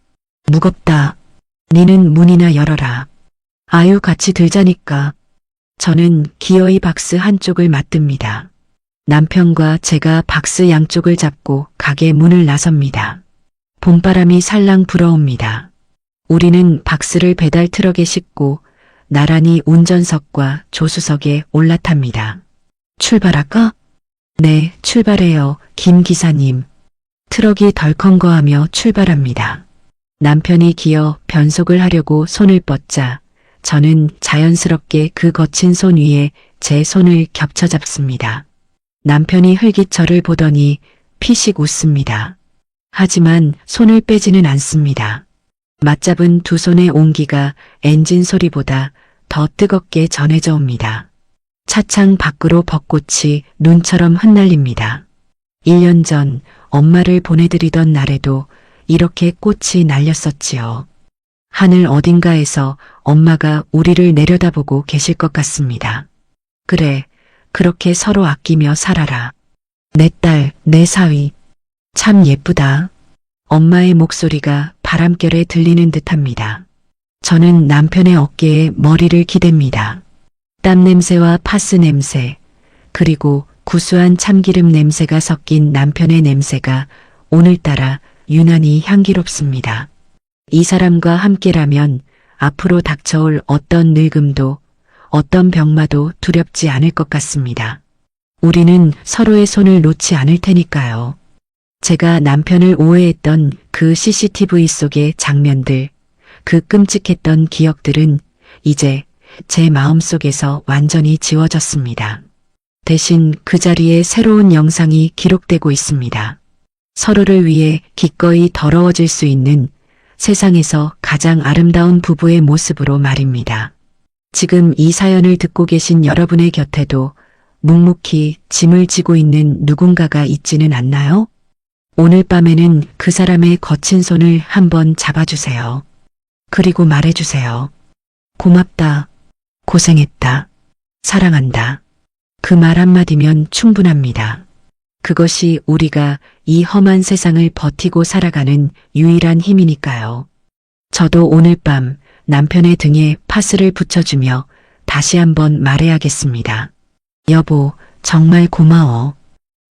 무겁다. 니는 문이나 열어라. 아유, 같이 들자니까. 저는 기어이 박스 한쪽을 맞듭니다. 남편과 제가 박스 양쪽을 잡고 가게 문을 나섭니다. 봄바람이 살랑 불어옵니다. 우리는 박스를 배달 트럭에 싣고 나란히 운전석과 조수석에 올라탑니다. 출발할까? 네, 출발해요, 김 기사님. 트럭이 덜컹거하며 출발합니다. 남편이 기어 변속을 하려고 손을 뻗자 저는 자연스럽게 그 거친 손 위에 제 손을 겹쳐 잡습니다. 남편이 흘깃 저를 보더니 피식 웃습니다. 하지만 손을 빼지는 않습니다. 맞잡은 두 손의 온기가 엔진 소리보다 더 뜨겁게 전해져 옵니다. 차창 밖으로 벚꽃이 눈처럼 흩날립니다. 1년 전 엄마를 보내드리던 날에도 이렇게 꽃이 날렸었지요. 하늘 어딘가에서 엄마가 우리를 내려다보고 계실 것 같습니다. 그래, 그렇게 서로 아끼며 살아라. 내 딸, 내 사위. 참 예쁘다. 엄마의 목소리가 바람결에 들리는 듯합니다. 저는 남편의 어깨에 머리를 기댑니다. 땀 냄새와 파스 냄새, 그리고 구수한 참기름 냄새가 섞인 남편의 냄새가 오늘따라 유난히 향기롭습니다. 이 사람과 함께라면 앞으로 닥쳐올 어떤 늙음도 어떤 병마도 두렵지 않을 것 같습니다. 우리는 서로의 손을 놓지 않을 테니까요. 제가 남편을 오해했던 그 CCTV 속의 장면들, 그 끔찍했던 기억들은 이제 제 마음속에서 완전히 지워졌습니다. 대신 그 자리에 새로운 영상이 기록되고 있습니다. 서로를 위해 기꺼이 더러워질 수 있는 세상에서 가장 아름다운 부부의 모습으로 말입니다. 지금 이 사연을 듣고 계신 여러분의 곁에도 묵묵히 짐을 지고 있는 누군가가 있지는 않나요? 오늘 밤에는 그 사람의 거친 손을 한번 잡아주세요. 그리고 말해주세요. 고맙다. 고생했다. 사랑한다. 그 말 한마디면 충분합니다. 그것이 우리가 이 험한 세상을 버티고 살아가는 유일한 힘이니까요. 저도 오늘 밤 남편의 등에 파스를 붙여주며 다시 한번 말해야겠습니다. 여보, 정말 고마워.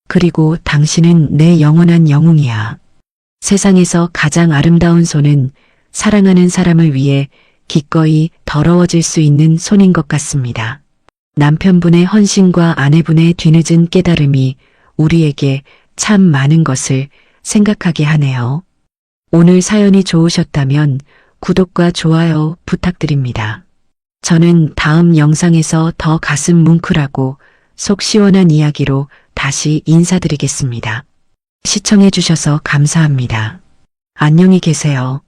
그리고 당신은 내 영원한 영웅이야. 세상에서 가장 아름다운 손은 사랑하는 사람을 위해 기꺼이 더러워질 수 있는 손인 것 같습니다. 남편분의 헌신과 아내분의 뒤늦은 깨달음이 우리에게 참 많은 것을 생각하게 하네요. 오늘 사연이 좋으셨다면 구독과 좋아요 부탁드립니다. 저는 다음 영상에서 더 가슴 뭉클하고 속 시원한 이야기로 다시 인사드리겠습니다. 시청해주셔서 감사합니다. 안녕히 계세요.